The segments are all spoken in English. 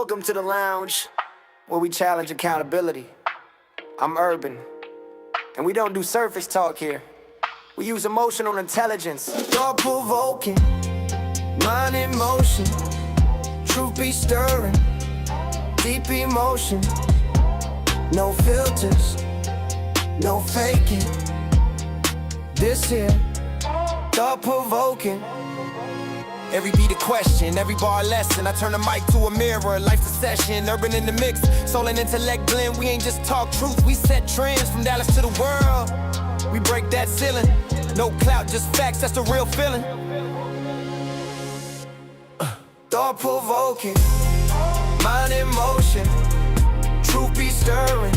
Welcome to the lounge, where we challenge accountability. I'm Urban, and we don't do surface talk here. We use emotional intelligence, thought-provoking, mind in motion, truth be stirring, deep emotion, no filters, no faking. This here, thought-provoking. Every beat a question, every bar a lesson. I turn the mic to a mirror, life's a session. Urban in the mix, soul and intellect blend. We ain't just talk truth, we set trends from Dallas to the world. We break that ceiling, no clout, just facts, that's the real feeling. Thought-provoking, mind in motion, truth be stirring,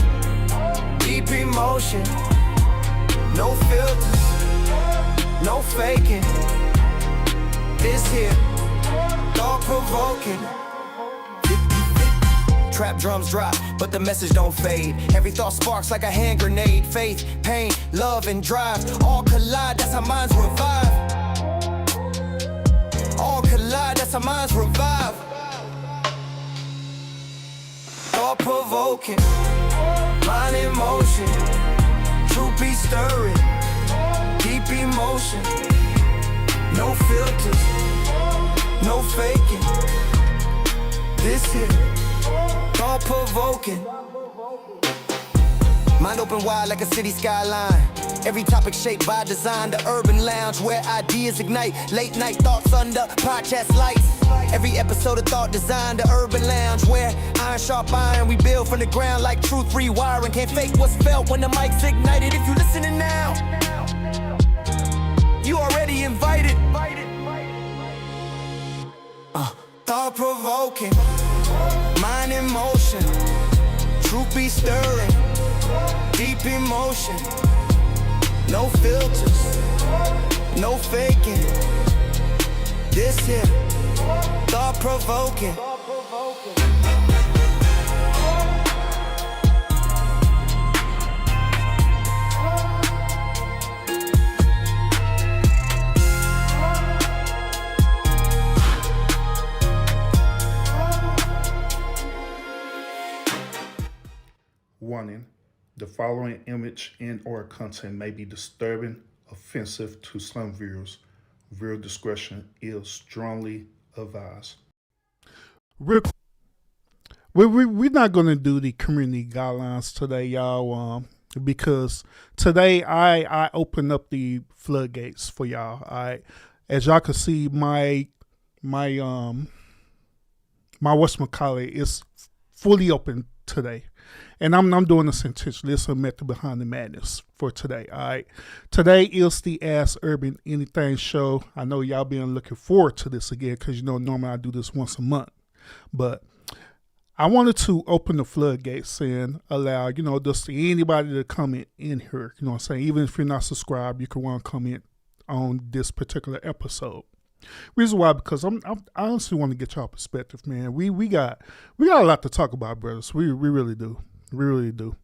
deep emotion, no filters, no faking. This here, thought-provoking. Trap drums drop, but the message don't fade. Every thought sparks like a hand grenade. Faith, pain, love, and drive all collide, that's how minds revive. All collide, that's how minds revive. Thought-provoking, mind in motion, truth be stirring, deep emotion. No filters, no faking. This here, thought-provoking. Mind open wide like a city skyline. Every topic shaped by design. The urban lounge where ideas ignite. Late night thoughts under podcast lights. Every episode of thought design. The urban lounge where iron sharp iron. We build from the ground like truth rewiring. Can't fake what's felt when the mic's ignited. If you listening now, you already invited. Thought-provoking, mind in motion, truth be stirring, deep emotion, no filters, no faking. This here, thought-provoking. Warning, the following image and/or content may be disturbing, offensive to some viewers. Viewer discretion is strongly advised. We're not going to do the community guidelines today, y'all, because today I open up the floodgates for y'all. As y'all can see, my whatchamacallit is fully open today. And I'm doing this intentionally. It's a method behind the madness for today. All right. Today is the Ask Urban Anything show. I know y'all been looking forward to this again because, normally I do this once a month. But I wanted to open the floodgates and allow, just anybody to comment in here. You know what I'm saying? Even if you're not subscribed, you can want to comment on this particular episode. Reason why, because I honestly want to get y'all perspective, man. We got a lot to talk about, brothers. We really do. We really do.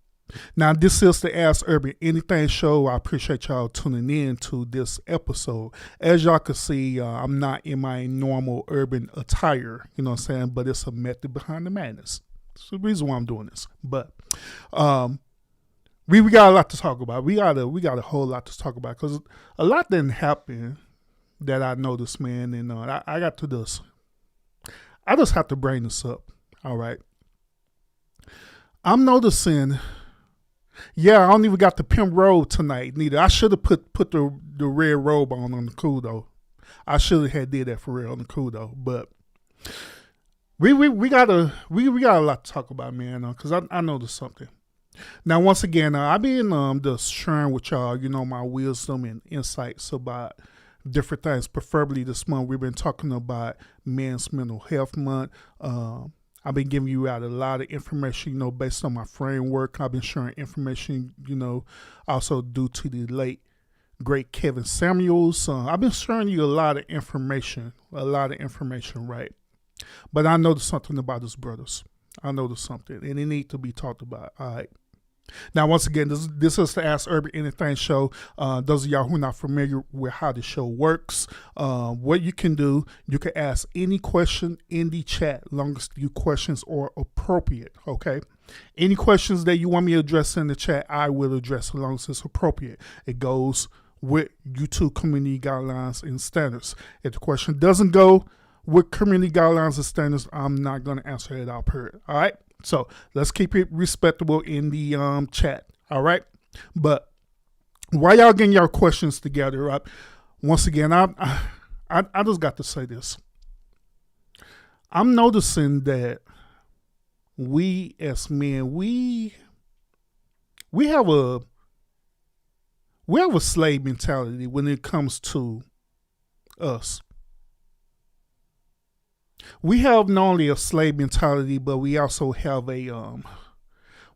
Now, this is the Ask Urban Anything show. I appreciate y'all tuning in to this episode. As y'all can see, I'm not in my normal urban attire, you know what I'm saying? But it's a method behind the madness. It's the reason why I'm doing this. But we got a lot to talk about. We got a whole lot to talk about because a lot didn't happen that I noticed, man. And I got to this. I just have to bring this up. All right. I'm noticing, I don't even got the pimp robe tonight neither. I should have put the red robe on the cool though. I should have had did that for real on the cool though. But we got a lot to talk about, man, because I noticed something. Now, once again, I've been just sharing with y'all, my wisdom and insights about different things. Preferably this month, we've been talking about Men's Mental Health Month. I've been giving you out a lot of information, based on my framework. I've been sharing information, also due to the late, great Kevin Samuels. I've been sharing you a lot of information, right? But I noticed something about his brothers. I noticed something, and it needs to be talked about, all right? Now, once again, this is the Ask Urban Anything show. Those of y'all who are not familiar with how the show works, what you can do, you can ask any question in the chat, long as your questions are appropriate, okay? Any questions that you want me to address in the chat, I will address as long as it's appropriate. It goes with YouTube community guidelines and standards. If the question doesn't go with community guidelines and standards, I'm not going to answer it out period, all right? So let's keep it respectable in the chat, all right? But while y'all getting your questions together, right? Once again, I just got to say this. I'm noticing that we as men, we have a slave mentality when it comes to us. We have not only a slave mentality, but we also have a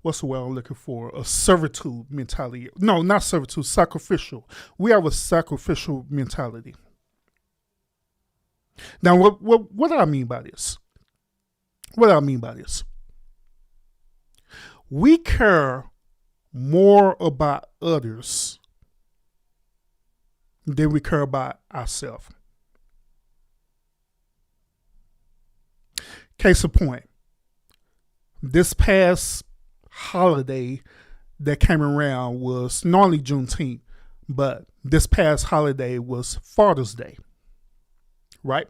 what's the word I'm looking for? A servitude mentality. No, not servitude, sacrificial. We have a sacrificial mentality. Now, what do I mean by this? What do I mean by this? We care more about others than we care about ourselves. Case in point, this past holiday that came around was not only Juneteenth, but this past holiday was Father's Day, right?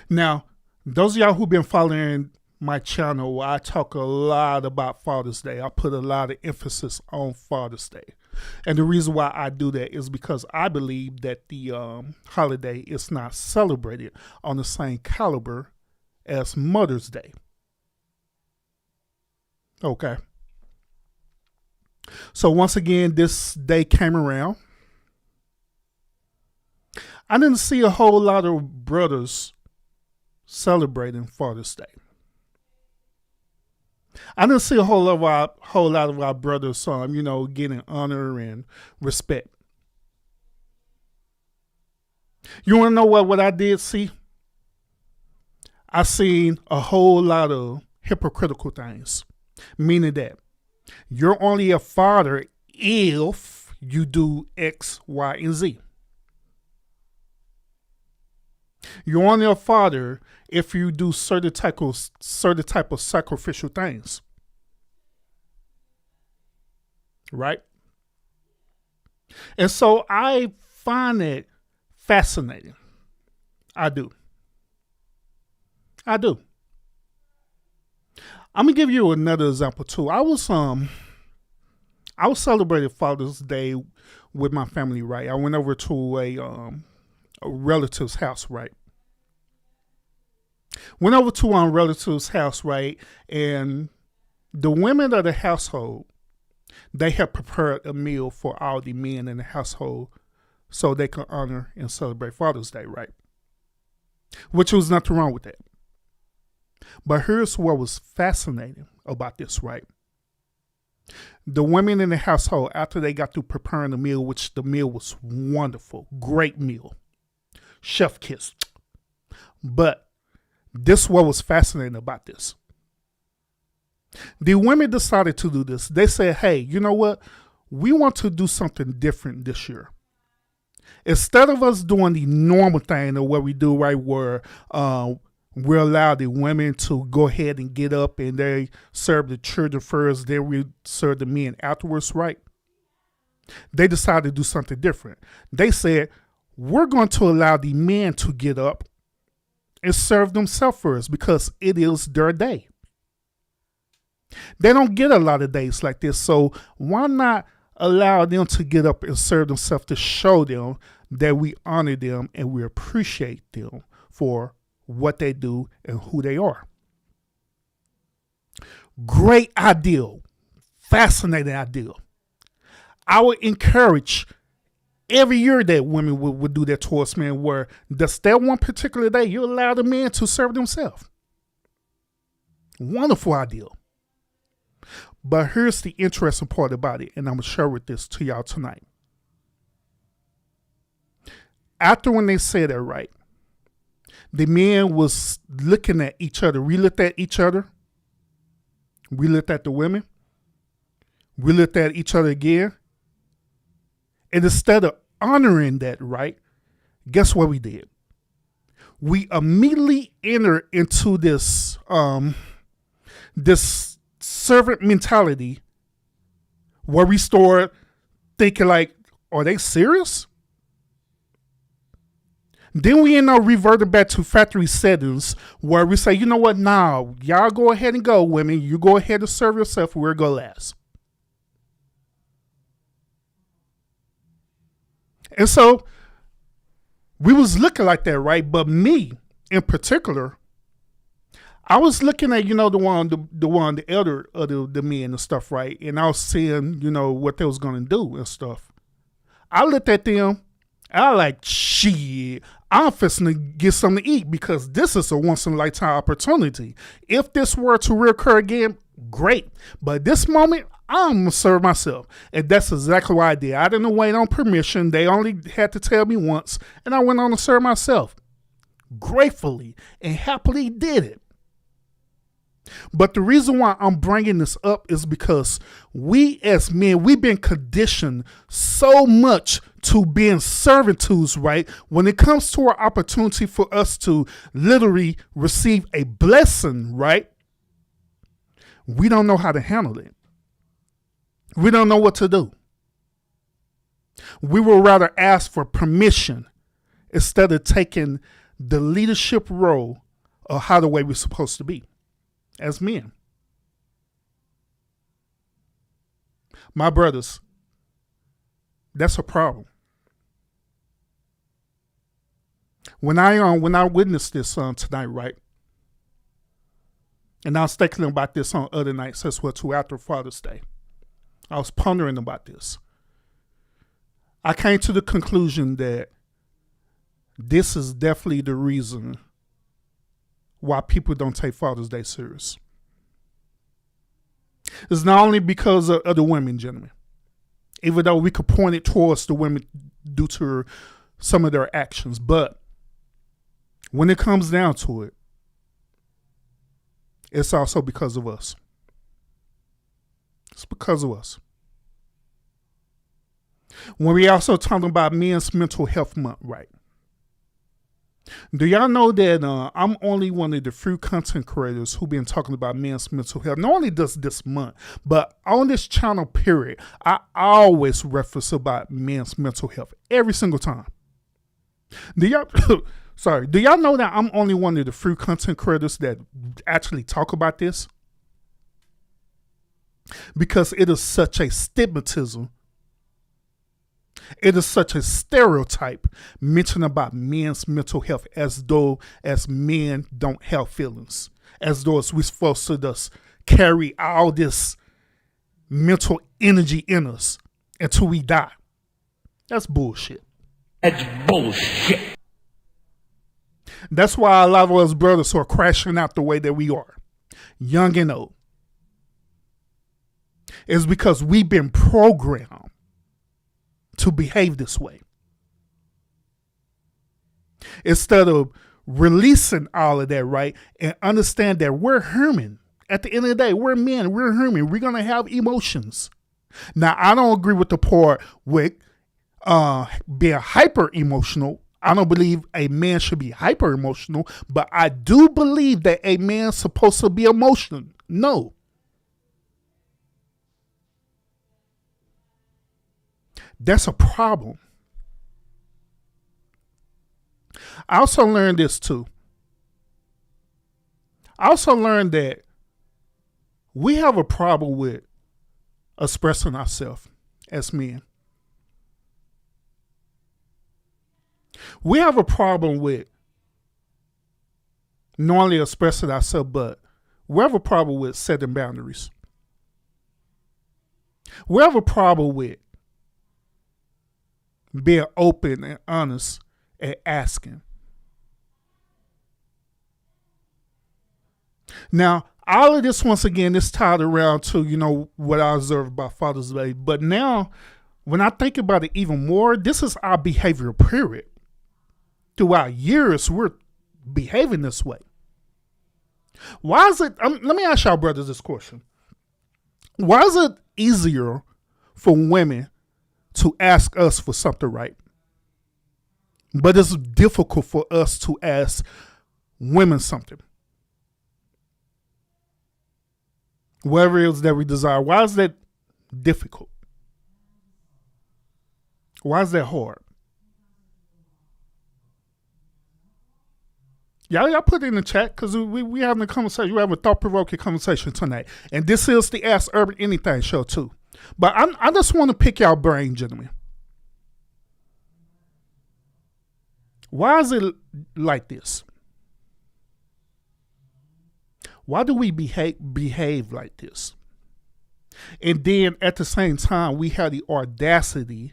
Now, those of y'all who've been following my channel, I talk a lot about Father's Day. I put a lot of emphasis on Father's Day. And the reason why I do that is because I believe that the holiday is not celebrated on the same caliber as Mother's Day. Okay. So once again, this day came around. I didn't see a whole lot of brothers celebrating Father's Day. I didn't see a whole lot of our brothers, getting honor and respect. You want to know what I did see? I seen a whole lot of hypocritical things, meaning that you're only a father if you do X, Y, and Z. You're only a father if you do certain type of sacrificial things. Right? And so I find it fascinating. I do. I'm gonna give you another example too. I was celebrating Father's Day with my family, right? I went over to a relative's house, right? Went over to our relative's house, right? And the women of the household, they had prepared a meal for all the men in the household so they could honor and celebrate Father's Day, right? Which was nothing wrong with that. But here's what was fascinating about this, right? The women in the household, after they got through preparing the meal, which the meal was wonderful, great meal, chef kiss. But this is what was fascinating about this. The women decided to do this. They said, hey, you know what? We want to do something different this year. Instead of us doing the normal thing or what we do, right, where we allow the women to go ahead and get up and they serve the children first, then we serve the men afterwards, right? They decided to do something different. They said, we're going to allow the men to get up and serve themselves first because it is their day. They don't get a lot of days like this, so why not allow them to get up and serve themselves to show them that we honor them and we appreciate them for what they do and who they are. Great ideal. Fascinating ideal. I would encourage every year that women would do that towards men, where just that one particular day, you allow the men to serve themselves. Wonderful ideal. But here's the interesting part about it, and I'm going to share with this to y'all tonight. After when they said that, right, the men was looking at each other. We looked at each other. We looked at the women. We looked at each other again. And instead of honoring that right, guess what we did? We immediately entered into this this servant mentality where we start thinking like, are they serious? Then we end up reverting back to factory settings where we say, you know what, now y'all go ahead and go, women. You go ahead and serve yourself. We'll go last. And so we was looking like that, right? But me in particular, I was looking at, the elder of the men and stuff, right? And I was seeing, what they was going to do and stuff. I looked at them. I like, shit, I'm fixing to get something to eat because this is a once in a lifetime opportunity. If this were to reoccur again, great. But this moment, I'm going to serve myself. And that's exactly what I did. I didn't wait on permission. They only had to tell me once. And I went on to serve myself. Gratefully and happily did it. But the reason why I'm bringing this up is because we as men, we've been conditioned so much to being servitudes, right? When it comes to our opportunity for us to literally receive a blessing, right? We don't know how to handle it. We don't know what to do. We will rather ask for permission instead of taking the leadership role of how the way we're supposed to be as men. My brothers, that's a problem. When I witnessed this tonight, right? And I was thinking about this on other nights as well too after Father's Day. I was pondering about this. I came to the conclusion that this is definitely the reason why people don't take Father's Day serious. It's not only because of the women, gentlemen, even though we could point it towards the women due to some of their actions, but when it comes down to it, it's also because of us. It's because of us. When we also talking about Men's Mental Health Month, right? Do y'all know that I'm only one of the few content creators who've been talking about men's mental health? Not only does this month, but on this channel period, I always reference about men's mental health every single time. Do y'all know that I'm only one of the few content creators that actually talk about this? Because it is such a stigmatism. It is such a stereotype mentioned about men's mental health as though as men don't have feelings. As though we're supposed to just carry all this mental energy in us until we die. That's bullshit. That's bullshit. That's why a lot of us brothers are crashing out the way that we are. Young and old. It's because we've been programmed to behave this way. Instead of releasing all of that, right, and understand that we're human. At the end of the day, we're men, we're human. We're going to have emotions. Now, I don't agree with the part with being hyper emotional. I don't believe a man should be hyper emotional, but I do believe that a man's supposed to be emotional. No. That's a problem. I also learned this too. I also learned that we have a problem with expressing ourselves as men. We have a problem with not only expressing ourselves, but we have a problem with setting boundaries. We have a problem with being open and honest and asking. Now, all of this, once again, is tied around to, what I observed about Father's Day. But now, when I think about it even more, this is our behavior period. Throughout years, we're behaving this way. Why is it, let me ask y'all brothers this question. Why is it easier for women to ask us for something, right? But it's difficult for us to ask women something. Whatever it is that we desire. Why is that difficult? Why is that hard? Y'all put it in the chat because we having a conversation. We have a thought-provoking conversation tonight. And this is the Ask Urban Anything show too. But I just want to pick y'all brain, gentlemen. Why is it like this? Why do we behave like this? And then at the same time, we have the audacity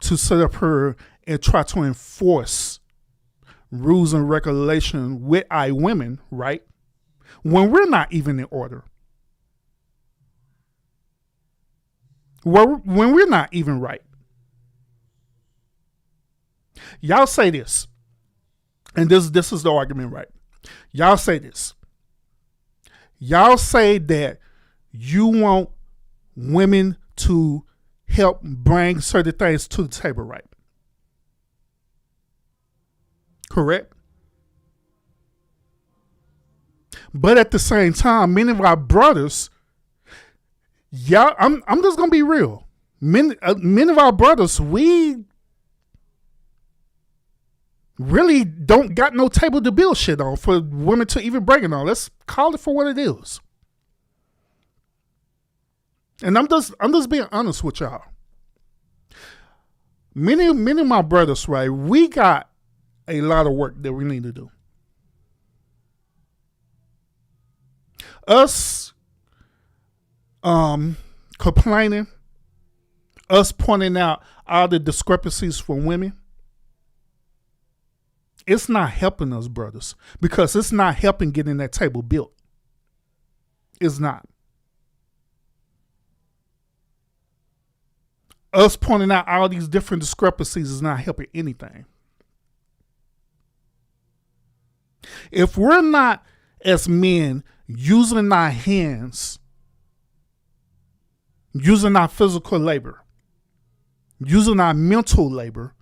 to sit up here and try to enforce rules and regulations with our women, right? When we're not even in order. When we're not even right. Y'all say this, and this is the argument, right? Y'all say this. Y'all say that you want women to help bring certain things to the table, right? Correct? But at the same time, many of our brothers, I'm just gonna be real. Many of our brothers, we really don't got no table to build shit on for women to even bring it on. Let's call it for what it is. And I'm just being honest with y'all. Many of my brothers, right, we got a lot of work that we need to do. Us complaining, us pointing out all the discrepancies from women, it's not helping us, brothers, because it's not helping getting that table built. It's not. Us pointing out all these different discrepancies is not helping anything. If we're not, as men, using our hands, using our physical labor, using our mental labor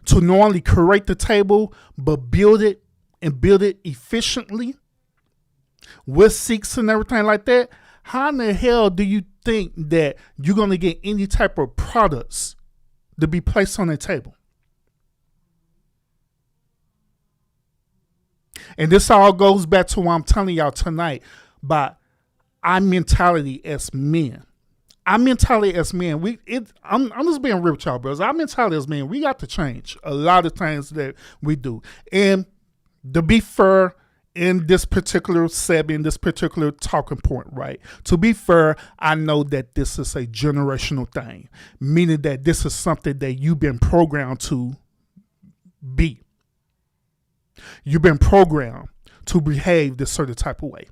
to not only create the table, but build it and build it efficiently with seats and everything like that, how in the hell do you think that you're going to get any type of products to be placed on the table? And this all goes back to what I'm telling y'all tonight about our mentality as men. Our mentality as men, I'm just being real with y'all, brothers. Our mentality as men, we got to change a lot of things that we do. And to be fair, in this particular segment, this particular talking point, right? To be fair, I know that this is a generational thing, meaning that this is something that you've been programmed to be. You've been programmed to behave this certain type of way.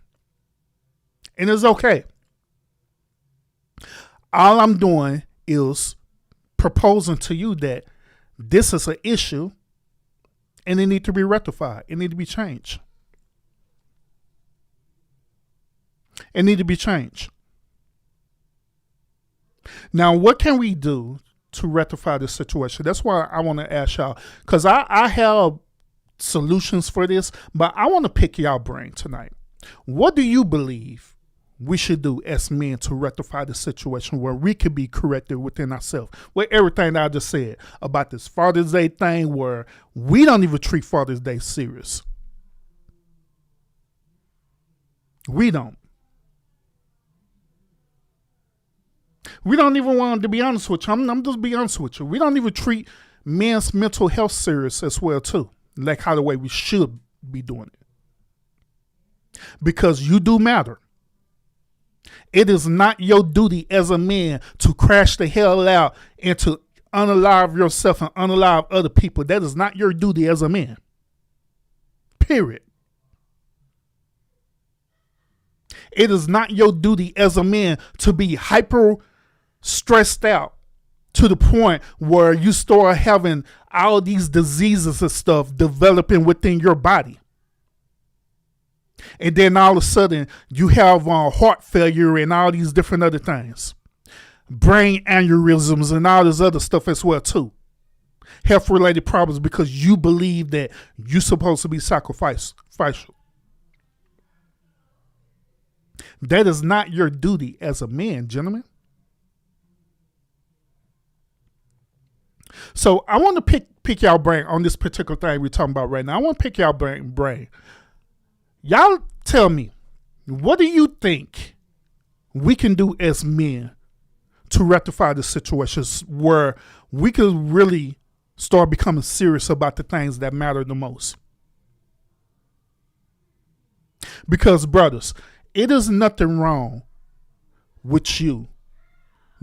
And it's okay. All I'm doing is proposing to you that this is an issue and it needs to be rectified. It needs to be changed. It needs to be changed. Now, what can we do to rectify this situation? That's why I want to ask y'all, because I have solutions for this, but I want to pick y'all brain tonight. What do you believe we should do as men to rectify the situation where we can be corrected within ourselves? With everything that I just said about this Father's Day thing, where we don't even treat Father's Day serious. We don't. We don't even want to be honest with you. I'm just being honest with you. We don't even treat men's mental health serious as well too, like how the way we should be doing it. Because you do matter. It is not your duty as a man to crash the hell out and to unalive yourself and unalive other people. That is not your duty as a man. Period. It is not your duty as a man to be hyper stressed out to the point where you start having all these diseases and stuff developing within your body. And then all of a sudden, you have heart failure and all these different other things. Brain aneurysms and all this other stuff as well, too. Health-related problems because you believe that you're supposed to be sacrificial. That is not your duty as a man, gentlemen. So I want to pick y'all brain on this particular thing we're talking about right now. I want to pick y'all brain. Y'all tell me, what do you think we can do as men to rectify the situations where we could really start becoming serious about the things that matter the most? Because, brothers, it is nothing wrong with you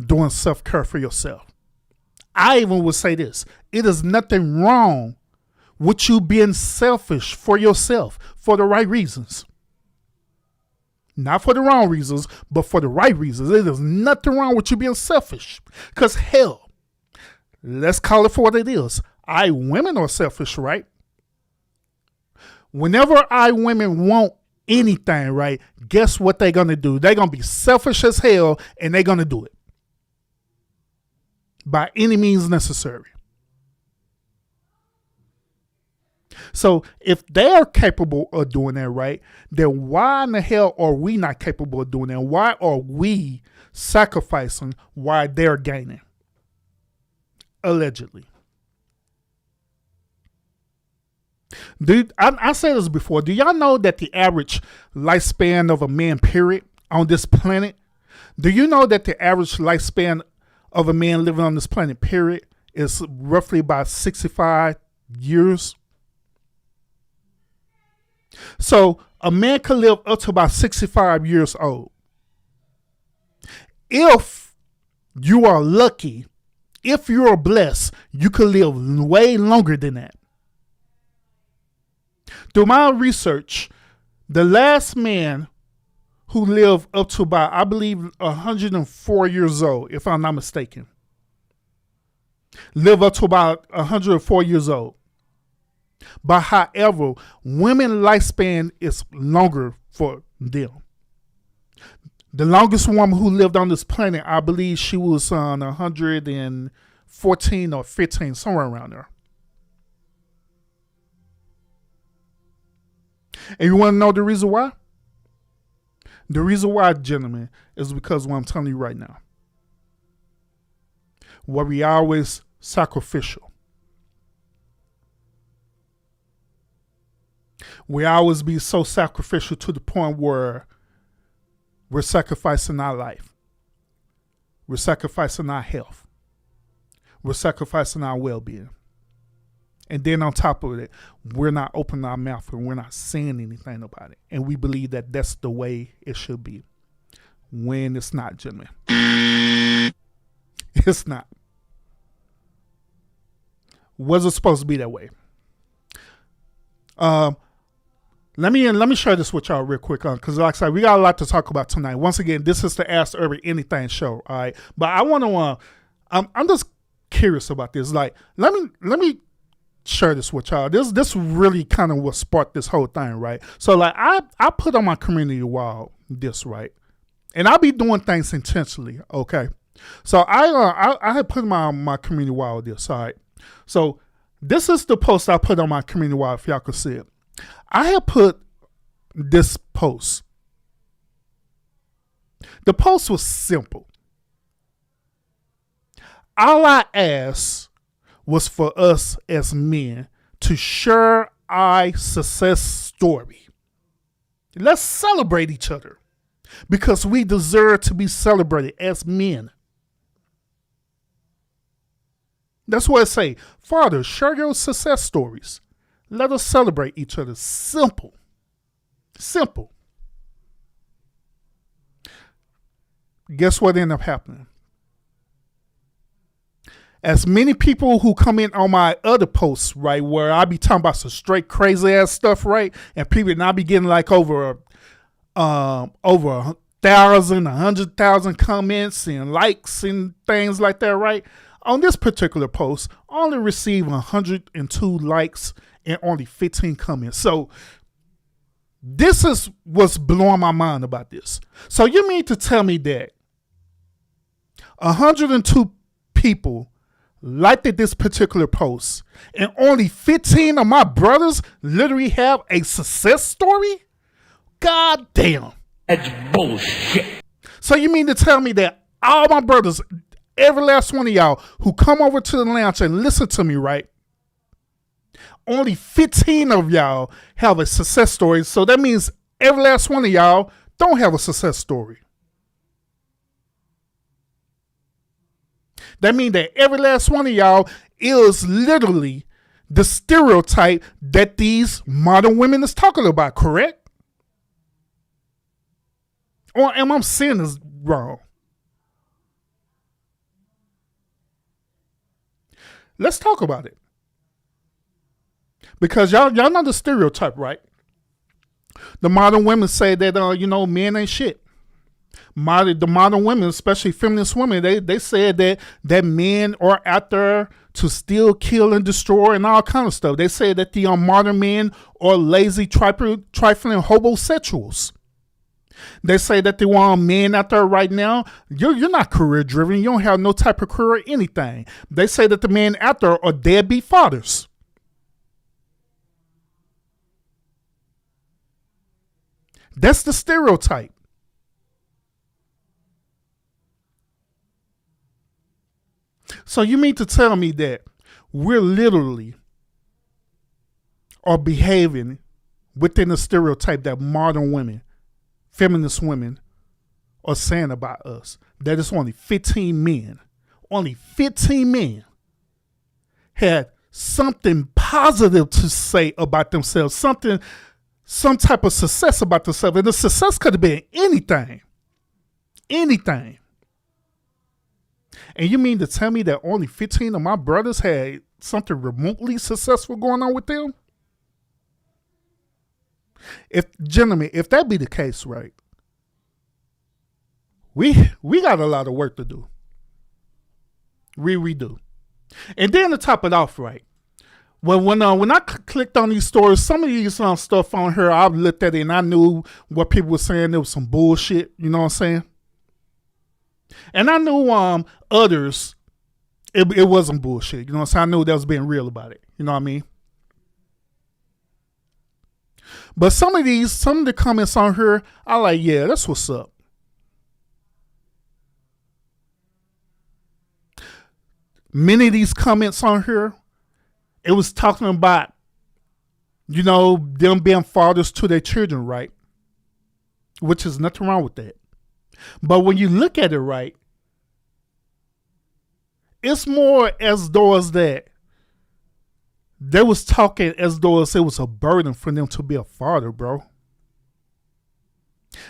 doing self-care for yourself. I even would say this. It is nothing wrong with you being selfish for yourself for the right reasons. Not for the wrong reasons, but for the right reasons. It is nothing wrong with you being selfish. Because hell, let's call it for what it is. Women are selfish, right? Whenever women want anything, right, guess what they're going to do? They're going to be selfish as hell and they're going to do it. By any means necessary. So if they are capable of doing that, right, then why in the hell are we not capable of doing that? Why are we sacrificing while they're gaining? Allegedly. Dude, I said this before. Do y'all know that the average lifespan of a man, period, on this planet? Do you know that the average lifespan of a man living on this planet, period, is roughly about 65 years? So a man could live up to about 65 years old. If you are lucky, if you are blessed, you could live way longer than that. Through my research, the last man who lived up to about, I believe, 104 years old, if I'm not mistaken, lived up to about 104 years old. But however, women's lifespan is longer for them. The longest woman who lived on this planet, I believe she was on 114 or 15, somewhere around there. And you want to know the reason why? The reason why, gentlemen, is because what I'm telling you right now. Where we always sacrificial. We always be so sacrificial to the point where we're sacrificing our life. We're sacrificing our health. We're sacrificing our well-being. And then on top of it, we're not opening our mouth and we're not saying anything about it. And we believe that that's the way it should be. When it's not, gentlemen. It's not. Was it supposed to be that way? Let me share this with y'all real quick, because like I said, we got a lot to talk about tonight. Once again, this is the Ask Urban Anything show, all right? But I want to, I'm just curious about this. Like, let me share this with y'all. This really kind of what sparked this whole thing, right? So like, I put on my community wall this, right? And I be doing things intentionally, okay? So I had put my community wall this, all right? So this is the post I put on my community wall, if y'all could see it. I have put this post. The post was simple. All I asked was for us as men to share our success story. Let's celebrate each other because we deserve to be celebrated as men. That's what I say. Father, share your success stories. Let us celebrate each other. Simple. Simple. Guess what ended up happening? As many people who come in on my other posts, right, where I be talking about some straight crazy ass stuff, right, and people and I be getting like over 1,000, 100,000 comments and likes and things like that, right? On this particular post, I only received 102 likes and only 15 comments. So This is what's blowing my mind about this. So you mean to tell me that 102 people liked this particular post and only 15 of my brothers literally have a success story? God damn. That's bullshit. So you mean to tell me that all my brothers, every last one of y'all who come over to the lounge and listen to me, right? Only 15 of y'all have a success story. So that means every last one of y'all don't have a success story. That means that every last one of y'all is literally the stereotype that these modern women is talking about, correct? Or am I saying this wrong? Let's talk about it. Because y'all know the stereotype, right? The modern women say that, men ain't shit. The modern women, especially feminist women, they said that men are out there to steal, kill, and destroy and all kind of stuff. They say that the modern men are lazy, trifling homosexuals. They say that they want men out there right now. You're not career driven. You don't have no type of career, anything. They say that the men out there are deadbeat fathers. That's the stereotype. So you mean to tell me that we're literally are behaving within the stereotype that modern women, feminist women, are saying about us? That it's only 15 men had something positive to say about themselves, some type of success about themselves. And the success could have been anything. And you mean to tell me that only 15 of my brothers had something remotely successful going on with them? Gentlemen, if that be the case, right, we got a lot of work to do. We do. And then to top it off, right, when I clicked on these stories, some of these stuff on here, I looked at it and I knew what people were saying. There was some bullshit, you know what I'm saying? And I knew others, it wasn't bullshit, you know what I'm saying? I knew that was being real about it, you know what I mean? But some of the comments on here, I like, yeah, that's what's up. Many of these comments on here, it was talking about, them being fathers to their children, right? Which is nothing wrong with that. But when you look at it right, it's more as though as that they was talking as though as it was a burden for them to be a father, bro.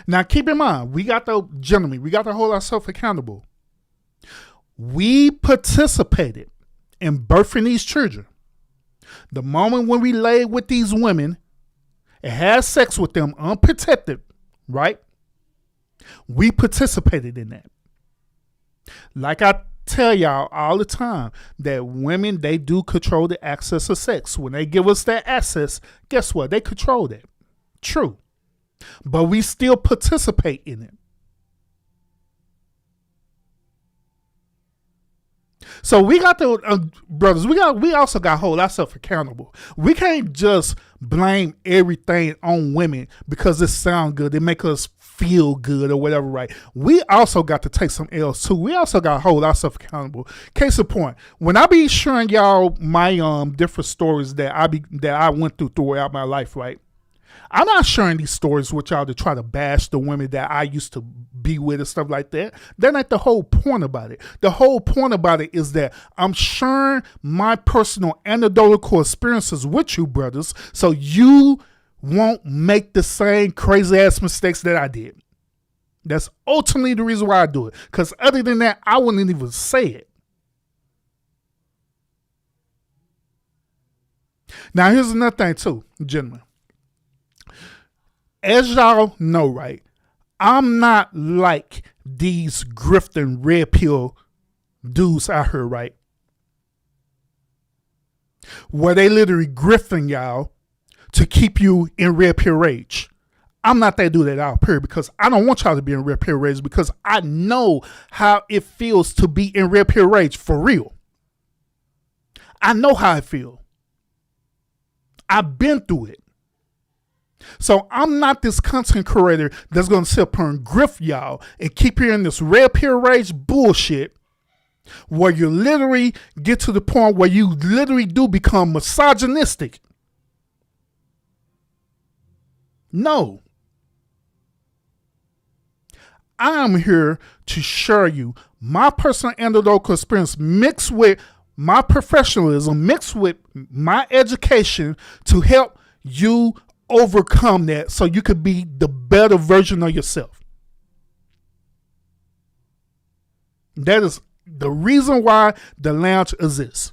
Now keep in mind, we got to hold ourselves accountable. We participated in birthing these children. The moment when we laid with these women and had sex with them unprotected, right? We participated in that. Like I tell y'all all the time, that women, they do control the access of sex. When they give us that access, guess what? They control that. True. But we still participate in it. So we got to, brothers, we also got to hold ourselves accountable. We can't just blame everything on women because it sounds good. They make us feel good or whatever, right? We also got to take some L's too. We also got to hold ourselves accountable. Case in point, when I be sharing y'all my different stories that I went through throughout my life, right? I'm not sharing these stories with y'all to try to bash the women that I used to be with and stuff like that. That's not the whole point about it. The whole point about it is that I'm sharing my personal anecdotal experiences with you, brothers, so you won't make the same crazy ass mistakes that I did. That's ultimately the reason why I do it. Because other than that, I wouldn't even say it. Now, here's another thing too, gentlemen. As y'all know, right, I'm not like these grifting red pill dudes out here, right? Where they literally grifting y'all to keep you in red pill rage. I'm not that dude at all, period, because I don't want y'all to be in real pure rage because I know how it feels to be in real pure rage for real. I know how it feels. I've been through it. So I'm not this content creator that's going to sit up and grift y'all and keep hearing this real pure rage bullshit where you literally get to the point where you literally do become misogynistic. No. I'm here to share you my personal anecdotal experience mixed with my professionalism, mixed with my education to help you overcome that so you could be the better version of yourself. That is the reason why the lounge exists.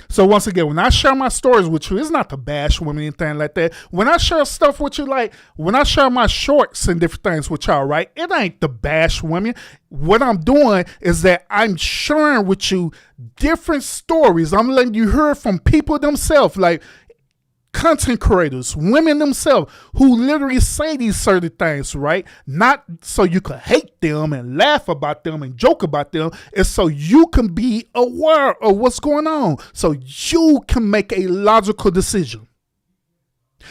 So once again, when I share my stories with you, it's not to bash women or anything like that. When I share stuff with you, like when I share my shorts and different things with y'all, right? It ain't to bash women. What I'm doing is that I'm sharing with you different stories. I'm letting you hear from people themselves, like content creators, women themselves who literally say these certain things, right? Not so you could hate them and laugh about them and joke about them. It's so you can be aware of what's going on. So you can make a logical decision.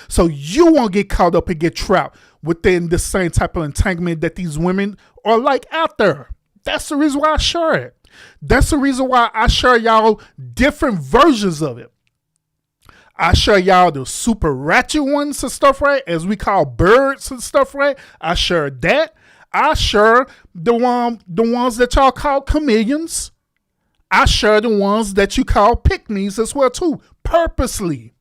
So you won't get caught up and get trapped within the same type of entanglement that these women are like out there. That's the reason why I share it. That's the reason why I share y'all different versions of it. I share y'all the super ratchet ones and stuff, right? As we call birds and stuff, right? I share that. I share the ones that y'all call chameleons. I share the ones that you call pick-me's as well too. Purposely.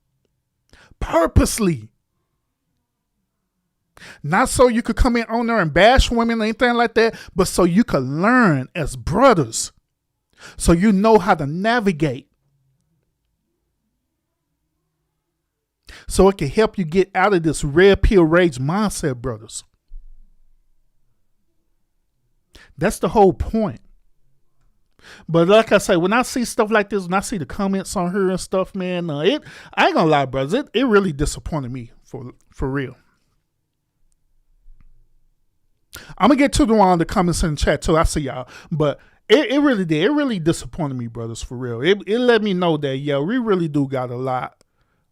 Not so you could come in on there and bash women or anything like that, but so you could learn as brothers. So you know how to navigate. So it can help you get out of this red pill rage mindset, brothers. That's the whole point. But like I say, when I see stuff like this, when I see the comments on her and stuff, man, I ain't gonna lie, brothers, it really disappointed me for real. I'm gonna get to the comments in the chat too. I see y'all, but it really did. It really disappointed me, brothers, for real. It let me know that we really do got a lot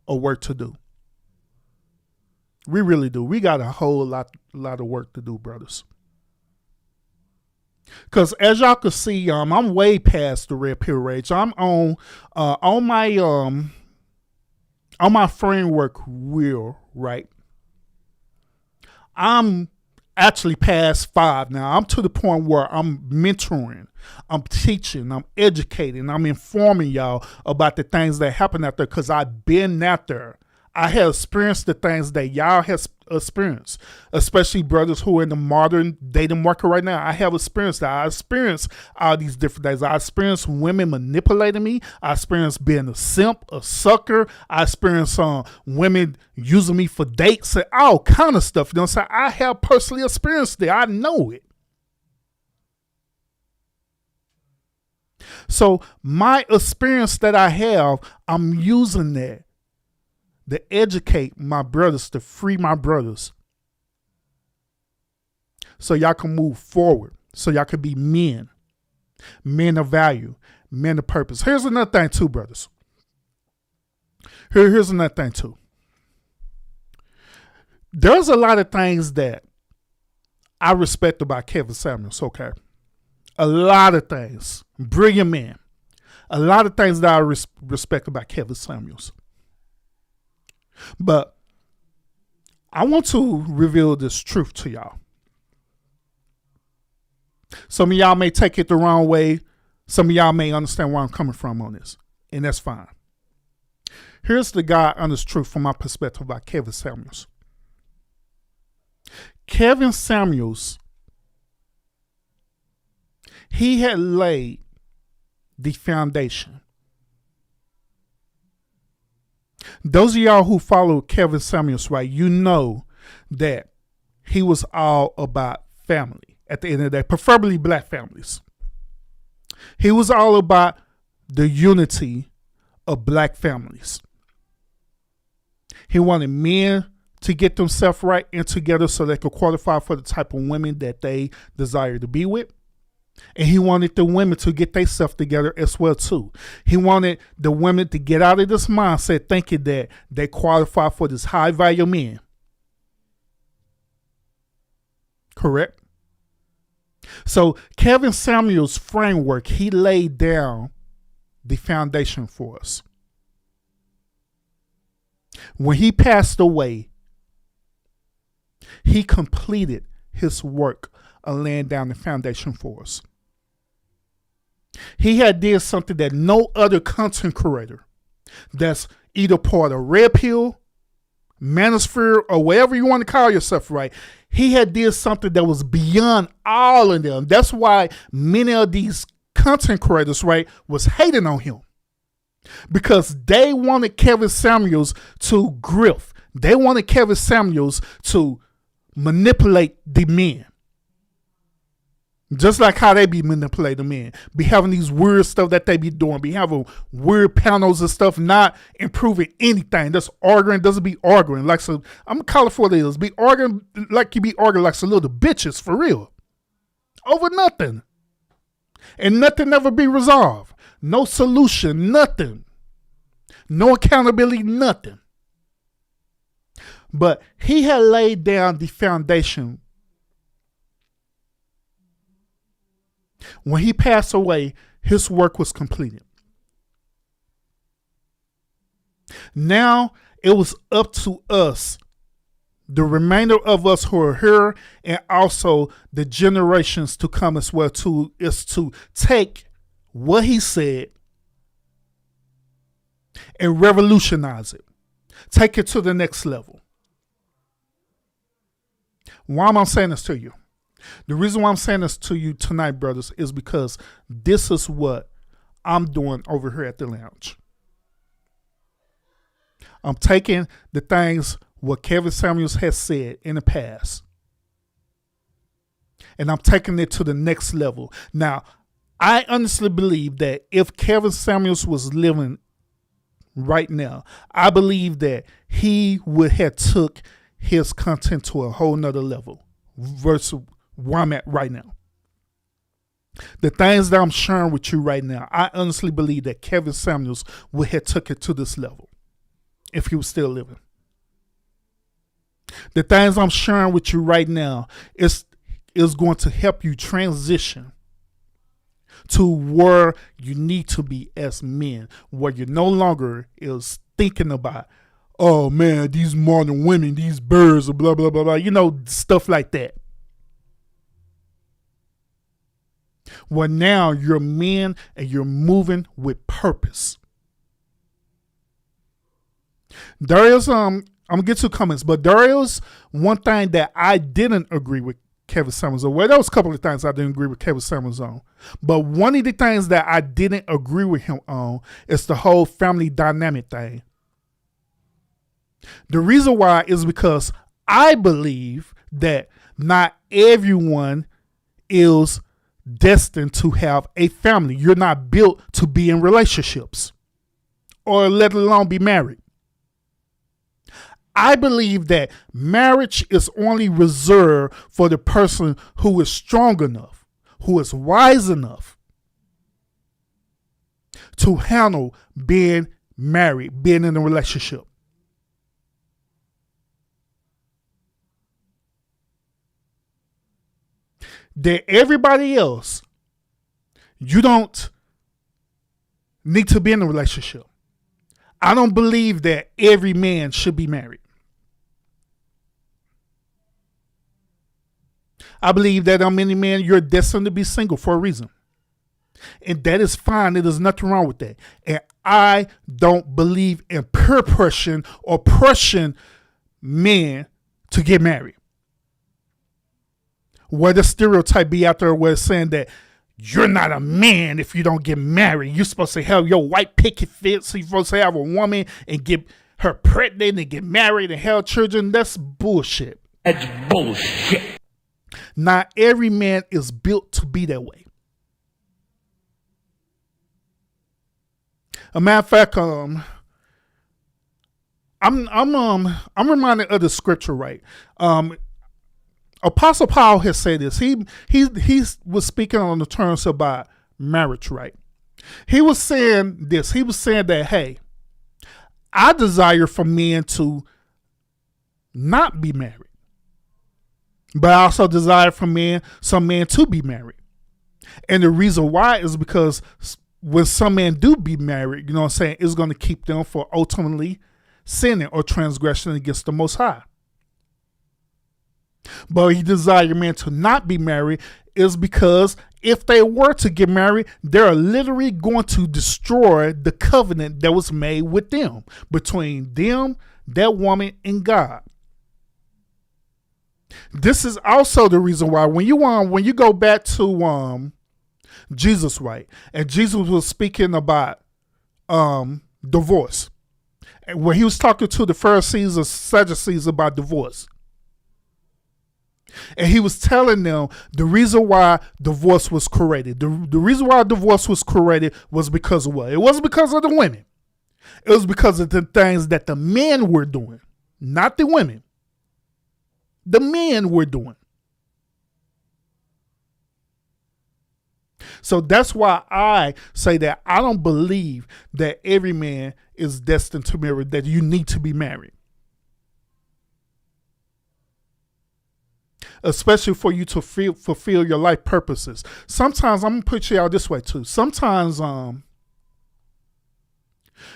of work to do. We really do. We got a whole lot of work to do, brothers. Because as y'all can see, I'm way past the red pill rage. I'm on my framework wheel, right? I'm actually past 5 now. I'm to the point where I'm mentoring, I'm teaching, I'm educating, I'm informing y'all about the things that happen out there because I've been out there. I have experienced the things that y'all have experienced, especially brothers who are in the modern dating market right now. I have experienced that. I experienced all these different things. I experienced women manipulating me. I experienced being a simp, a sucker. I experienced women using me for dates and all kind of stuff. You know what I'm saying? I have personally experienced it. I know it. So my experience that I have, I'm using that to educate my brothers, to free my brothers. So y'all can move forward. So y'all can be men. Men of value. Men of purpose. Here's another thing too, brothers. Here's another thing too. There's a lot of things that I respect about Kevin Samuels, okay? A lot of things. Brilliant man. A lot of things that I respect about Kevin Samuels. But I want to reveal this truth to y'all. Some of y'all may take it the wrong way. Some of y'all may understand where I'm coming from on this. And that's fine. Here's the God honest truth from my perspective about Kevin Samuels. Kevin Samuels, he had laid the foundation. Those of y'all who follow Kevin Samuels, right, you know that he was all about family at the end of the day, preferably black families. He was all about the unity of black families. He wanted men to get themselves right and together so they could qualify for the type of women that they desire to be with. And he wanted the women to get themselves together as well too. He wanted the women to get out of this mindset thinking that they qualify for this high value men. Correct? So Kevin Samuels' framework, he laid down the foundation for us. When he passed away, he completed his work of laying down the foundation for us. He had did something that no other content creator that's either part of Red Pill, Manosphere, or whatever you want to call yourself, right? He had did something that was beyond all of them. That's why many of these content creators, right, was hating on him. Because they wanted Kevin Samuels to grift. They wanted Kevin Samuels to manipulate the men. Just like how they be manipulating men. Be having these weird stuff that they be doing. Be having weird panels and stuff, not improving anything. Just arguing, doesn't be arguing. Like some, I'm gonna call it for what it is. Be arguing like you be arguing like some little bitches for real. Over nothing. And nothing ever be resolved. No solution, nothing. No accountability, nothing. But he had laid down the foundation. When he passed away, his work was completed. Now it was up to us, the remainder of us who are here, and also the generations to come as well, is to take what he said and revolutionize it. Take it to the next level. Why am I saying this to you? The reason why I'm saying this to you tonight, brothers, is because this is what I'm doing over here at the lounge. I'm taking the things what Kevin Samuels has said in the past, and I'm taking it to the next level. Now, I honestly believe that if Kevin Samuels was living right now, I believe that he would have took his content to a whole nother level versus where I'm at right now. The things that I'm sharing with you right now, I honestly believe that Kevin Samuels would have took it to this level if he was still living. The things I'm sharing with you right now is going to help you transition to where you need to be as men, where you no longer is thinking about, oh man, these modern women, these birds, blah, blah, blah, blah, stuff like that. Well, now you're men and you're moving with purpose. There is, I'm going to get to comments, but there is one thing that I didn't agree with Kevin Samuels on. Well, there was a couple of things I didn't agree with Kevin Samuels on. But one of the things that I didn't agree with him on is the whole family dynamic thing. The reason why is because I believe that not everyone is destined to have a family. You're not built to be in relationships or let alone be married. I believe that marriage is only reserved for the person who is strong enough, who is wise enough to handle being married, being in a relationship. That everybody else, you don't need to be in a relationship. I don't believe that every man should be married. I believe that on many men, you're destined to be single for a reason. And that is fine. There's nothing wrong with that. And I don't believe in peer pressure or pressuring men to get married. Where the stereotype be out there where it's saying that you're not a man if you don't get married. You're supposed to have your white picket fence. You're supposed to have a woman and get her pregnant and get married and have children. That's bullshit. That's bullshit. Not every man is built to be that way. A matter of fact, I'm reminded of the scripture, right? Apostle Paul has said this. He was speaking on the terms about marriage, right? He was saying this. He was saying that, hey, I desire for men to not be married, but I also desire for some men to be married. And the reason why is because when some men do be married, you know what I'm saying, it's going to keep them from ultimately sinning or transgression against the Most High. But he desired men to not be married is because if they were to get married, they're literally going to destroy the covenant that was made with them, between them, that woman, and God. This is also the reason why when you go back to Jesus, right, and Jesus was speaking about divorce, and when he was talking to the Pharisees or Sadducees about divorce, and he was telling them the reason why divorce was created. The reason why divorce was created was because of what? It wasn't because of the women. It was because of the things that the men were doing, not the women. The men were doing. So that's why I say that I don't believe that every man is destined to marry, that you need to be married. Especially for you to fulfill your life purposes. Sometimes, I'm going to put you out this way too. Sometimes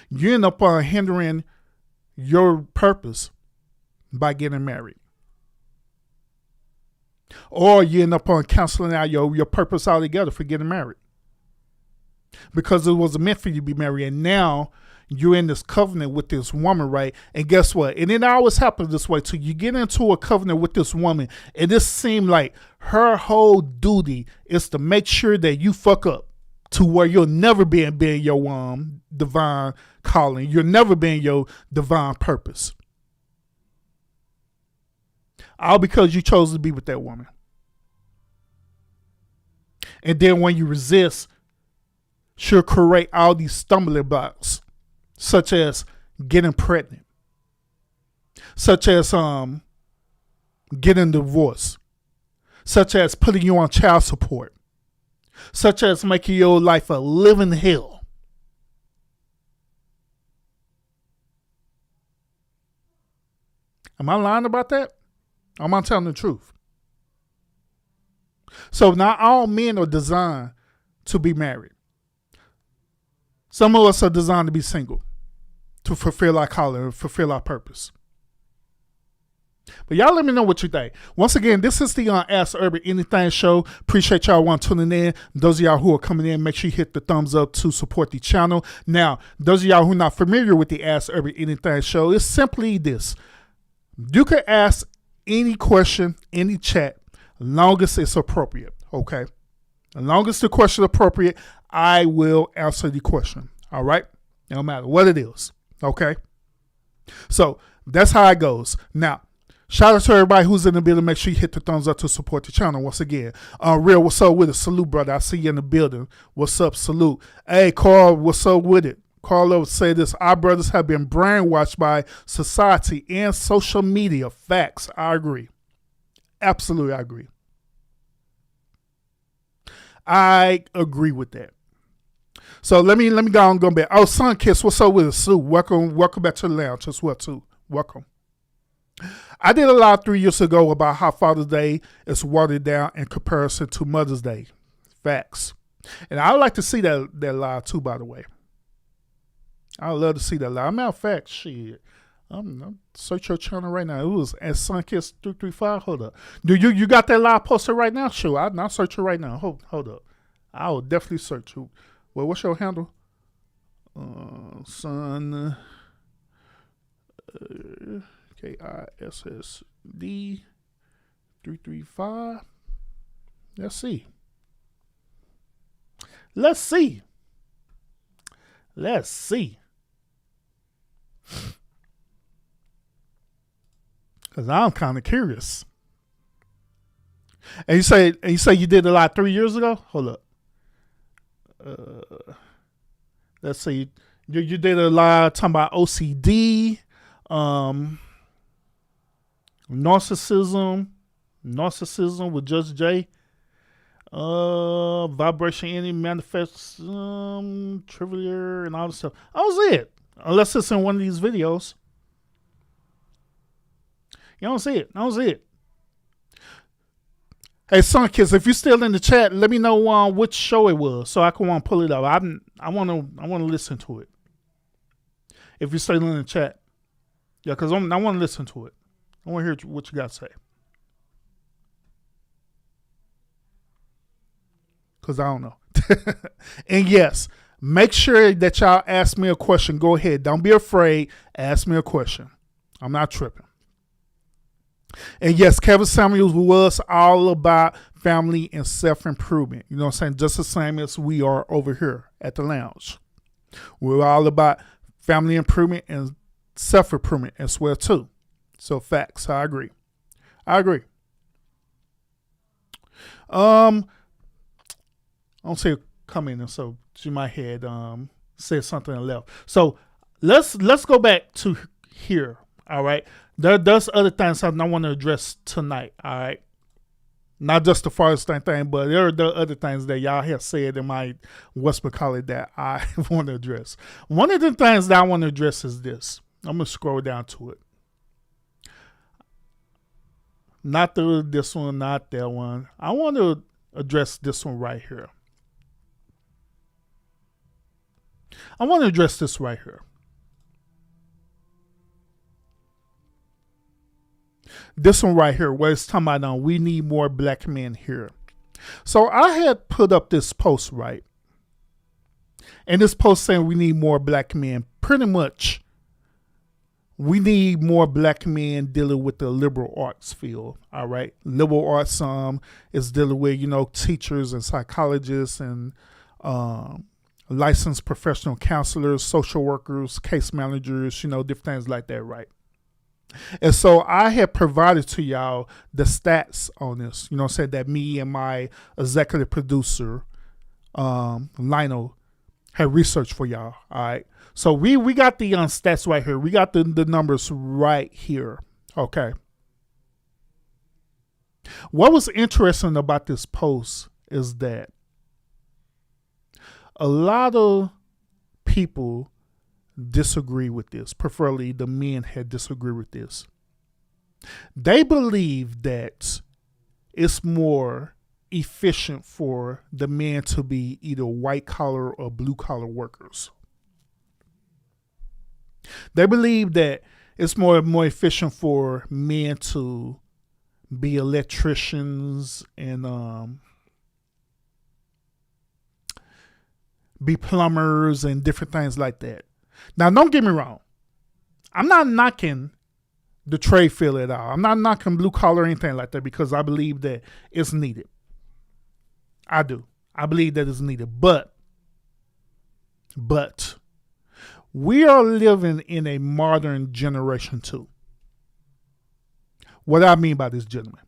you end up hindering your purpose by getting married. Or you end up canceling out your purpose altogether for getting married. Because it wasn't meant for you to be married. And now you're in this covenant with this woman, right? And guess what? And it always happens this way too. You get into a covenant with this woman, and this seems like her whole duty is to make sure that you fuck up to where you'll never be in your divine calling. You'll never be in your divine purpose. All because you chose to be with that woman. And then when you resist, she'll create all these stumbling blocks, such as getting pregnant, such as getting divorced, such as putting you on child support, such as making your life a living hell. Am I lying about that? Am I telling the truth? So not all men are designed to be married. Some of us are designed to be single, to fulfill our calling, fulfill our purpose. But y'all let me know what you think. Once again, this is the Ask Urban Anything show. Appreciate y'all tuning in. Those of y'all who are coming in, make sure you hit the thumbs up to support the channel. Now, those of y'all who are not familiar with the Ask Urban Anything show, it's simply this. You can ask any question, any chat, as long as it's appropriate, okay? As long as the question is appropriate, I will answer the question, all right? No matter what it is, okay? So that's how it goes. Now, shout out to everybody who's in the building. Make sure you hit the thumbs up to support the channel once again. Real, what's up with it? Salute, brother. I see you in the building. What's up? Salute. Hey, Carl, what's up with it? Carl would say this: our brothers have been brainwashed by society and social media. Facts. I agree. Absolutely, I agree. I agree with that. So let me go on, go back. Oh, Sun Kiss, what's up with it? Sue, welcome back to the lounge as well too. Welcome. I did a live 3 years ago about how Father's Day is watered down in comparison to Mother's Day. Facts. And I would like to see that live too, by the way. I would love to see that live. Matter of fact, shit. I'm search your channel right now. It was at Sunkiss 335. Hold up. Do you got that live posted right now? Sure. I'll search it right now. Hold up. I will definitely search you. Well, what's your handle? Son KISSD 335. Let's see. Because I'm kind of curious. And you say you did a lot 3 years ago? Hold up. Let's see. You did a lot talking about OCD. Narcissism with Judge J. Vibration any manifests trivial and all this stuff. That was it. Unless it's in one of these videos. You don't see it. That was it. Hey, Sunkiss, if you're still in the chat, let me know which show it was so I can pull it up. I want to listen to it. If you're still in the chat, yeah, because I want to listen to it. I want to hear what you got to say. Because I don't know. And yes, make sure that y'all ask me a question. Go ahead. Don't be afraid. Ask me a question. I'm not tripping. And yes, Kevin Samuels was all about family and self-improvement. You know what I'm saying? Just the same as we are over here at the lounge. We're all about family improvement and self-improvement as well too. So facts. I agree. I don't see a comment, so she might had said something and left. So let's go back to here. All right. There's other things I want to address tonight. All right. Not just the first thing, but there are other things that y'all have said in my whatchamacallit that I want to address. One of the things that I want to address is this. I'm gonna scroll down to it. Not this one, not that one. I want to address this one right here. I want to address this right here. This one right here, where it's talking about we need more black men here. So I had put up this post, right? And this post saying we need more black men. Pretty much, we need more black men dealing with the liberal arts field. All right, liberal arts is dealing with teachers and psychologists and licensed professional counselors, social workers, case managers, different things like that, right? And so I had provided to y'all the stats on this, said that me and my executive producer, Lionel, had researched for y'all. All right. So we got the stats right here. We got the numbers right here. Okay. What was interesting about this post is that a lot of people disagree with this. Preferably the men had disagreed with this. They believe that it's more efficient for the men to be either white collar or blue collar workers. They believe that it's more efficient for men to be electricians and be plumbers and different things like that. Now, don't get me wrong. I'm not knocking the trade field at all. I'm not knocking blue collar or anything like that because I believe that it's needed. I do. I believe that it's needed. But we are living in a modern generation too. What do I mean by this, gentlemen?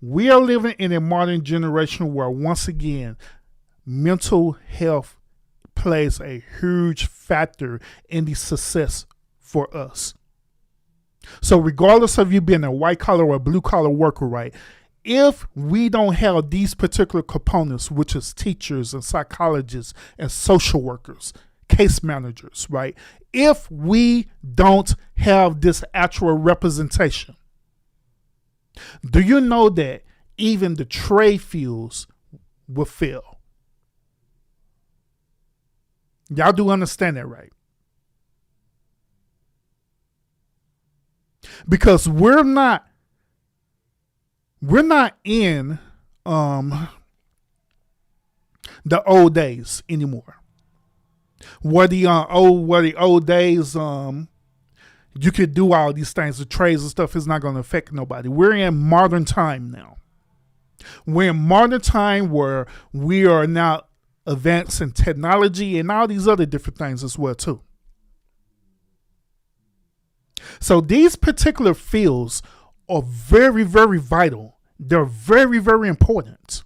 We are living in a modern generation where, once again, mental health plays a huge factor in the success for us. So regardless of you being a white collar or blue collar worker, right? If we don't have these particular components, which is teachers and psychologists and social workers, case managers, right? If we don't have this actual representation, do you know that even the trade fields will fail? Y'all do understand that, right? Because we're not in the old days anymore. Where the old days you could do all these things, the trades and stuff is not going to affect nobody. We're in modern time now. We're in modern time where we are now advancing technology and all these other different things as well too. So these particular fields are very, very vital. They're very, very important.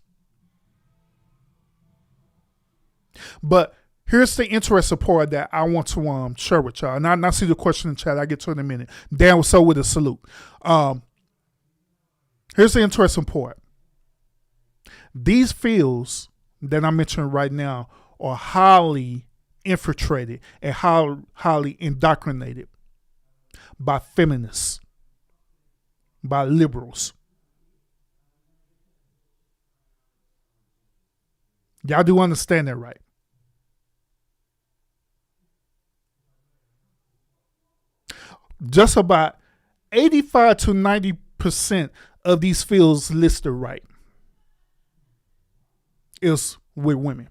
But Here's the interesting part that I want to share with y'all. And I see the question in the chat. I'll get to it in a minute. Dan was so with a salute. Here's the interesting part. These fields that I'm mentioning right now are highly infiltrated and highly indoctrinated by feminists, by liberals. Y'all do understand that, right? Just about 85 to 90% of these fields listed right is with women.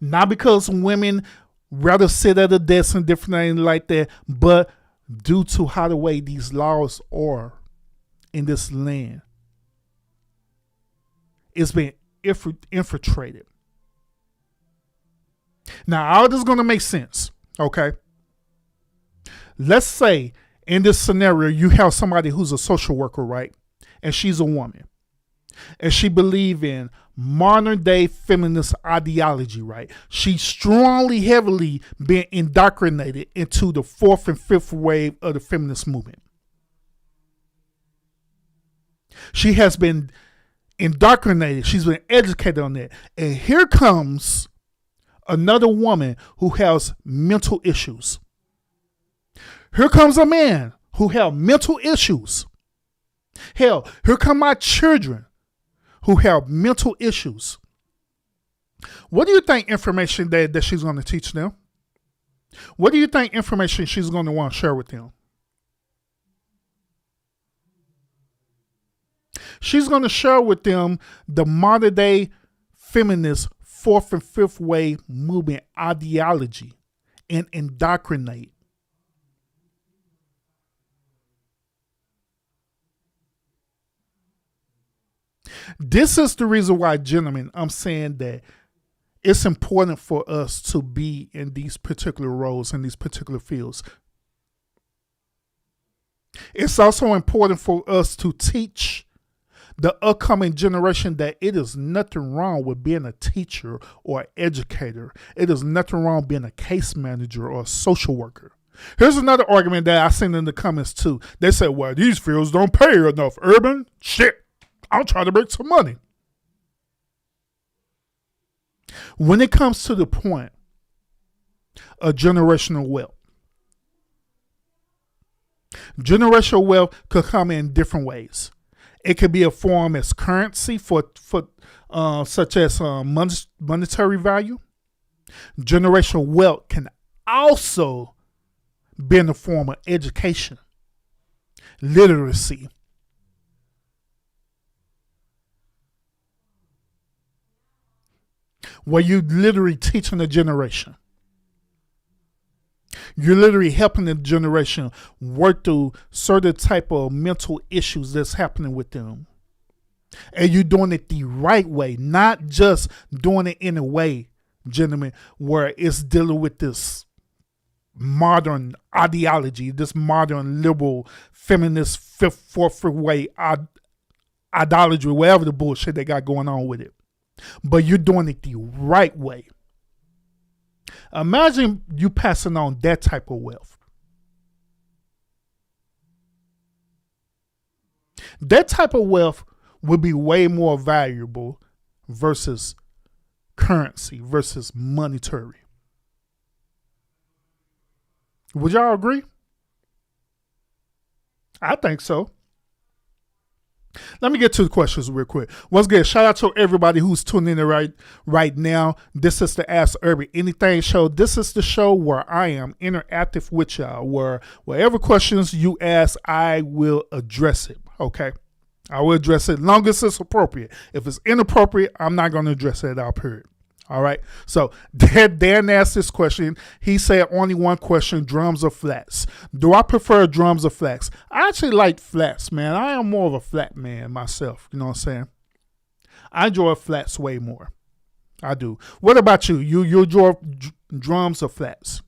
Not because women rather sit at a desk and different things like that, but due to how the way these laws are in this land. It's been infiltrated. Now, all this is going to make sense, okay? Let's say in this scenario, you have somebody who's a social worker, right? And she's a woman. And she believes in modern day feminist ideology, right? She's strongly, heavily been indoctrinated into the fourth and fifth wave of the feminist movement. She has been indoctrinated. She's been educated on that. And here comes another woman who has mental issues. Here comes a man who have mental issues. Hell, here come my children who have mental issues. What do you think information that she's going to teach them? What do you think information she's going to want to share with them? She's going to share with them the modern day feminist fourth and fifth wave movement ideology and indoctrinate. This is the reason why, gentlemen, I'm saying that it's important for us to be in these particular roles, in these particular fields. It's also important for us to teach the upcoming generation that it is nothing wrong with being a teacher or educator. It is nothing wrong being a case manager or a social worker. Here's another argument that I seen in the comments too. They say, well, these fields don't pay enough. Urban? Shit. I'm trying to make some money. When it comes to the point of generational wealth could come in different ways. It could be a form as currency for such as monetary value. Generational wealth can also be in the form of education, literacy. Where you literally teaching a generation. You're literally helping the generation work through certain type of mental issues that's happening with them. And you're doing it the right way, not just doing it in a way, gentlemen, where it's dealing with this modern ideology, this modern liberal feminist fourth way ideology, whatever the bullshit they got going on with it. But you're doing it the right way. Imagine you passing on that type of wealth. That type of wealth would be way more valuable versus currency, versus monetary. Would y'all agree? I think so. Let me get to the questions real quick. Once again, shout out to everybody who's tuning in right now. This is the Ask Urban Anything show. This is the show where I am interactive with y'all, where whatever questions you ask, I will address it. Okay? I will address it as long as it's appropriate. If it's inappropriate, I'm not going to address it at all, period. All right. So Dan asked this question. He said only one question, drums or flats. Do I prefer drums or flats? I actually like flats, man. I am more of a flat man myself. You know what I'm saying? I enjoy flats way more. I do. What about you? You enjoy drums or flats?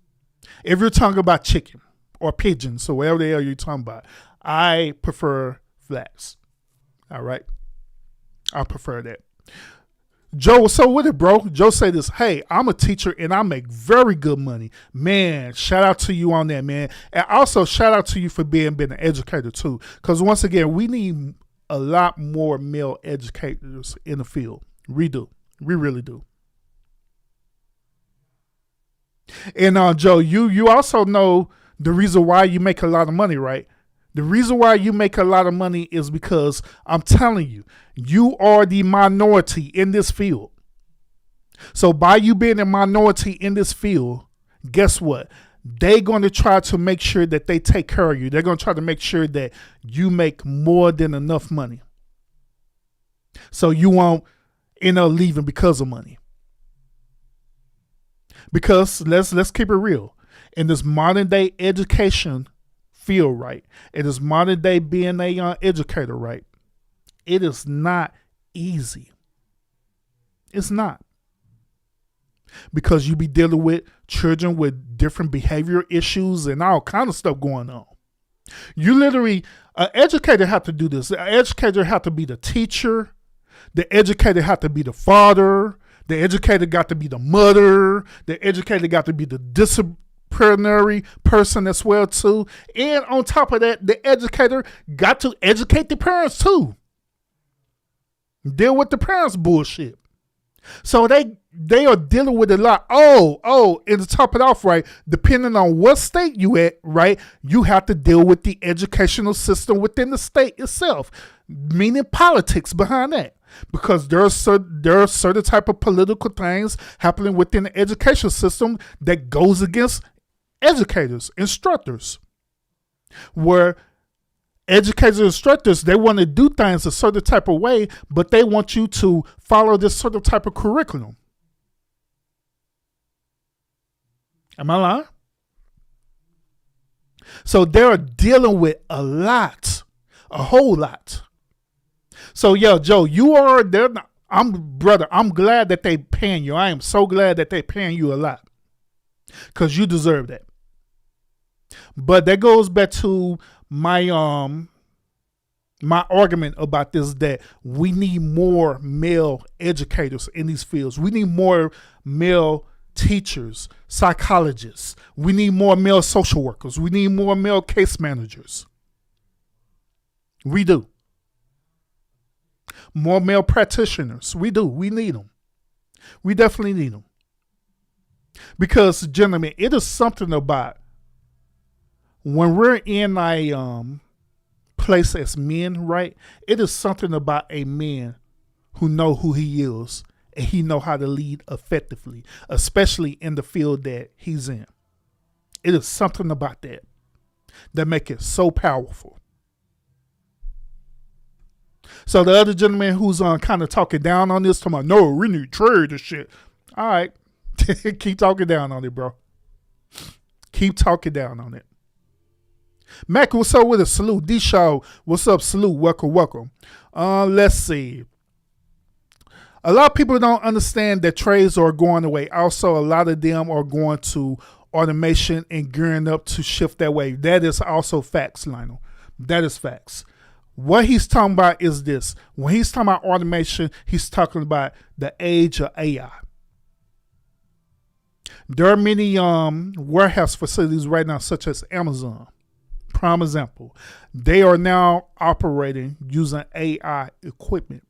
If you're talking about chicken or pigeons or whatever the hell you're talking about, I prefer flats. All right. I prefer that. Joe, what's up with it, bro? Joe say this, hey, I'm a teacher and I make very good money. Man, shout out to you on that, man. And also shout out to you for being an educator too. Because once again, we need a lot more male educators in the field. We do. We really do. And Joe, you also know the reason why you make a lot of money, right? The reason why you make a lot of money is because I'm telling you, you are the minority in this field. So by you being a minority in this field, guess what? They're going to try to make sure that they take care of you. They're going to try to make sure that you make more than enough money. So you won't end up leaving because of money. Because let's keep it real. In this modern day education field, right? It is modern day being a educator, right? It is not easy. It's not. Because you be dealing with children with different behavioral issues and all kind of stuff going on. You literally, an educator have to do this. An educator have to be the teacher. The educator have to be the father. The educator got to be the mother. The educator got to be the disciplinary person as well too. And on top of that, the educator got to educate the parents too. Deal with the parents' bullshit. So they are dealing with a lot. And to top it off, right, depending on what state you at, right, you have to deal with the educational system within the state itself, meaning politics behind that. Because there are certain type of political things happening within the education system that goes against educators, instructors, where educators and instructors, they want to do things a certain type of way, but they want you to follow this certain type of curriculum. Am I lying? So they're dealing with a whole lot. So yeah, Joe, you are there. I'm glad that they paying you. I am so glad that they paying you a lot, because you deserve that. But that goes back to my argument about this, that we need more male educators in these fields. We need more male teachers, psychologists. We need more male social workers. We need more male case managers. We do. More male practitioners. We do. We need them. We definitely need them. Because, gentlemen, it is something about when we're in a place as men, right? It is something about a man who know who he is and he know how to lead effectively, especially in the field that he's in. It is something about that make it so powerful. So the other gentleman who's kind of talking down on this, talking about, no, we need trade and shit. All right. Keep talking down on it, bro. Keep talking down on it. Mac, what's up with it? Salute. D-Shaw, what's up? Salute. Welcome. Let's see. A lot of people don't understand that trades are going away. Also, a lot of them are going to automation and gearing up to shift that way. That is also facts, Lionel. That is facts. What he's talking about is this. When he's talking about automation, he's talking about the age of AI. There are many warehouse facilities right now, such as Amazon. Prime example. They are now operating using AI equipment.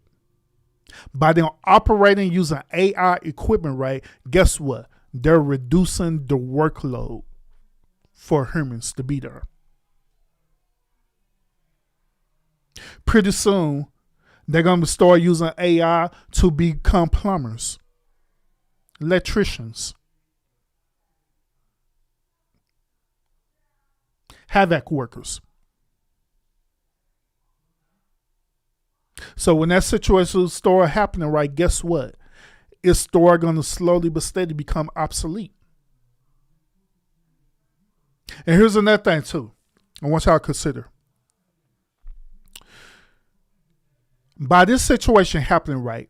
By them operating using AI equipment, right, guess what? They're reducing the workload for humans to be there. Pretty soon, they're going to start using AI to become plumbers, electricians, havoc workers. So when that situation start happening, right, guess what? It's start going to slowly but steady become obsolete. And here's another thing too, I want y'all to consider. By this situation happening, right,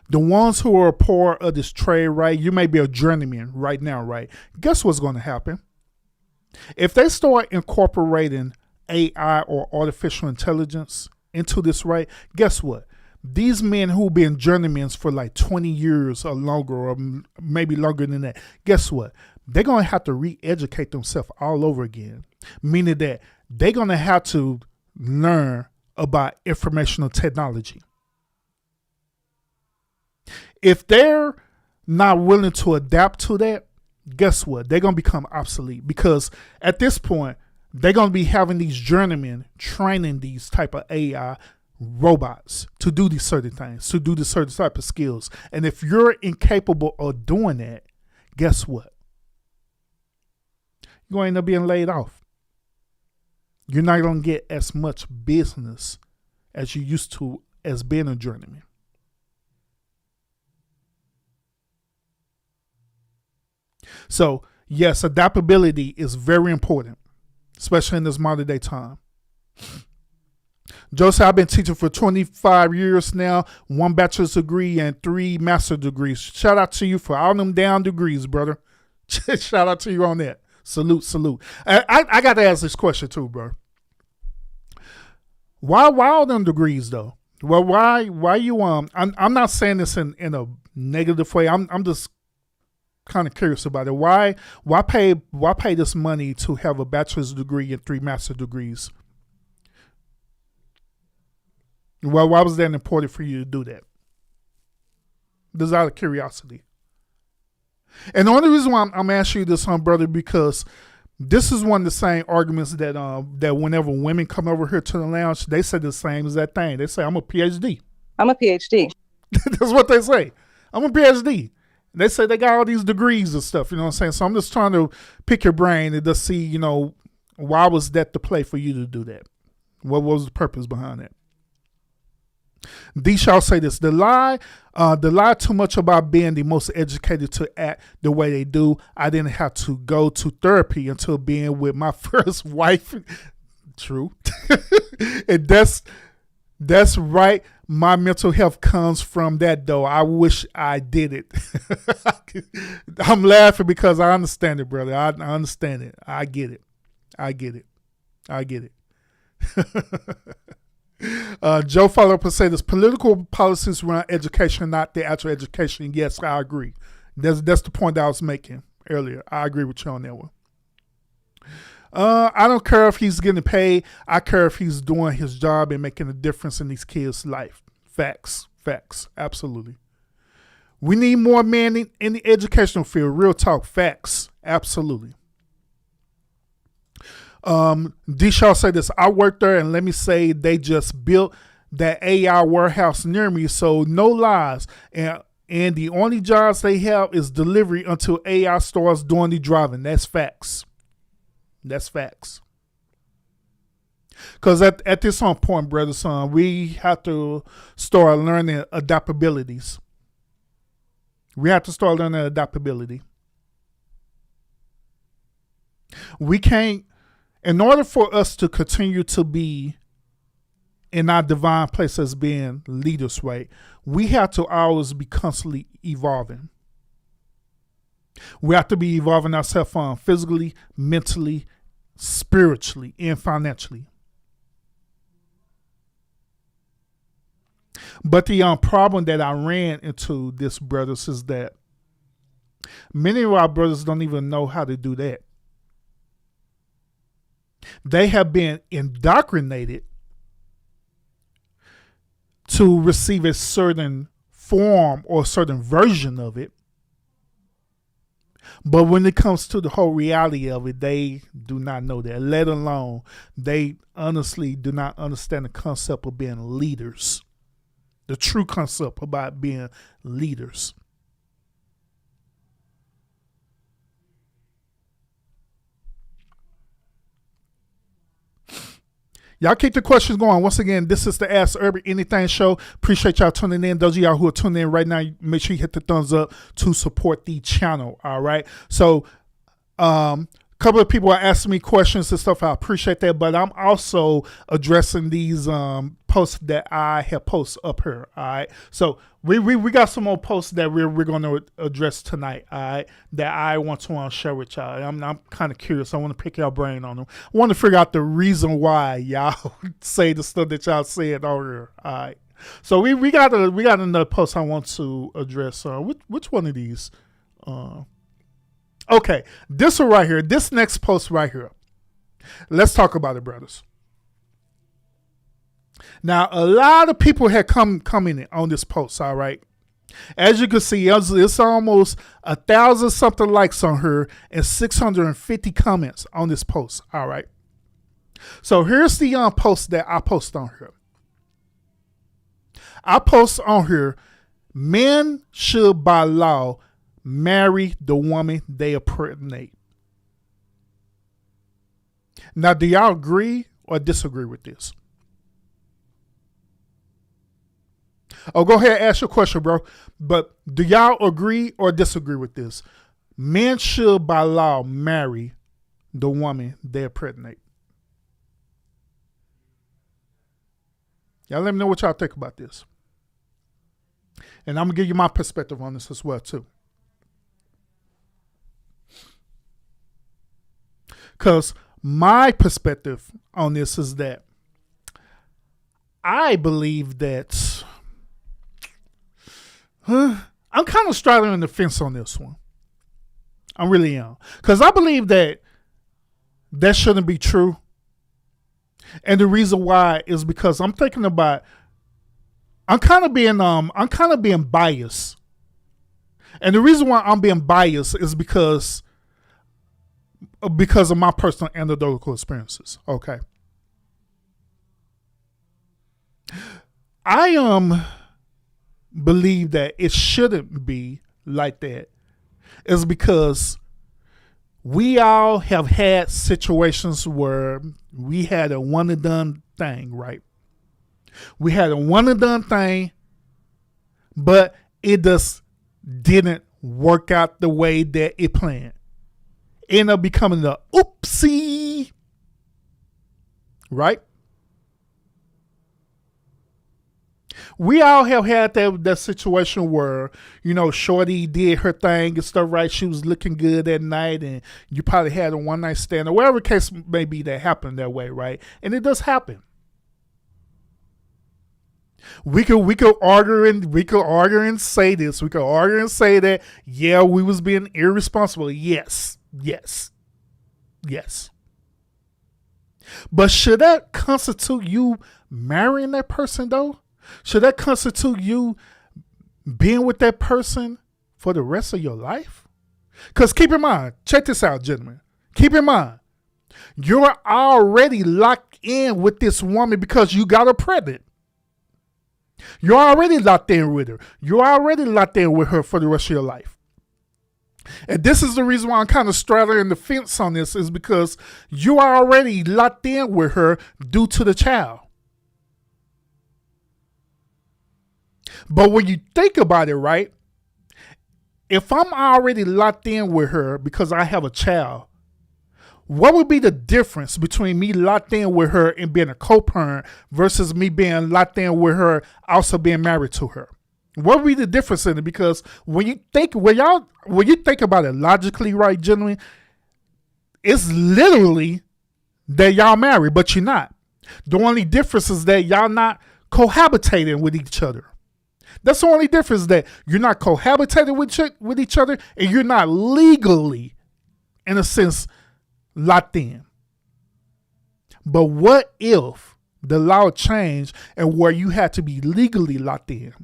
the ones who are a part of this trade, right, you may be a journeyman right now, right? Guess what's going to happen? If they start incorporating AI or artificial intelligence into this, right, guess what? these men who've been journeymen for like 20 years or longer, or maybe longer than that, guess what? They're going to have to re-educate themselves all over again, meaning that they're going to have to learn about informational technology. If they're not willing to adapt to that, guess what? They're going to become obsolete, because at this point, they're going to be having these journeymen training these type of AI robots to do these certain things, to do this certain type of skills. And if you're incapable of doing that, guess what? You're going to end up being laid off. You're not going to get as much business as you used to as being a journeyman. So, yes, adaptability is very important, especially in this modern day time. Joseph, I've been teaching for 25 years now, 1 bachelor's degree and 3 master's degrees. Shout out to you for all them down degrees, brother. Shout out to you on that. Salute, salute. I got to ask this question too, bro. Why all them degrees though? Well, why you I'm not saying this in a negative way. I'm just kind of curious about it. Why pay this money to have a bachelor's degree and 3 master's degrees? Well, why was that important for you to do that? Just out of curiosity. And the only reason why I'm asking you this, brother, because this is one of the same arguments that that whenever women come over here to the lounge, they say the same as that thing. They say, I'm a PhD. I'm a PhD. That's what they say. I'm a PhD. They say they got all these degrees and stuff, you know what I'm saying? So I'm just trying to pick your brain and just see, why was that the play for you to do that? What was the purpose behind that? D shall say this: the lie too much about being the most educated to act the way they do. I didn't have to go to therapy until being with my first wife. True. And that's right. My mental health comes from that, though. I wish I did it. I'm laughing because I understand it, brother. I understand it. I get it. Joe follow up and say this: political policies around education, not the actual education. Yes, I agree. That's the point that I was making earlier. I agree with you on that one. I don't care if he's getting paid. I care if he's doing his job and making a difference in these kids' life. Facts, absolutely. We need more men in the educational field. Real talk, facts, absolutely. D. Shaw said this: I worked there, and let me say, they just built that AI warehouse near me, so no lies. And the only jobs they have is delivery until AI starts doing the driving. That's facts. Because at this point, brother, son, we have to start learning adaptabilities. We can't. In order for us to continue to be in our divine place as being leaders, right, we have to always be constantly evolving. We have to be evolving ourselves physically, mentally, spiritually, and financially. But the problem that I ran into, this, brothers, is that many of our brothers don't even know how to do that. They have been indoctrinated to receive a certain form or a certain version of it. But when it comes to the whole reality of it, they do not know that, let alone they honestly do not understand the concept of being leaders, the true concept about being leaders. Y'all keep the questions going. Once again, this is the Ask Urban Anything show. Appreciate y'all tuning in. Those of y'all who are tuning in right now, make sure you hit the thumbs up to support the channel. All right. So, couple of people are asking me questions and stuff. I appreciate that, but I'm also addressing these posts that I have posted up here. All right. So we got some more posts that we're going to address tonight. All right. That I want to share with y'all. I'm kind of curious. I want to pick y'all brain on them. I want to figure out the reason why y'all say the stuff that y'all said over here. All right. So we got another post I want to address. Which one of these? Okay, this one right here. This next post right here. Let's talk about it, brothers. Now, a lot of people had come in on this post. All right, as you can see, it's almost 1,000 something likes on her and 650 comments on this post. All right. So here's the post that I post on here. I post on here, men should by law marry the woman they impregnate. Now, do y'all agree or disagree with this? Oh, go ahead and ask your question, bro. But do y'all agree or disagree with this? Men should by law marry the woman they impregnate. Y'all let me know what y'all think about this. And I'm going to give you my perspective on this as well, too. Because my perspective on this is that I believe that I'm kind of straddling the fence on this one. I really am. Because I believe that shouldn't be true. And the reason why is because I'm thinking about, I'm kind of being biased. And the reason why I'm being biased is because of my personal anecdotal experiences. Okay. I believe that it shouldn't be like that. Is because we all have had situations where we had a one and done thing, right? We had a one and done thing, but it just didn't work out the way that it planned. It ended up becoming the oopsie, right? We all have had that situation where, shorty did her thing and stuff, right? She was looking good that night and you probably had a one night stand or whatever case may be that happened that way, right? And it does happen. We could argue and say this. We could argue and say that, yeah, we was being irresponsible. Yes. But should that constitute you marrying that person though? Should that constitute you being with that person for the rest of your life? Because keep in mind, check this out, gentlemen. Keep in mind, you're already locked in with this woman because you got her pregnant. You're already locked in with her. You're already locked in with her for the rest of your life. And this is the reason why I'm kind of straddling the fence on this, is because you are already locked in with her due to the child. But when you think about it, right, if I'm already locked in with her because I have a child, what would be the difference between me locked in with her and being a co-parent versus me being locked in with her also being married to her? What would be the difference in it? Because when you think about it logically, right, gentlemen, it's literally that y'all married, but you're not. The only difference is that y'all not cohabitating with each other. That's the only difference, that you're not cohabitating with each other and you're not legally, in a sense, locked in. But what if the law changed and where you had to be legally locked in?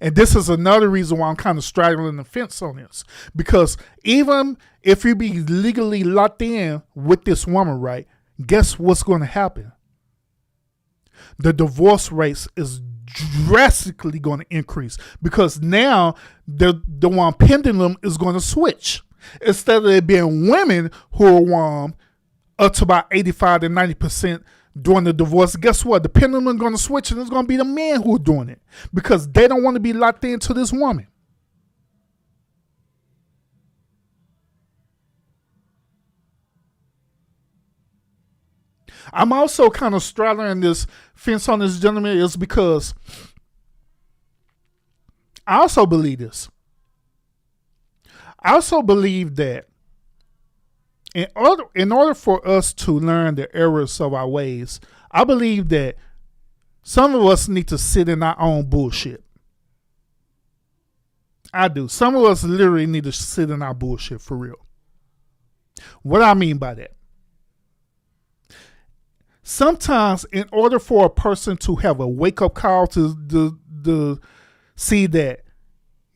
And this is another reason why I'm kind of straddling the fence on this. Because even if you be legally locked in with this woman, right, guess what's going to happen? The divorce rates is drastically going to increase, because now the one pendulum is going to switch. Instead of it being women who are up to about 85 to 90% during the divorce, guess what? The pendulum is going to switch and it's going to be the men who are doing it, because they don't want to be locked into this woman. I'm also kind of straddling this fence on this, gentleman, is because I also believe this. I also believe that in order for us to learn the errors of our ways, I believe that Some of us need to sit in our own bullshit. I do. Some of us literally need to sit in our bullshit for real. What I mean by that? Sometimes in order for a person to have a wake-up call to see that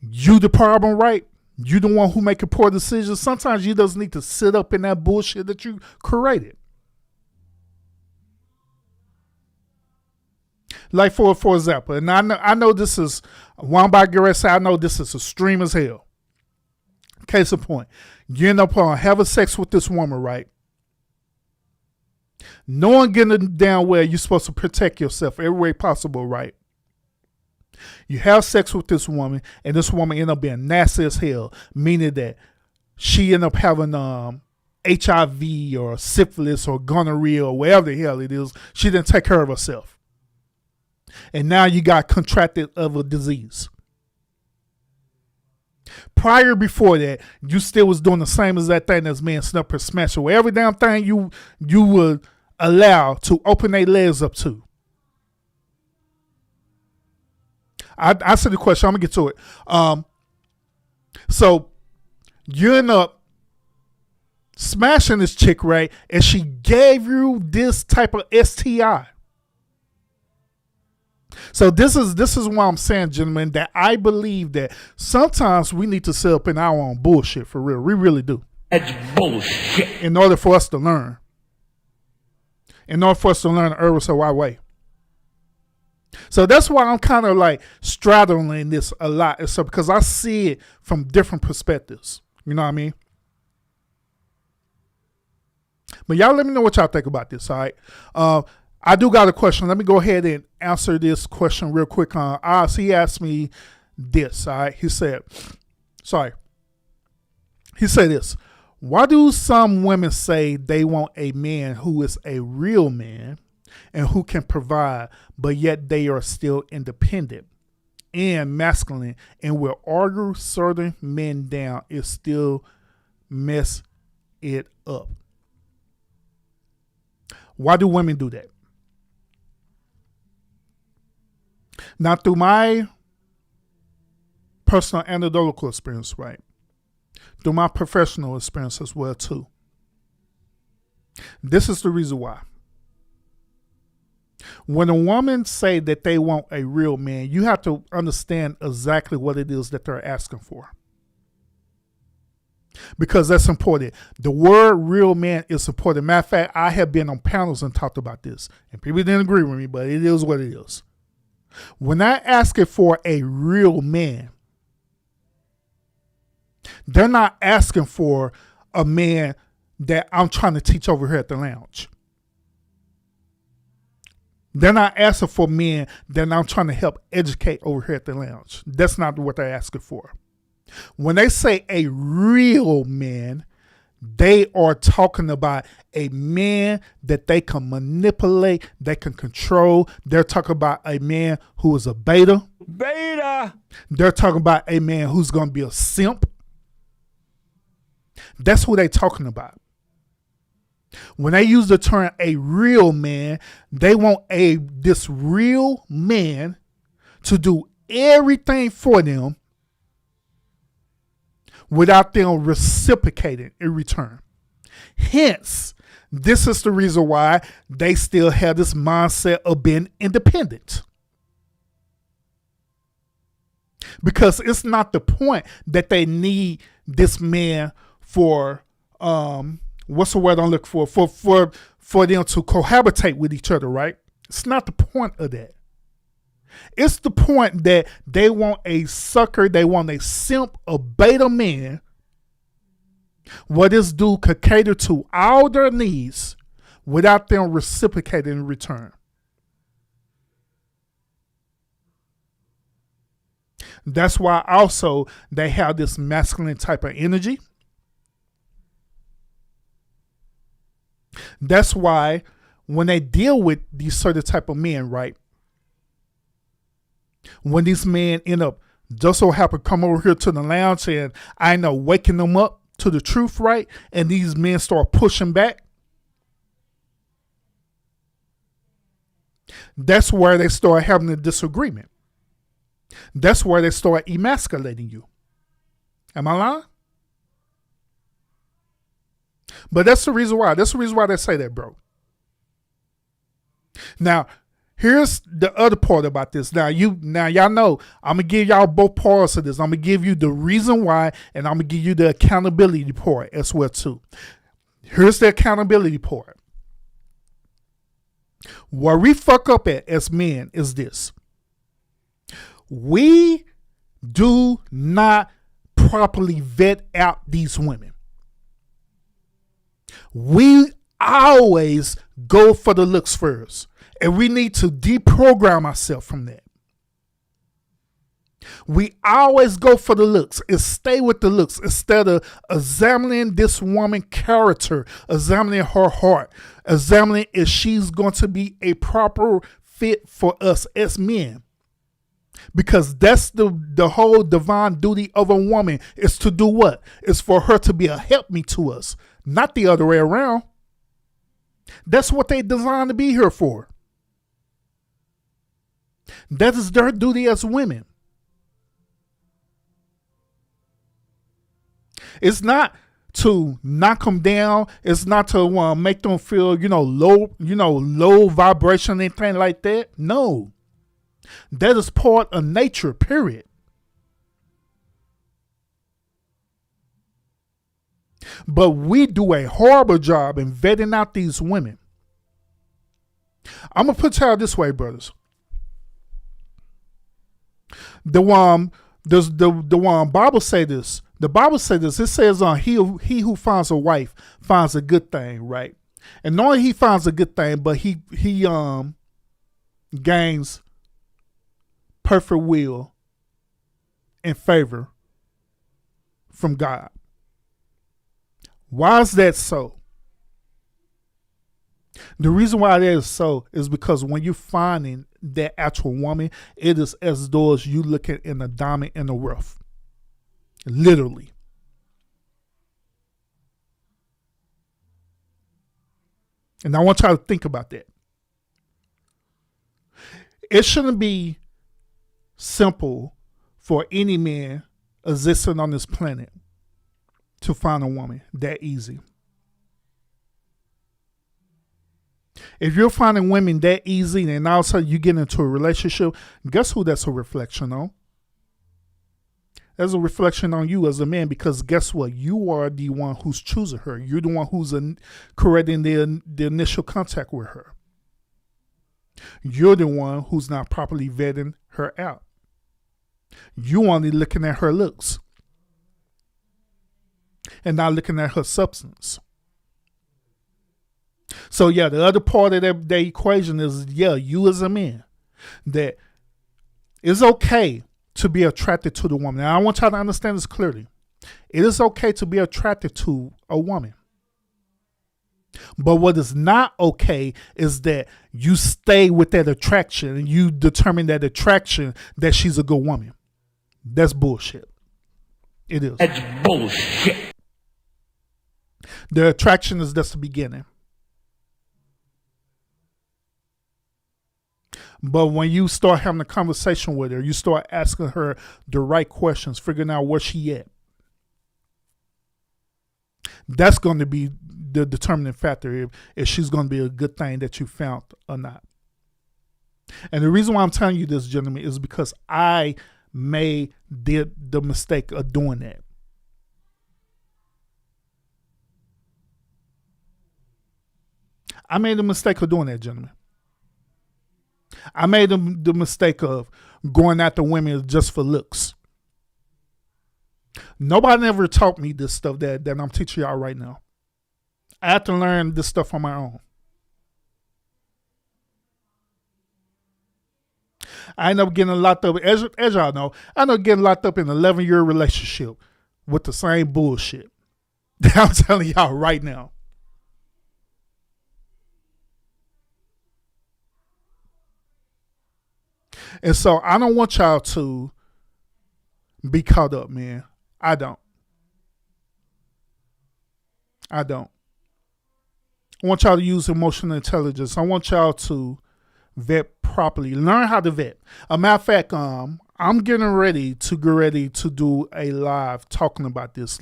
you the problem, right? You the one who making poor decisions. Sometimes you just need to sit up in that bullshit that you created. Like for example, and I know this is one by Garrett. I know this is extreme as hell. Case in point, you end up having sex with this woman, right? Knowing getting down where you're supposed to protect yourself every way possible, right? You have sex with this woman, and this woman end up being nasty as hell, meaning that she end up having HIV or syphilis or gonorrhea or whatever the hell it is. She didn't take care of herself. And now you got contracted of a disease. Before that, you still was doing the same as that thing that's being snap or smash or every damn thing you would allow to open their legs up to. I said the question, I'm gonna get to it. So you end up smashing this chick, right? And she gave you this type of STI. So this is what I'm saying, gentlemen, that I believe that sometimes we need to sit up in our own bullshit for real. We really do. That's bullshit. In order for us to learn. In order for us to learn the herbs our way. So that's why I'm kind of like straddling this a lot. So because I see it from different perspectives. You know what I mean? But y'all let me know what y'all think about this, all right? I do got a question. Let me go ahead and answer this question real quick. He asked me this, all right? He said this. Why do some women say they want a man who is a real man and who can provide, but yet they are still independent and masculine and will argue certain men down and still mess it up? Why do women do that? Now, through my personal anecdotal experience, right? Through my professional experience as well, too. This is the reason why. When a woman say that they want a real man, you have to understand exactly what it is that they're asking for. Because that's important. The word real man is important. Matter of fact, I have been on panels and talked about this. And people didn't agree with me, but it is what it is. When I ask it for a real man, they're not asking for a man that I'm trying to teach over here at the lounge. They're not asking for men that I'm trying to help educate over here at the lounge. That's not what they're asking for. When they say a real man, they are talking about a man that they can manipulate, they can control. They're talking about a man who is a beta. They're talking about a man who's going to be a simp. That's who they're talking about. When they use the term a real man, they want this real man to do everything for them without them reciprocating in return. Hence, this is the reason why they still have this mindset of being independent. Because it's not the point that they need this man for, what's the word I'm looking for them to cohabitate with each other, right? It's not the point of that. It's the point that they want a sucker, they want a simp, a beta man, where this dude could cater to all their needs without them reciprocating in return. That's why also they have this masculine type of energy. That's why when they deal with these certain type of men, right? When these men end up just so happen come over here to the lounge and I end up waking them up to the truth, right? And these men start pushing back. That's where they start having a disagreement. That's where they start emasculating you. Am I lying? But that's the reason why. That's the reason why they say that, bro. Now, here's the other part about this. Now y'all know I'm gonna give y'all both parts of this. I'm gonna give you the reason why, and I'm gonna give you the accountability part as well too. Here's the accountability part. Where we fuck up at as men is this. We do not properly vet out these women. We always go for the looks first. And we need to deprogram ourselves from that. We always go for the looks and stay with the looks instead of examining this woman's character, examining her heart, examining if she's going to be a proper fit for us as men. Because that's the whole divine duty of a woman is to do what? It's for her to be a helpmeet to us, not the other way around. That's what they designed to be here for. That is their duty as women. It's not to knock them down. It's not to make them feel, low vibration, anything like that. No. That is part of nature, period. But we do a horrible job in vetting out these women. I'm going to put it out this way, brothers. The Bible say this. The Bible says this. It says, he who finds a wife finds a good thing, right? And not only he finds a good thing, but he gains perfect will and favor from God. Why is that so? The reason why that is so is because when you're finding that actual woman, it is as though as you looking in a diamond in the rough. Literally. And I want y'all to think about that. It shouldn't be simple for any man existing on this planet to find a woman that easy. If you're finding women that easy and all of a sudden you get into a relationship, guess who that's a reflection on? That's a reflection on you as a man, because guess what? You are the one who's choosing her. You're the one who's creating the initial contact with her. You're the one who's not properly vetting her out. You only looking at her looks and not looking at her substance. So yeah, the other part of that equation is, you as a man, that it's okay to be attracted to the woman. Now I want y'all to understand this clearly. It is okay to be attracted to a woman. But what is not okay is that you stay with that attraction and you determine that attraction that she's a good woman. That's bullshit. It is. That's bullshit. The attraction is just the beginning. But when you start having a conversation with her, you start asking her the right questions, figuring out where she at. That's going to be the determining factor if she's going to be a good thing that you found or not. And the reason why I'm telling you this, gentlemen, is because I made the mistake of doing that. I made the mistake of doing that, gentlemen. I made the mistake of going after women just for looks. Nobody ever taught me this stuff that I'm teaching y'all right now. I had to learn this stuff on my own. I ended up getting locked up, as y'all know, I ended up getting locked up in an 11-year relationship with the same bullshit that I'm telling y'all right now. And so I don't want y'all to be caught up, man. I don't. I want y'all to use emotional intelligence. I want y'all to vet properly. Learn how to vet. A matter of fact, I'm getting ready to do a live talking about this.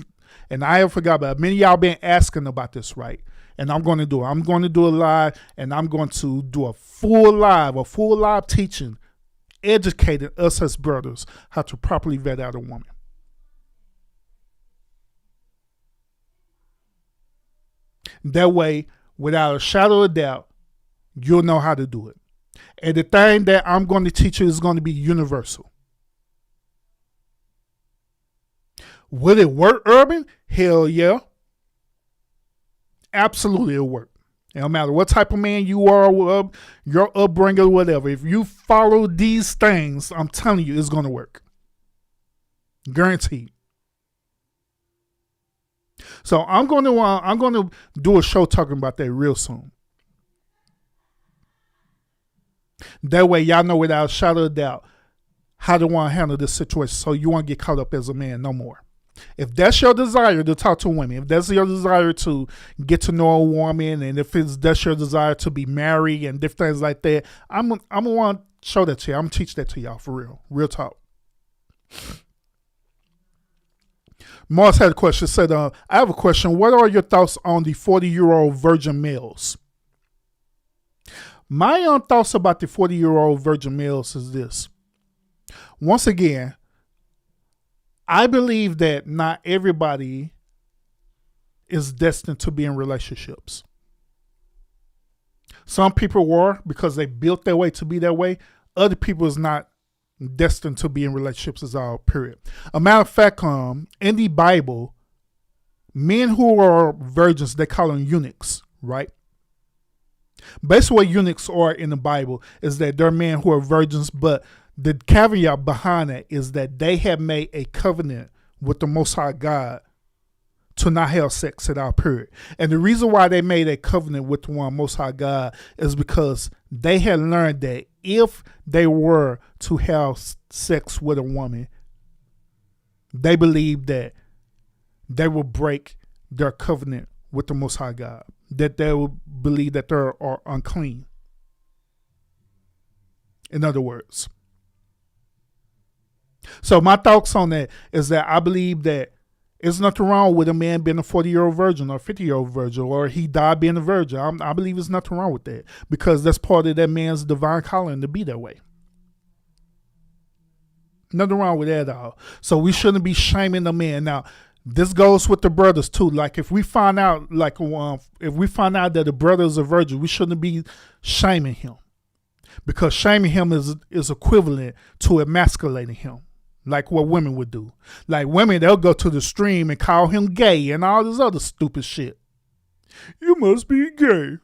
And I have forgot about it. Many of y'all been asking about this, right? And I'm going to do it. I'm going to do a live, and I'm going to do a full live teaching, educating us as brothers how to properly vet out a woman. That way, without a shadow of doubt, you'll know how to do it. And the thing that I'm going to teach you is going to be universal. Will it work, Urban? Hell yeah. Absolutely it'll work. It don't matter what type of man you are, your upbringing, whatever. If you follow these things, I'm telling you, it's going to work. Guaranteed. So I'm going to do a show talking about that real soon. That way, y'all know without a shadow of doubt how to want to handle this situation, so you won't get caught up as a man no more. If that's your desire to talk to women, if that's your desire to get to know a woman, and if that's your desire to be married and different things like that, I'm gonna want to show that to you. I'm gonna teach that to y'all for real talk. Mars had a question. Said, "I have a question. What are your thoughts on the 40-year-old virgin males?" My thoughts about the 40-year-old virgin males is this. Once again, I believe that not everybody is destined to be in relationships. Some people were because they built their way to be that way. Other people is not destined to be in relationships at all, period. A matter of fact, in the Bible, men who are virgins, they call them eunuchs, right? Basically what eunuchs are in the Bible is that they're men who are virgins, but the caveat behind it is that they have made a covenant with the Most High God to not have sex at all, period. And the reason why they made a covenant with the one Most High God is because they had learned that if they were to have sex with a woman, they believed that they will break their covenant with the Most High God, that they will believe that they are unclean. In other words. So my thoughts on that is that I believe that there's nothing wrong with a man being a 40-year-old virgin or 50-year-old virgin, or he died being a virgin. I believe there's nothing wrong with that, because that's part of that man's divine calling to be that way. Nothing wrong with that at all. So we shouldn't be shaming the man. Now, this goes with the brothers too. Like if we find out, that the brother is a virgin, we shouldn't be shaming him, because shaming him is equivalent to emasculating him. Like what women would do. Like women, they'll go to the stream and call him gay and all this other stupid shit. You must be gay.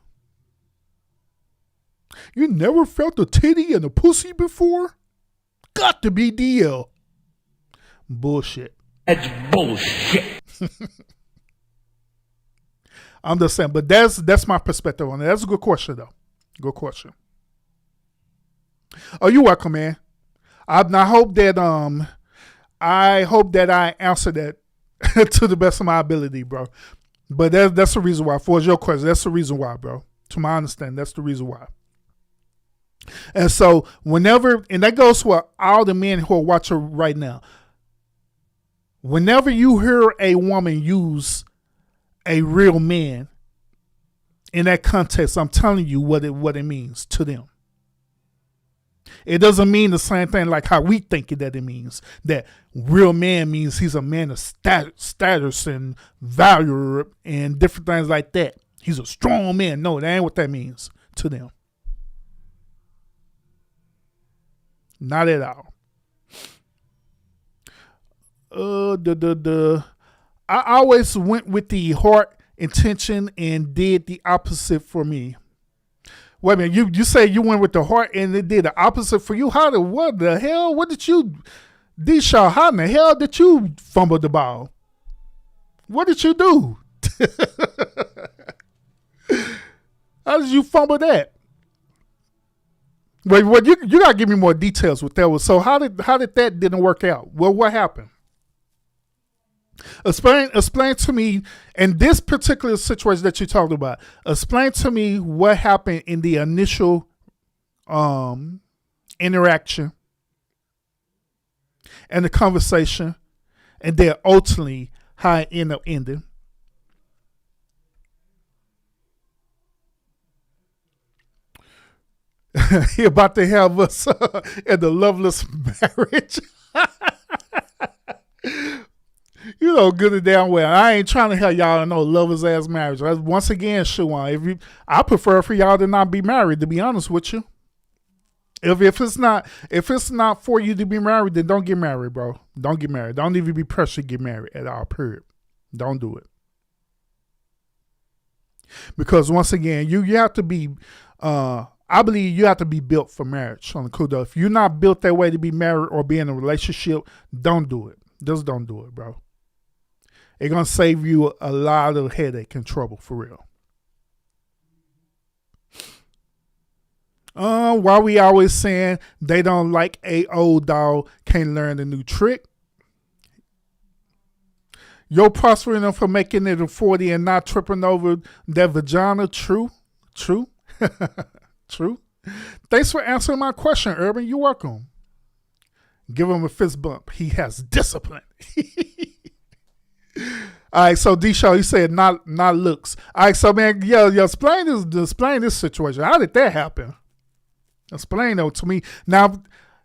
You never felt a titty and a pussy before? Got to be DL. Bullshit. That's bullshit. I'm just saying, but that's my perspective on it. That's a good question though. Good question. Oh, you're welcome, man. I hope that I answered that to the best of my ability, bro. But that's the reason why. For your question, that's the reason why, bro. To my understanding, that's the reason why. And so whenever, and that goes for all the men who are watching right now. Whenever you hear a woman use a real man in that context, I'm telling you what it means to them. It doesn't mean the same thing like how we think that it means. That real man means he's a man of status and value and different things like that. He's a strong man. No, that ain't what that means to them. Not at all. I always went with the heart intention and did the opposite for me. Wait a minute, you say you went with the heart and it did the opposite for you? What the hell? What did you, D-Shaw, how in the hell did you fumble the ball? What did you do? How did you fumble that? Wait, you gotta give me more details with that one. So how did that didn't work out? Well, what happened? Explain to me, in this particular situation that you talked about, explain to me what happened in the initial interaction and the conversation, and then ultimately how it end up ending. He about to have us in the loveless marriage. You know, good and damn well. I ain't trying to have y'all in no lovers ass marriage. Once again, Shawan, I prefer for y'all to not be married, to be honest with you. If it's not for you to be married, then don't get married, bro. Don't get married. Don't even be pressured to get married at all, period. Don't do it. Because once again, you have to be I believe you have to be built for marriage on the cool though. If you're not built that way to be married or be in a relationship, don't do it. Just don't do it, bro. It's gonna save you a lot of headache and trouble for real. Why we always saying they don't like a old dog can't learn a new trick? You're prospering them for making it to 40 and not tripping over their vagina. True. True. Thanks for answering my question, Urban. You're welcome. Give him a fist bump. He has discipline. All right, so D-Show, he said not looks. All right, so man, yeah, explain this situation. How did that happen? Explain that to me. Now,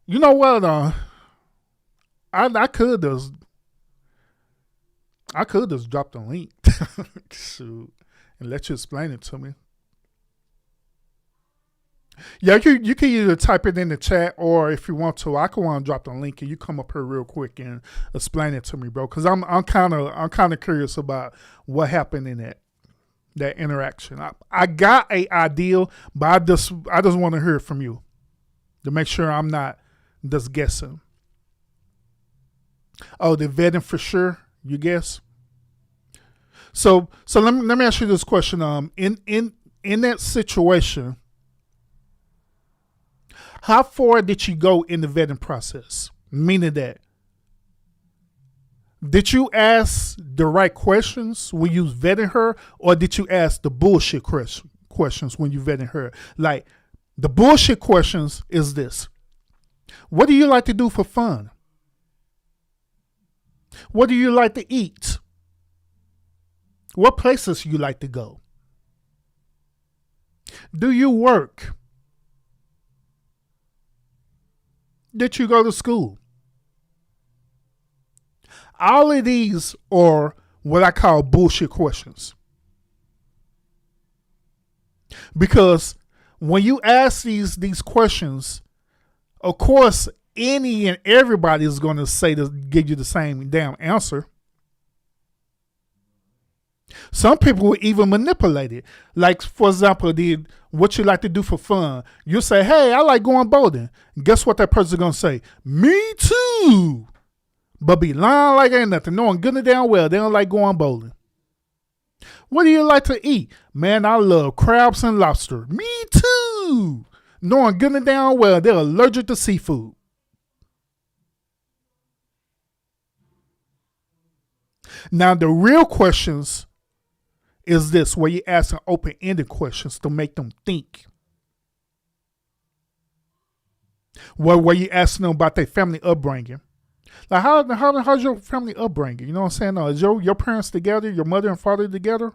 you know what? I could just drop the link shoot, and let you explain it to me. Yeah, you can either type it in the chat, or if you want to, I can want to drop the link and you come up here real quick and explain it to me, bro. Because I'm kind of curious about what happened in that interaction. I got a idea, but I just want to hear it from you to make sure I'm not just guessing. Oh, the vetting for sure, you guess. So let me ask you this question. In that situation, how far did you go in the vetting process? Meaning that, did you ask the right questions when you was vetting her, or did you ask the bullshit questions when you vetting her? Like, the bullshit questions is this: what do you like to do for fun? What do you like to eat? What places you like to go? Do you work? Did you go to school? All of these are what I call bullshit questions. Because when you ask these questions, of course, any and everybody is going to give you the same damn answer. Some people will even manipulate it. Like, for example, what you like to do for fun. You say, hey, I like going bowling. Guess what that person's going to say? Me too. But be lying like ain't nothing. Knowing good and damn well they don't like going bowling. What do you like to eat? Man, I love crabs and lobster. Me too. Knowing good and damn well they're allergic to seafood. Now, the real questions is this, where you ask open-ended questions to make them think. Where you ask them about their family upbringing. Like, how's your family upbringing? You know what I'm saying? Is your parents together? Your mother and father together?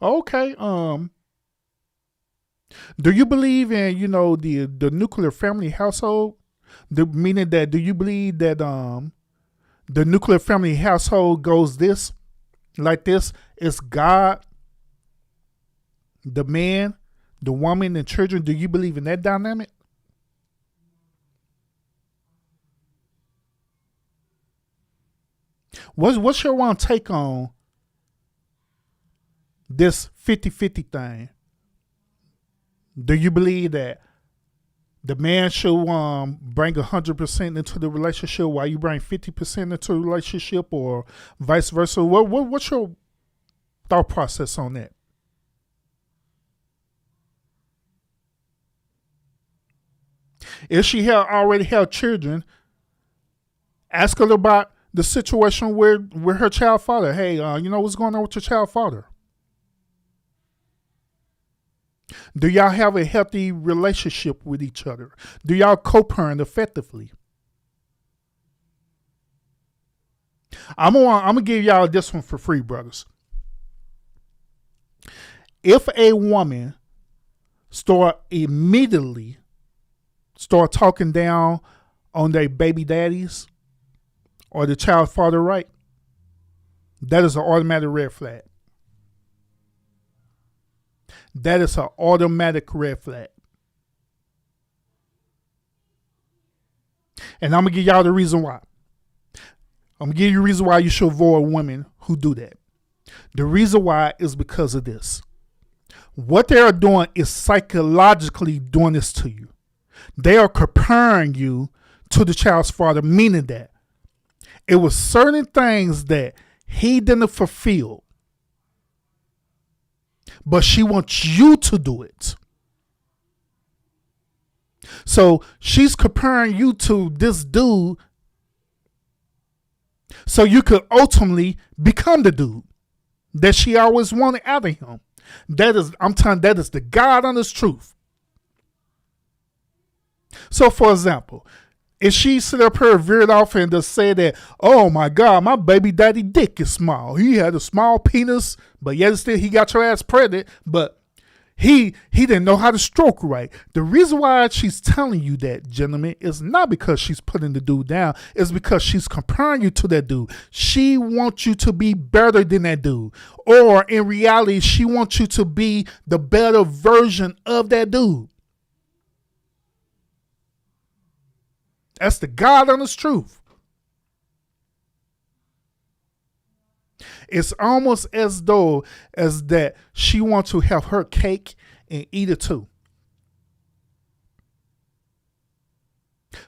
Okay. Do you believe in, the nuclear family household? Meaning that, do you believe that the nuclear family household goes like this? It's God, the man, the woman, and children. Do you believe in that dynamic? What's your one take on this 50-50 thing? Do you believe that the man should bring 100% into the relationship while you bring 50% into the relationship, or vice versa? What's your thought process on that? If she already had children, ask her about the situation with her child father. Hey, what's going on with your child father? Do y'all have a healthy relationship with each other? Do y'all co-parent effectively? I'm gonna give y'all this one for free, brothers. If a woman immediately start talking down on their baby daddies or the child's father, right? That is an automatic red flag. That is an automatic red flag. And I'm going to give y'all the reason why. I'm going to give you the reason why you should avoid women who do that. The reason why is because of this. What they are doing is psychologically doing this to you. They are comparing you to the child's father, meaning that it was certain things that he didn't fulfill, but she wants you to do it. So she's comparing you to this dude so you could ultimately become the dude that she always wanted out of him. That is the God honest truth. So for example, if she sit up here veered off and just say that, oh my God, my baby daddy dick is small. He had a small penis, but yet still he got your ass pregnant, but he didn't know how to stroke right. The reason why she's telling you that, gentlemen, is not because she's putting the dude down. It's because she's comparing you to that dude. She wants you to be better than that dude. Or in reality, she wants you to be the better version of that dude. That's the God honest truth. It's almost as though as that she wants to have her cake and eat it too.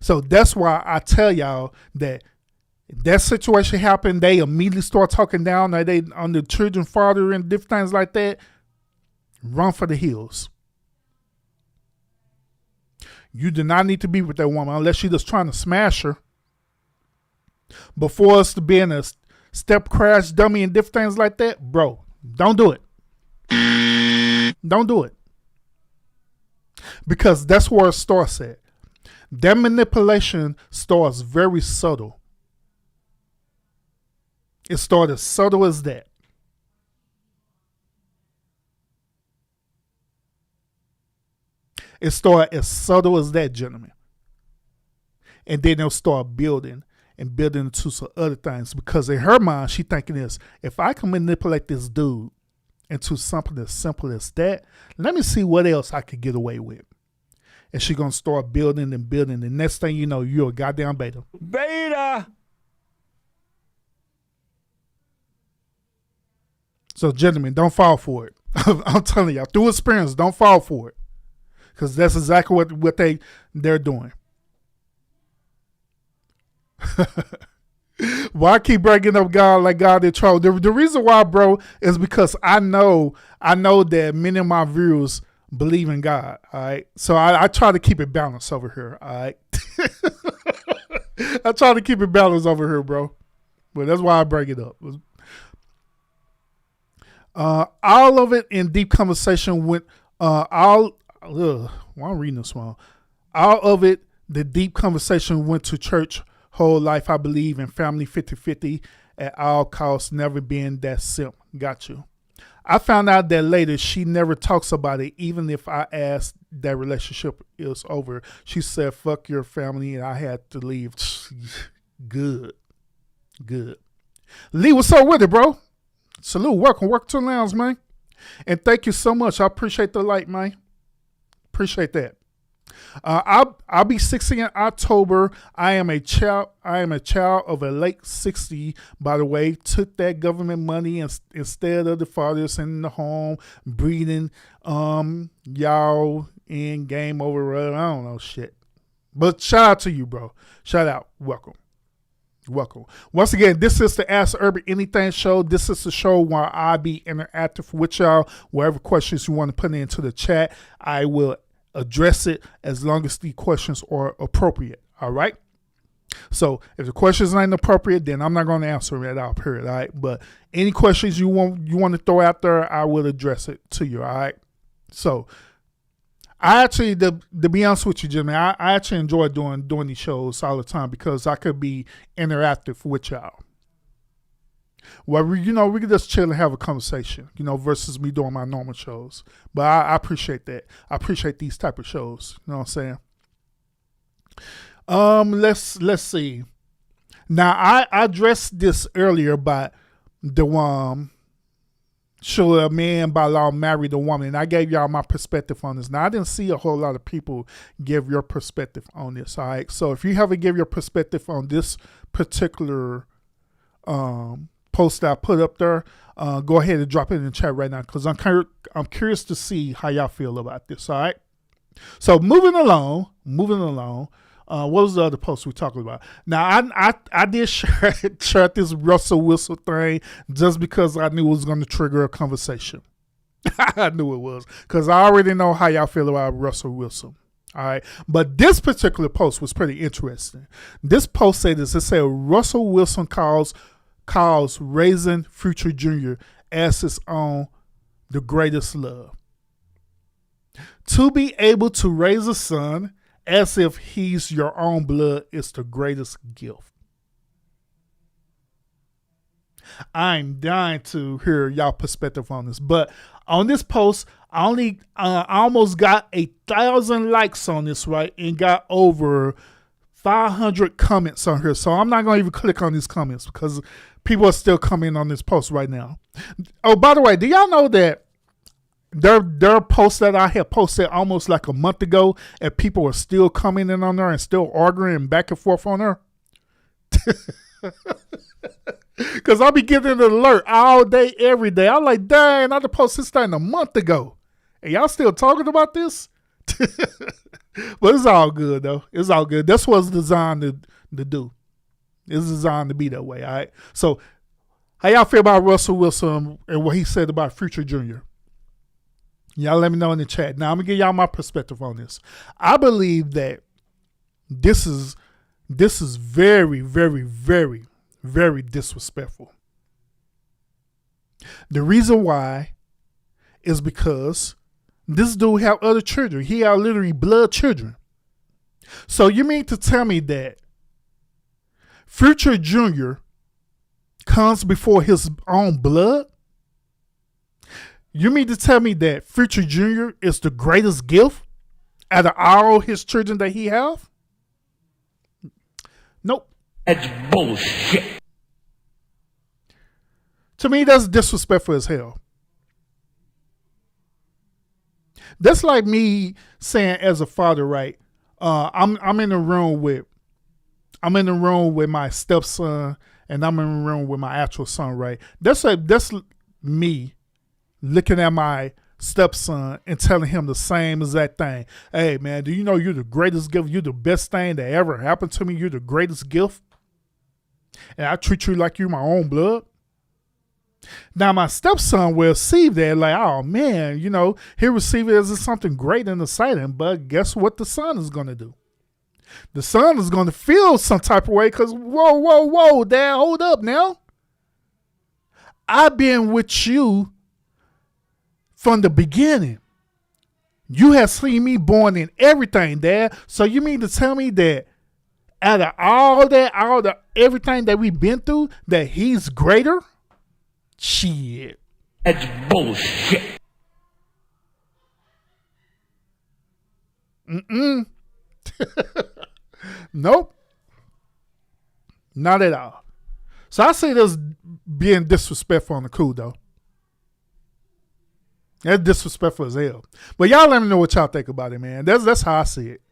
So that's why I tell y'all that if that situation happened, they immediately start talking down they on the children's father and different things like that. Run for the hills. You do not need to be with that woman unless you're just trying to smash her. But for us to be in a step crash dummy and different things like that, bro, don't do it. Don't do it. Because that's where it starts at. That manipulation starts very subtle. It starts as subtle as that. It started as subtle as that, gentlemen. And then they'll start building and building into some other things. Because in her mind, she thinking this, if I can manipulate this dude into something as simple as that, let me see what else I could get away with. And she's going to start building and building. The next thing you know, you're a goddamn beta. Beta! So, gentlemen, don't fall for it. I'm telling y'all, through experience, don't fall for it. Because that's exactly what they're doing. Why I keep bringing up God like God did troll? The reason why, bro, is because I know that many of my viewers believe in God. All right, so I try to keep it balanced over here. All right, I try to keep it balanced over here, bro. But that's why I bring it up. All of it in deep conversation with why I'm reading this wrong. All of it, the deep conversation went to church. Whole life, I believe in family 50-50 at all costs, never being that simp. Got you. I found out that later she never talks about it, even if I asked that relationship is over. She said, fuck your family, and I had to leave. Good. Lee, what's up with it, bro? Salute. Welcome to the lounge, man. And thank you so much. I appreciate the light, man. Appreciate that. I'll be 60 in October. I am a child of a late 60, by the way. Took that government money instead of the fathers in the home, breeding y'all in game over. I don't know shit. But shout out to you, bro. Shout out. Welcome. Once again, this is the Ask Urban Anything show. This is the show where I be interactive with y'all. Whatever questions you want to put into the chat, I will address it as long as the questions are appropriate. All right. So if the questions ain't appropriate, then I'm not going to answer it out, period. All right. But any questions you want to throw out there, I will address it to you. All right. So I actually, to be honest with you, Jimmy, I actually enjoy doing these shows all the time because I could be interactive with y'all. Well, we can just chill and have a conversation, versus me doing my normal shows. But I appreciate that. I appreciate these type of shows. You know what I'm saying? Let's see. Now I addressed this earlier about the should a man by law marry the woman? And I gave y'all my perspective on this. Now, I didn't see a whole lot of people give your perspective on this, all right? So if you haven't give your perspective on this particular post that I put up there, go ahead and drop it in the chat right now because I'm curious to see how y'all feel about this, all right? So moving along, what was the other post we talking about? Now, I did share this Russell Wilson thing just because I knew it was going to trigger a conversation. I knew it was because I already know how y'all feel about Russell Wilson. All right. But this particular post was pretty interesting. This post said this. It said Russell Wilson calls raising Future Jr. as his own the greatest love. To be able to raise a son as if he's your own blood is the greatest gift. I'm dying to hear y'all perspective on this, but on this post, I almost got 1,000 likes on this, right, and got over 500 comments on here. So I'm not going to even click on these comments because people are still commenting on this post right now. Oh, by the way, do y'all know that there are posts that I had posted almost like a month ago and people are still commenting on there and still arguing back and forth on her? Because I'll be getting an alert all day, every day. I'm like, dang, I posted this thing a month ago. And y'all still talking about this? But it's all good, though. It's all good. That's what it's designed to do. It's designed to be that way, all right? So how y'all feel about Russell Wilson and what he said about Future Jr.? Y'all let me know in the chat. Now, I'm going to give y'all my perspective on this. I believe that this is very, very, very, very disrespectful. The reason why is because this dude have other children. He have literally blood children. So you mean to tell me that Future Jr. comes before his own blood? You mean to tell me that Future Jr. is the greatest gift out of all his children that he have? Nope. That's bullshit. To me, that's disrespectful as hell. That's like me saying as a father, right? I'm in the room with my stepson and I'm in the room with my actual son, right? That's me looking at my stepson and telling him the same exact thing. Hey man, do you know you're the greatest gift? You're the best thing that ever happened to me. You're the greatest gift. And I treat you like you're my own blood. Now my stepson will receive that like, oh man, he'll receive it as something great and exciting. But guess what the son is going to do? The son is going to feel some type of way because, whoa, Dad, hold up now. I've been with you from the beginning. You have seen me born in everything, Dad. So you mean to tell me that out of everything that we've been through, that he's greater? Shit. That's bullshit. Nope. Not at all. So I see this being disrespectful on the cool, though. That's disrespectful as hell. But y'all let me know what y'all think about it, man. That's how I see it.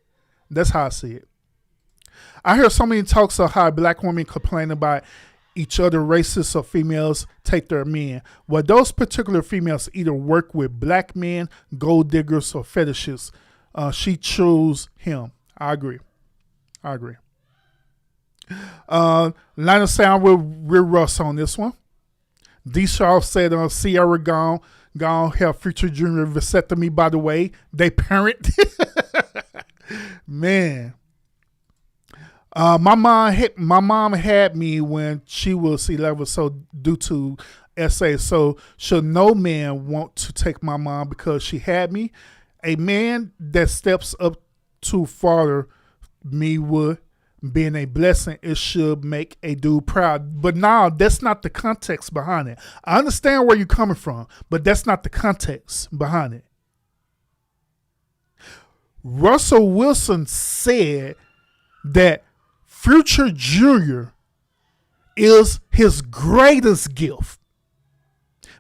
That's how I see it. I hear so many talks of how black women complain about each other, racists or females take their men. Well, those particular females either work with black men, gold diggers, or fetishists. She chose him. I agree. Line of sound with Russ on this one. D. Sharp said Sierra gone have Future Jr. vasectomy, by the way. They parent. Man. My mom had me when she was 11, so due to essay. So should no man want to take my mom because she had me? A man that steps up to father me would being a blessing. It should make a dude proud. But now that's not the context behind it. I understand where you're coming from, but that's not the context behind it. Russell Wilson said that Future Jr. is his greatest gift.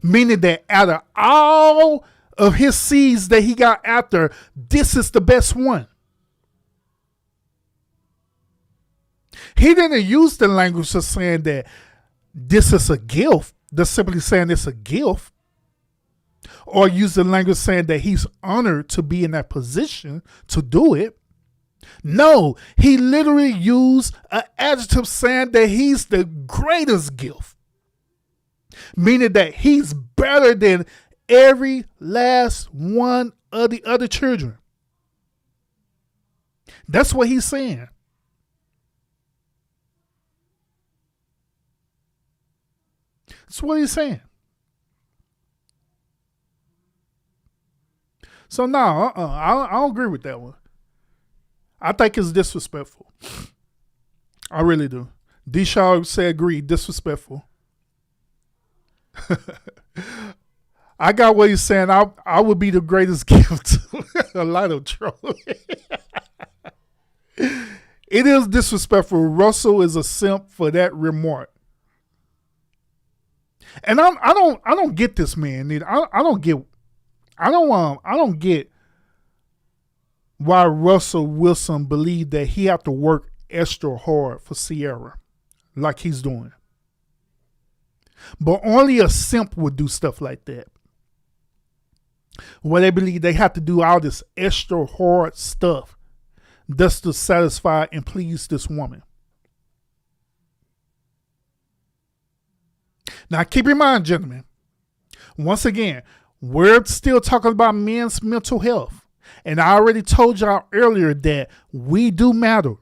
Meaning that out of all of his seeds that he got after, this is the best one. He didn't use the language of saying that this is a gift. They're simply saying it's a gift. Or use the language saying that he's honored to be in that position to do it. No, he literally used an adjective saying that he's the greatest gift. Meaning that he's better than every last one of the other children. That's what he's saying. That's what he's saying. So no, I don't agree with that one. I think it's disrespectful. I really do. D-Shaw said agree, disrespectful. I got what he's saying. I would be the greatest gift. A lot of trouble. It is disrespectful. Russell is a simp for that remark. And I don't get this man. I don't get why Russell Wilson believed that he had to work extra hard for Sierra like he's doing. But only a simp would do stuff like that. Where they believe they have to do all this extra hard stuff just to satisfy and please this woman. Now keep in mind, gentlemen, once again, we're still talking about men's mental health. And I already told y'all earlier that we do matter.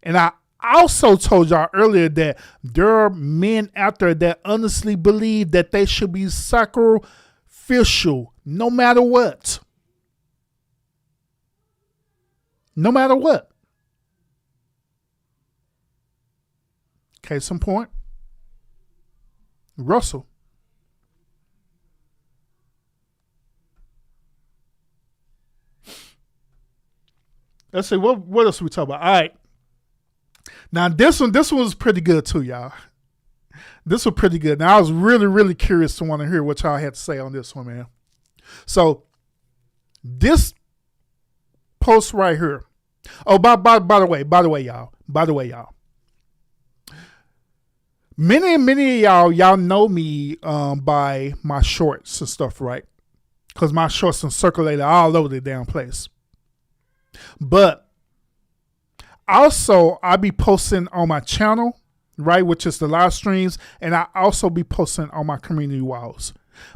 And I also told y'all earlier that there are men out there that honestly believe that they should be sacrificial no matter what. No matter what. Case in point, Russell. Let's see, what else we talk about? All right. Now this one was pretty good too, y'all. This was pretty good. Now I was really, really curious to want to hear what y'all had to say on this one, man. So this post right here. Oh, by the way, y'all. Many of y'all know me by my shorts and stuff, right? Because my shorts are circulated all over the damn place. But also, I be posting on my channel, right, which is the live streams, and I also be posting on my community walls.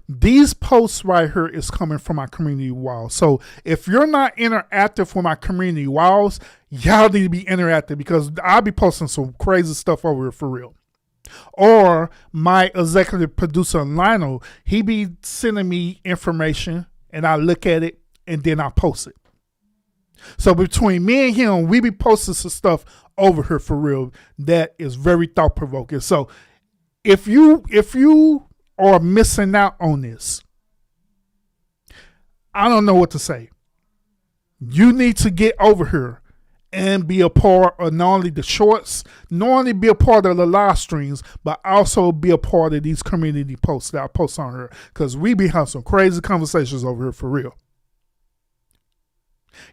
These posts right here is coming from my community walls. So if you're not interactive with my community walls, y'all need to be interactive because I'll be posting some crazy stuff over here for real. Or my executive producer, Lionel, he be sending me information and I look at it and then I post it. So between me and him, we be posting some stuff over here for real that is very thought-provoking. So if you are missing out on this, I don't know what to say. You need to get over here and be a part of not only the shorts, not only be a part of the live streams, but also be a part of these community posts that I post on here. Because we be having some crazy conversations over here for real.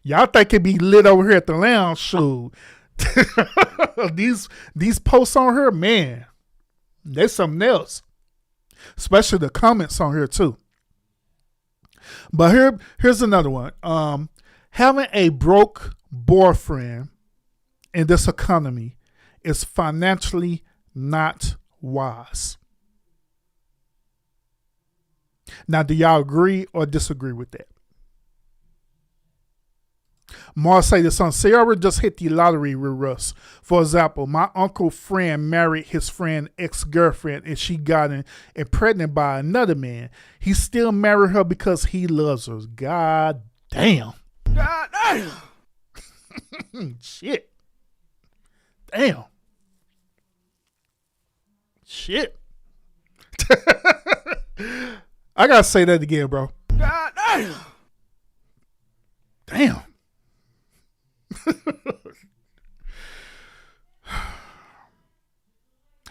Y'all think it be lit over here at the lounge show. These posts on here, man, there's something else. Especially the comments on here too. But here's another one. Having a broke boyfriend in this economy is financially not wise. Now, do y'all agree or disagree with that? Mars say this on Sierra just hit the lottery with Russ. For example, my uncle friend married his friend ex-girlfriend and she got pregnant by another man. He still married her because he loves her. God damn. God damn. Shit. Damn. Shit. I gotta say that again, bro. God damn. Damn.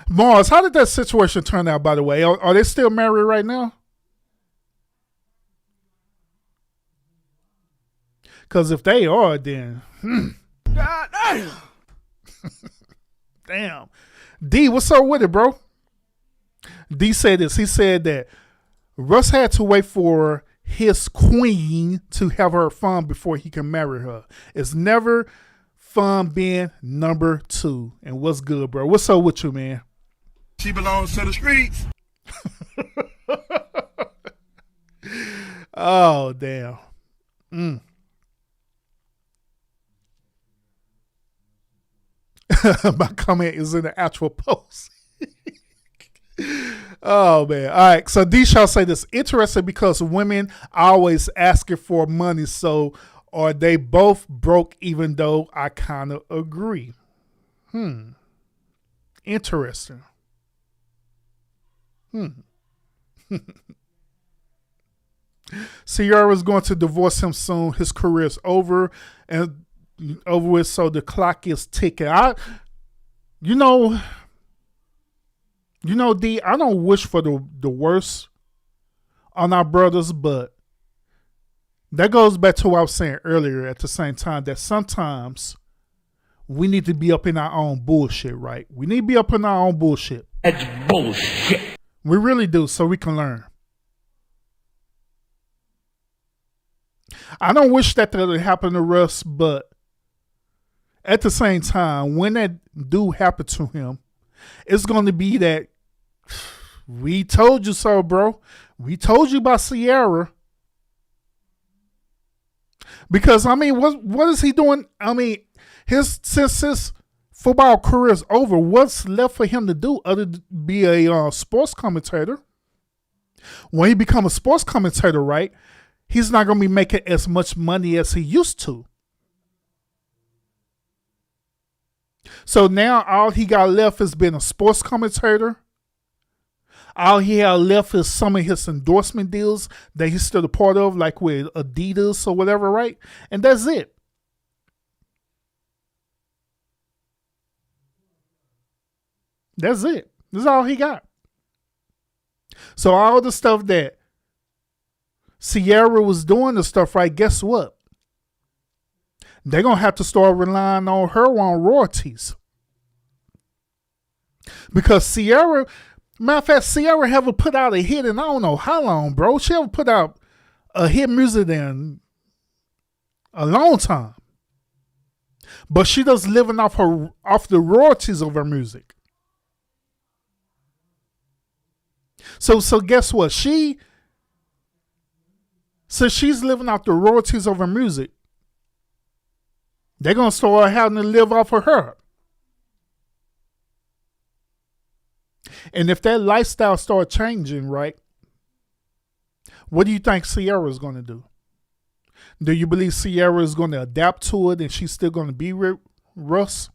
Mars, how did that situation turn out, by the way? Are they still married right now? Because if they are, then... God damn. Damn. D, what's up with it, bro? D said this. He said that Russ had to wait for his queen to have her fun before he can marry her. It's never fun being number two. And what's good, bro? What's up with you, man? She belongs to the streets. Oh, damn. My comment is in the actual post. Oh, man. All right. So D shall say this. Interesting because women always asking for money. So are they both broke even though I kind of agree? Interesting. Sierra's going to divorce him soon. His career is over and over with, so the clock is ticking. You know, D, I don't wish for the worst on our brothers, but that goes back to what I was saying earlier at the same time that sometimes we need to be up in our own bullshit, right? We need to be up in our own bullshit. That's bullshit. We really do, so we can learn. I don't wish that would happen to Russ, but at the same time, when that do happen to him, it's going to be that we told you so, bro. We told you about Sierra. Because, I mean, what is he doing? I mean, since his football career is over, what's left for him to do other than be a sports commentator? When he become a sports commentator, right, he's not going to be making as much money as he used to. So now all he got left is being a sports commentator. All he had left is some of his endorsement deals that he's still a part of, like with Adidas or whatever, right? And that's it. That's it. This is all he got. So all the stuff that Sierra was doing, the stuff, right, guess what? They're going to have to start relying on her on royalties. Because Sierra, matter of fact, Sierra haven't put out a hit in I don't know how long, bro. She haven't put out a hit music in a long time. But she does living off the royalties of her music. So guess what? Since she's living off the royalties of her music, they're going to start having to live off of her. And if that lifestyle starts changing, right, what do you think Sierra is going to do? Do you believe Sierra is going to adapt to it and she's still going to be with Russ?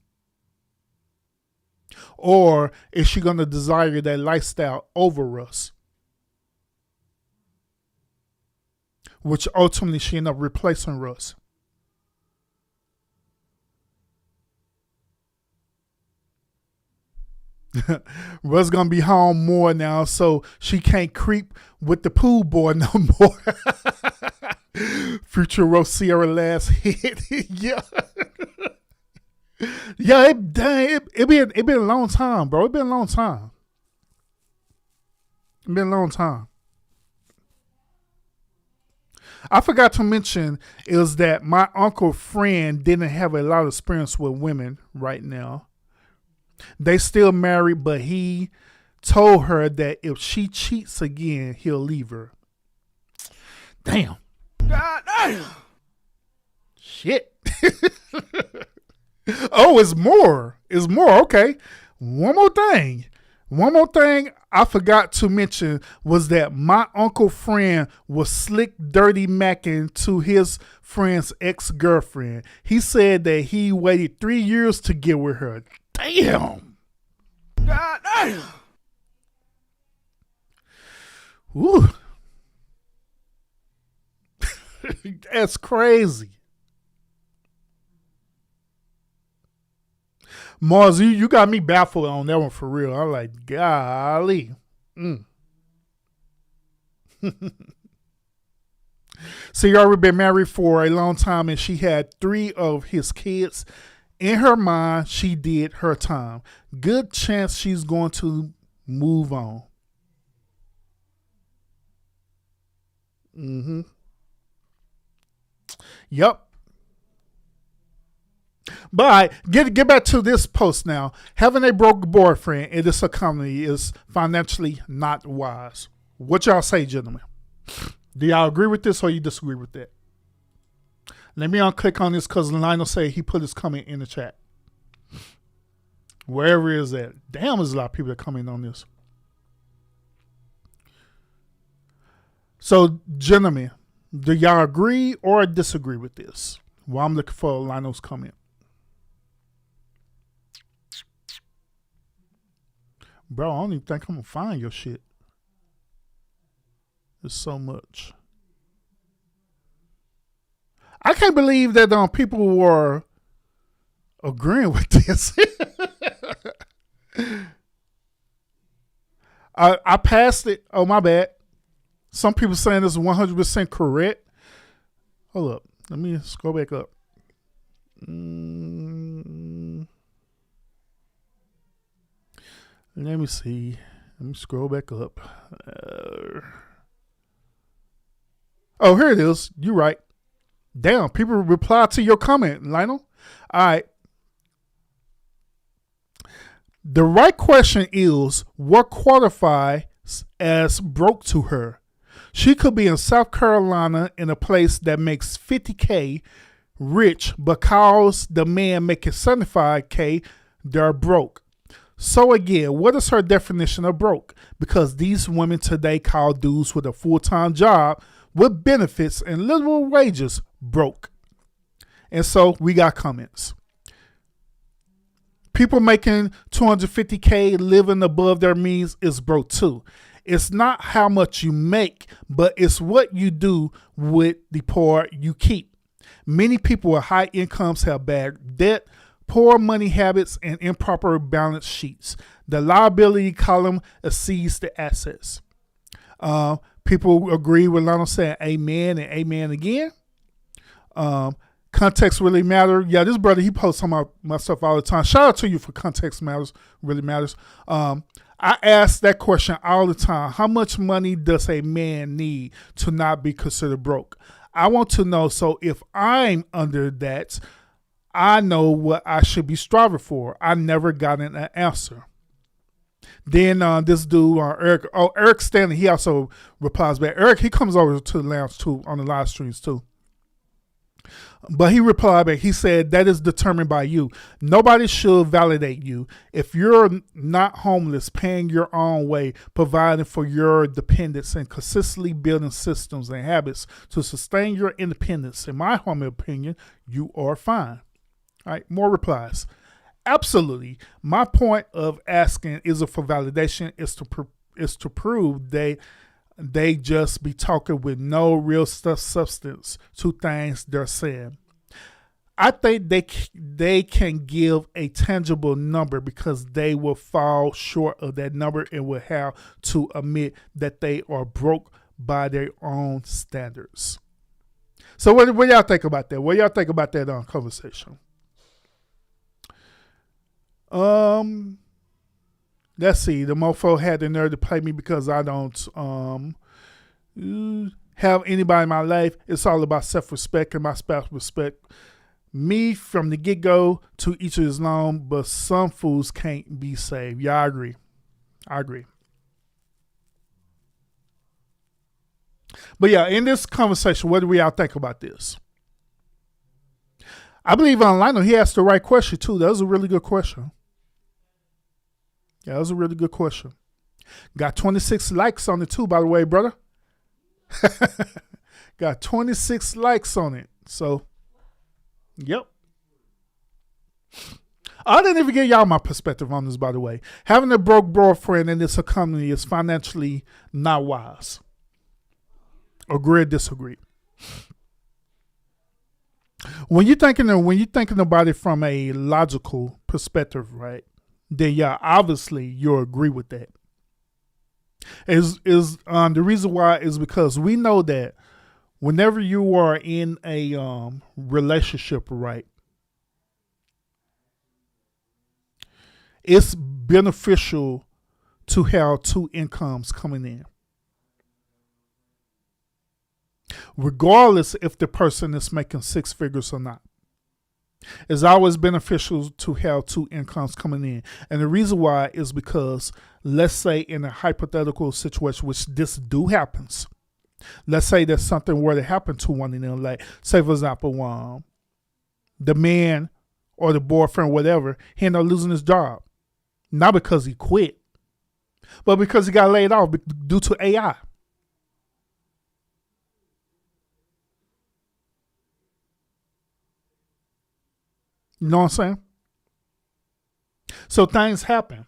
Or is she going to desire that lifestyle over Russ? Which ultimately she ended up replacing Russ. Russ gonna be home more now, so she can't creep with the pool boy no more. Future wrote Sierra last hit. Yeah. Yeah, it been a long time, bro. It been a long time. It been a long time. I forgot to mention is that my uncle friend didn't have a lot of experience with women right now. They still married, but he told her that if she cheats again, he'll leave her. Damn. God damn. Shit. Oh, it's more. It's more. Okay. One more thing. I forgot to mention was that my uncle friend was slick dirty macking to his friend's ex-girlfriend. He said that he waited 3 years to get with her. Damn. God damn. Ooh. That's crazy. Mars, you got me baffled on that one for real. I'm like, golly. See, already been married for a long time and she had 3 of his kids. In her mind, she did her time. Good chance she's going to move on. Yep. But get back to this post now. Having a broke boyfriend in this economy is financially not wise. What y'all say, gentlemen? Do y'all agree with this or you disagree with that? Let me unclick on this because Lionel said he put his comment in the chat. Wherever it is at. Damn, there's a lot of people that comment on this. So, gentlemen, do y'all agree or disagree with this? Well, I'm looking for Lionel's comment. Bro, I don't even think I'm going to find your shit. There's so much. I can't believe that people were agreeing with this. I passed it. Oh, my bad. Some people saying this is 100% correct. Hold up. Let me scroll back up. Let me see. Let me scroll back up. Oh, here it is. You're right. Damn, people reply to your comment, Lionel. All right. The right question is, what qualifies as broke to her? She could be in South Carolina in a place that makes $50K rich, but calls the man making $75K, they're broke. So again, what is her definition of broke? Because these women today call dudes with a full-time job with benefits and liberal wages broke. And so we got comments. People making $250K living above their means is broke too. It's not how much you make, but it's what you do with the poor you keep. Many people with high incomes have bad debt, poor money habits, and improper balance sheets. The liability column exceeds the assets. People agree with Lionel saying amen and amen again. Context really matter. Yeah, this brother, he posts some of my stuff all the time. Shout out to you for context matters, really matters. I ask that question all the time. How much money does a man need to not be considered broke? I want to know, so if I'm under that, I know what I should be striving for. I never got an answer. Then this dude, Eric Stanley, he also replies back. Eric, he comes over to the lounge too, on the live streams too. But he replied back, he said, that is determined by you. Nobody should validate you. If you're not homeless, paying your own way, providing for your dependents, and consistently building systems and habits to sustain your independence, in my humble opinion, you are fine. All right, more replies. Absolutely. My point of asking is it for validation, is to prove they just be talking with no real substance to things they're saying. I think they can give a tangible number because they will fall short of that number and will have to admit that they are broke by their own standards. So what y'all think about that? What y'all think about that conversation? Let's see. The mofo had the nerve to play me because I don't have anybody in my life. It's all about self-respect and my spouse respect me from the get-go, to each of his own, but some fools can't be saved. Yeah, I agree. But yeah, in this conversation, what do we all think about this? I believe online he asked the right question too. That was a really good question. Yeah, that was a really good question. Got 26 likes on it too, by the way, brother. Got 26 likes on it. So, yep. I didn't even give y'all my perspective on this, by the way. Having a broke boyfriend in this economy is financially not wise. Agree or disagree? When you're thinking about it from a logical perspective, right? Then yeah, obviously you'll agree with that. The reason why is because we know that whenever you are in a relationship, right, it's beneficial to have two incomes coming in, regardless if the person is making six figures or not. It's always beneficial to have two incomes coming in. And the reason why is because, let's say in a hypothetical situation, which this do happens, let's say that something were to happen to one of them, like say for example, the man or the boyfriend, whatever, he ended up losing his job. Not because he quit, but because he got laid off due to AI. You know what I'm saying? So things happen.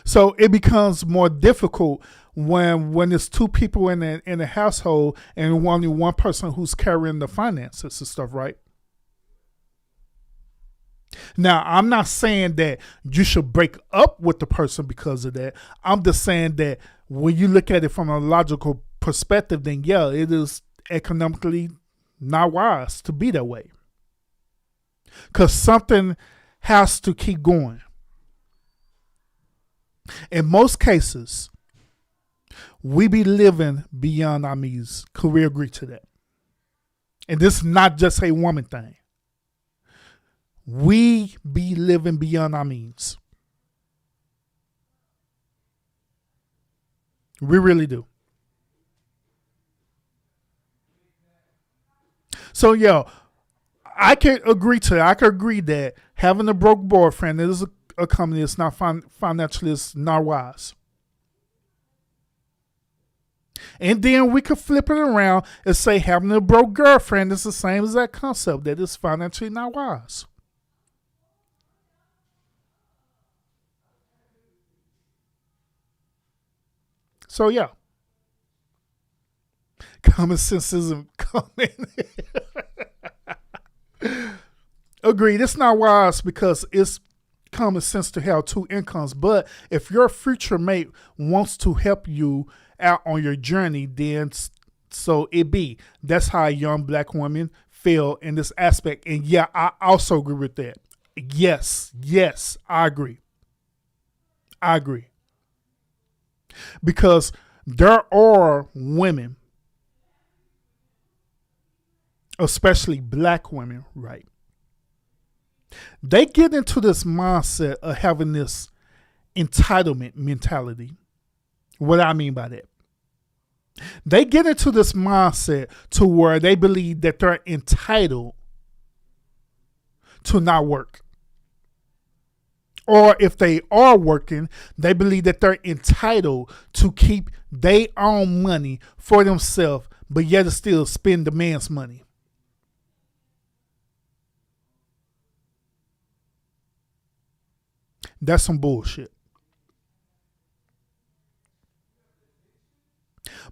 So it becomes more difficult when there's two people in a household and only one person who's carrying the finances and stuff, right? Now, I'm not saying that you should break up with the person because of that. I'm just saying that when you look at it from a logical perspective, then yeah, it is economically not wise to be that way. Because something has to keep going. In most cases, we be living beyond our means. Could we agree to that? And this is not just a woman thing. We be living beyond our means. We really do. So, yo, I can agree to it. I can agree that having a broke boyfriend is a company that's not financially, it's not wise. And then we could flip it around and say having a broke girlfriend is the same as that concept, that is financially not wise. So yeah. Common sense isn't coming. Agreed. It's not wise because it's common sense to have two incomes. But if your future mate wants to help you out on your journey, then so it be. That's how a young black woman feel in this aspect. And yeah, I also agree with that. Yes, I agree. Because there are women, especially black women, right? They get into this mindset of having this entitlement mentality. What do I mean by that? They get into this mindset to where they believe that they're entitled to not work. Or if they are working, they believe that they're entitled to keep their own money for themselves, but yet still spend the man's money. That's some bullshit.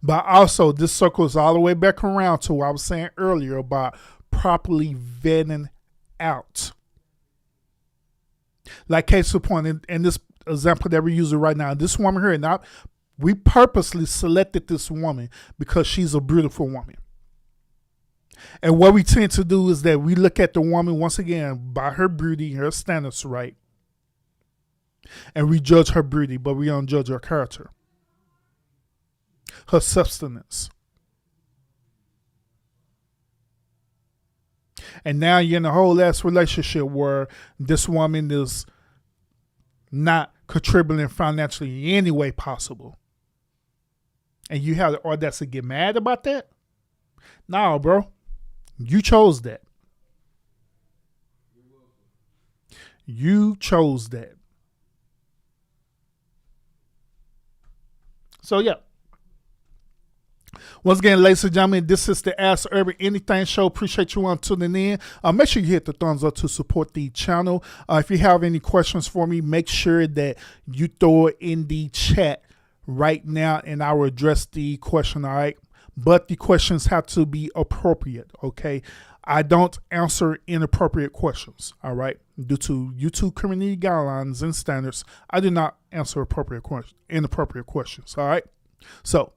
But also, this circles all the way back around to what I was saying earlier about properly vetting out. Like case in point, in this example that we're using right now, this woman here, now we purposely selected this woman because she's a beautiful woman. And what we tend to do is that we look at the woman once again by her beauty, her standards, right? And we judge her beauty, but we don't judge her character, her substance. And now you're in a whole ass relationship where this woman is not contributing financially in any way possible. And you have the audacity to get mad about that? No, bro. You chose that. You chose that. So, yeah. Once again, ladies and gentlemen, this is the Ask Urban Anything show. Appreciate you on tuning in. Make sure you hit the thumbs up to support the channel. If you have any questions for me, make sure that you throw it in the chat right now, and I will address the question, all right? But the questions have to be appropriate, okay? I don't answer inappropriate questions, all right? Due to YouTube community guidelines and standards, I do not answer inappropriate questions, all right? So,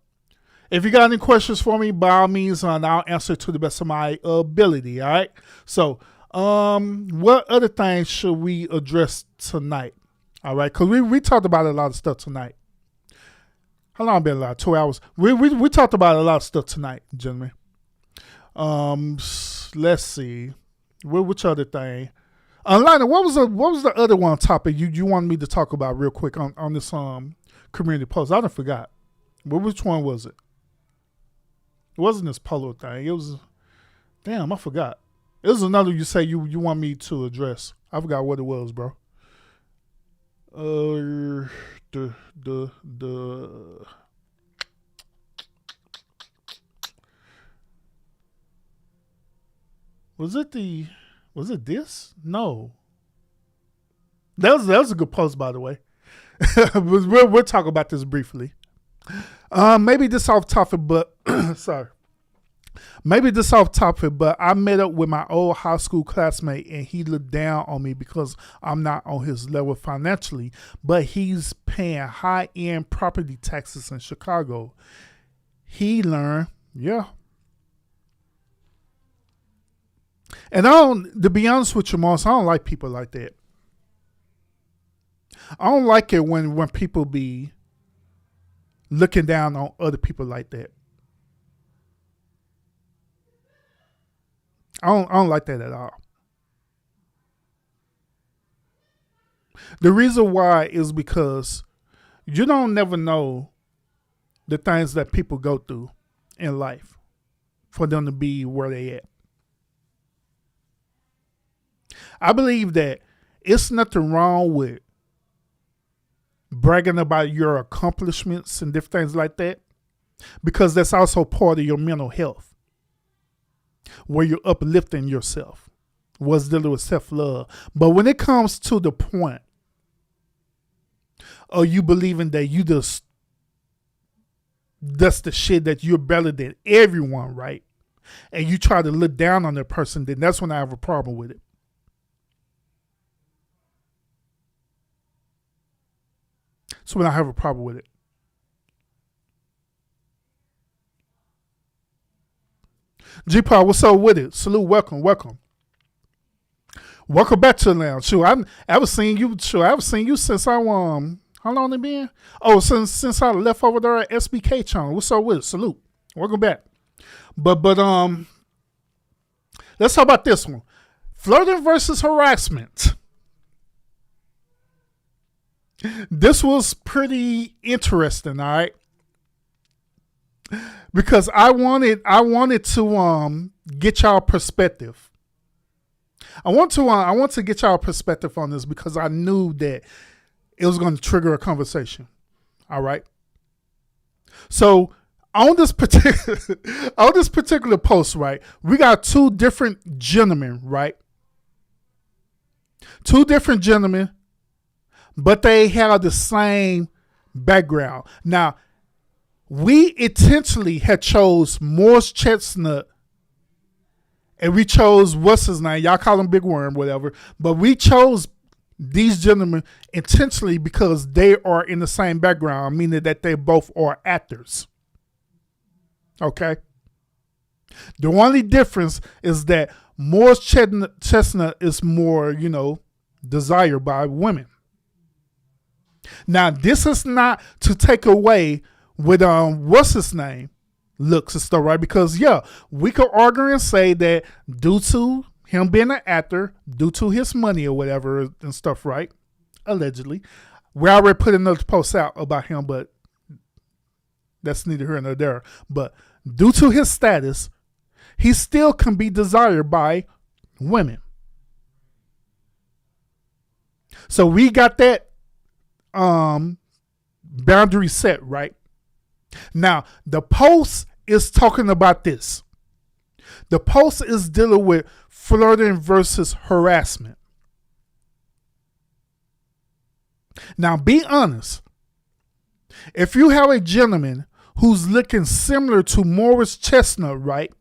if you got any questions for me, by all means, I'll answer to the best of my ability, all right? So, what other things should we address tonight, all right? Because we talked about a lot of stuff tonight. How long been like 2 hours? We talked about a lot of stuff tonight, gentlemen. Let's see. Which other thing? Lionel, what was the other one topic you wanted me to talk about real quick on this community post? I done forgot. Which one was it? It wasn't this polo thing. It was, damn, I forgot. It was another you say you want me to address. I forgot what it was, bro. Was it this? No. That was a good post, by the way. We'll talk about this briefly. Maybe this off topic, but sorry. Maybe this off topic, but I met up with my old high school classmate and he looked down on me because I'm not on his level financially, but he's paying high-end property taxes in Chicago. He learned, yeah. And to be honest with you, Moss, I don't like people like that. I don't like it when people be looking down on other people like that. I don't like that at all. The reason why is because you don't never know the things that people go through in life for them to be where they at. I believe that it's nothing wrong with bragging about your accomplishments and different things like that, because that's also part of your mental health, where you're uplifting yourself, what's dealing with self-love. But when it comes to the point of you believing that that's the shit, that you're better than everyone, right? And you try to look down on that person, then that's when I have a problem with it. That's when I have a problem with it. G-Paul, what's up with it? Salute, welcome. Welcome back to the lounge. Sure, I haven't seen you. Sure, I haven't seen you since how long it been? Oh, since I left over there at SBK channel. What's up with it? Salute. Welcome back. But let's talk about this one. Flirting versus harassment. This was pretty interesting, all right? Because I wanted to get y'all perspective. I want to get y'all perspective on this because I knew that it was going to trigger a conversation. All right. So on this particular post, right, we got two different gentlemen, right? Two different gentlemen, but they have the same background. Now, we intentionally had chose Morris Chestnut, and we chose, what's his name? Y'all call him Big Worm, whatever. But we chose these gentlemen intentionally because they are in the same background, meaning that they both are actors. Okay? The only difference is that Morris Chestnut is more, desired by women. Now, this is not to take away with what's his name looks and stuff, right? Because we could argue and say that due to him being an actor, due to his money or whatever and stuff, right? Allegedly, we already put another post out about him, but that's neither here nor there. But due to his status, he still can be desired by women. So we got that boundary set, right? Now, the post is talking about this. The post is dealing with flirting versus harassment. Now, be honest. If you have a gentleman who's looking similar to Morris Chestnut, right?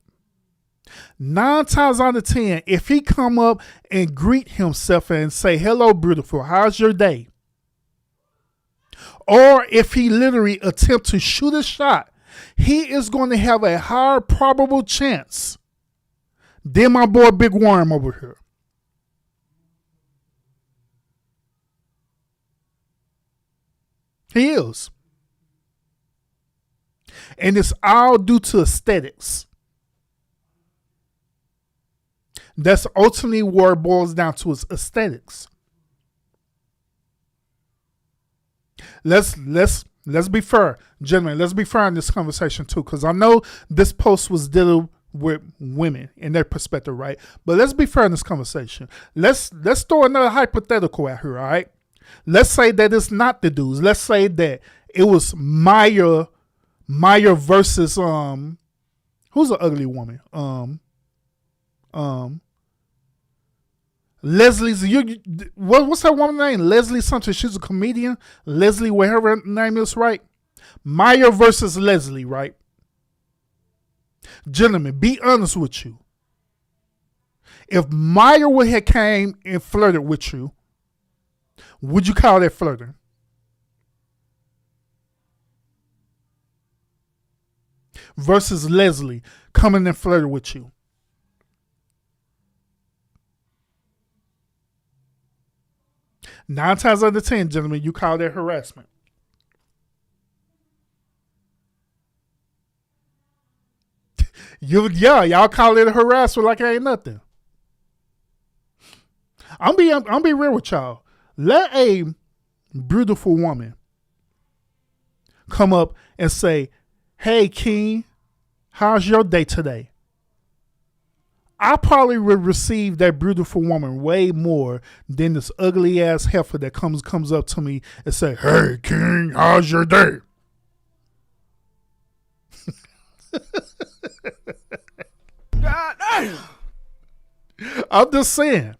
9 times out of 10, if he come up and greet himself and say, hello, beautiful, how's your day? Or if he literally attempt to shoot a shot, he is going to have a higher probable chance than my boy Big Worm over here. He is. And it's all due to aesthetics. That's ultimately where it boils down to, is aesthetics. Let's be fair, gentlemen. Let's be fair in this conversation too, because I know this post was dealing with women and their perspective, right? But let's be fair in this conversation. Let's throw another hypothetical out here, all right? Let's say that it's not the dudes. Let's say that it was Maya versus who's an ugly woman? Leslie's, what's that woman's name? Leslie something. She's a comedian. Leslie, whatever her name is, right? Maya versus Leslie, right? Gentlemen, be honest with you. If Maya would have came and flirted with you, would you call that flirting? Versus Leslie coming and flirting with you. Nine times out of 10, gentlemen, you call that harassment. Y'all call it a harassment like it ain't nothing. I'm be real with y'all. Let a beautiful woman come up and say, "Hey, King, how's your day today?" I probably would receive that beautiful woman way more than this ugly ass heifer that comes up to me and say, "Hey, King, how's your day?" God damn. I'm just saying.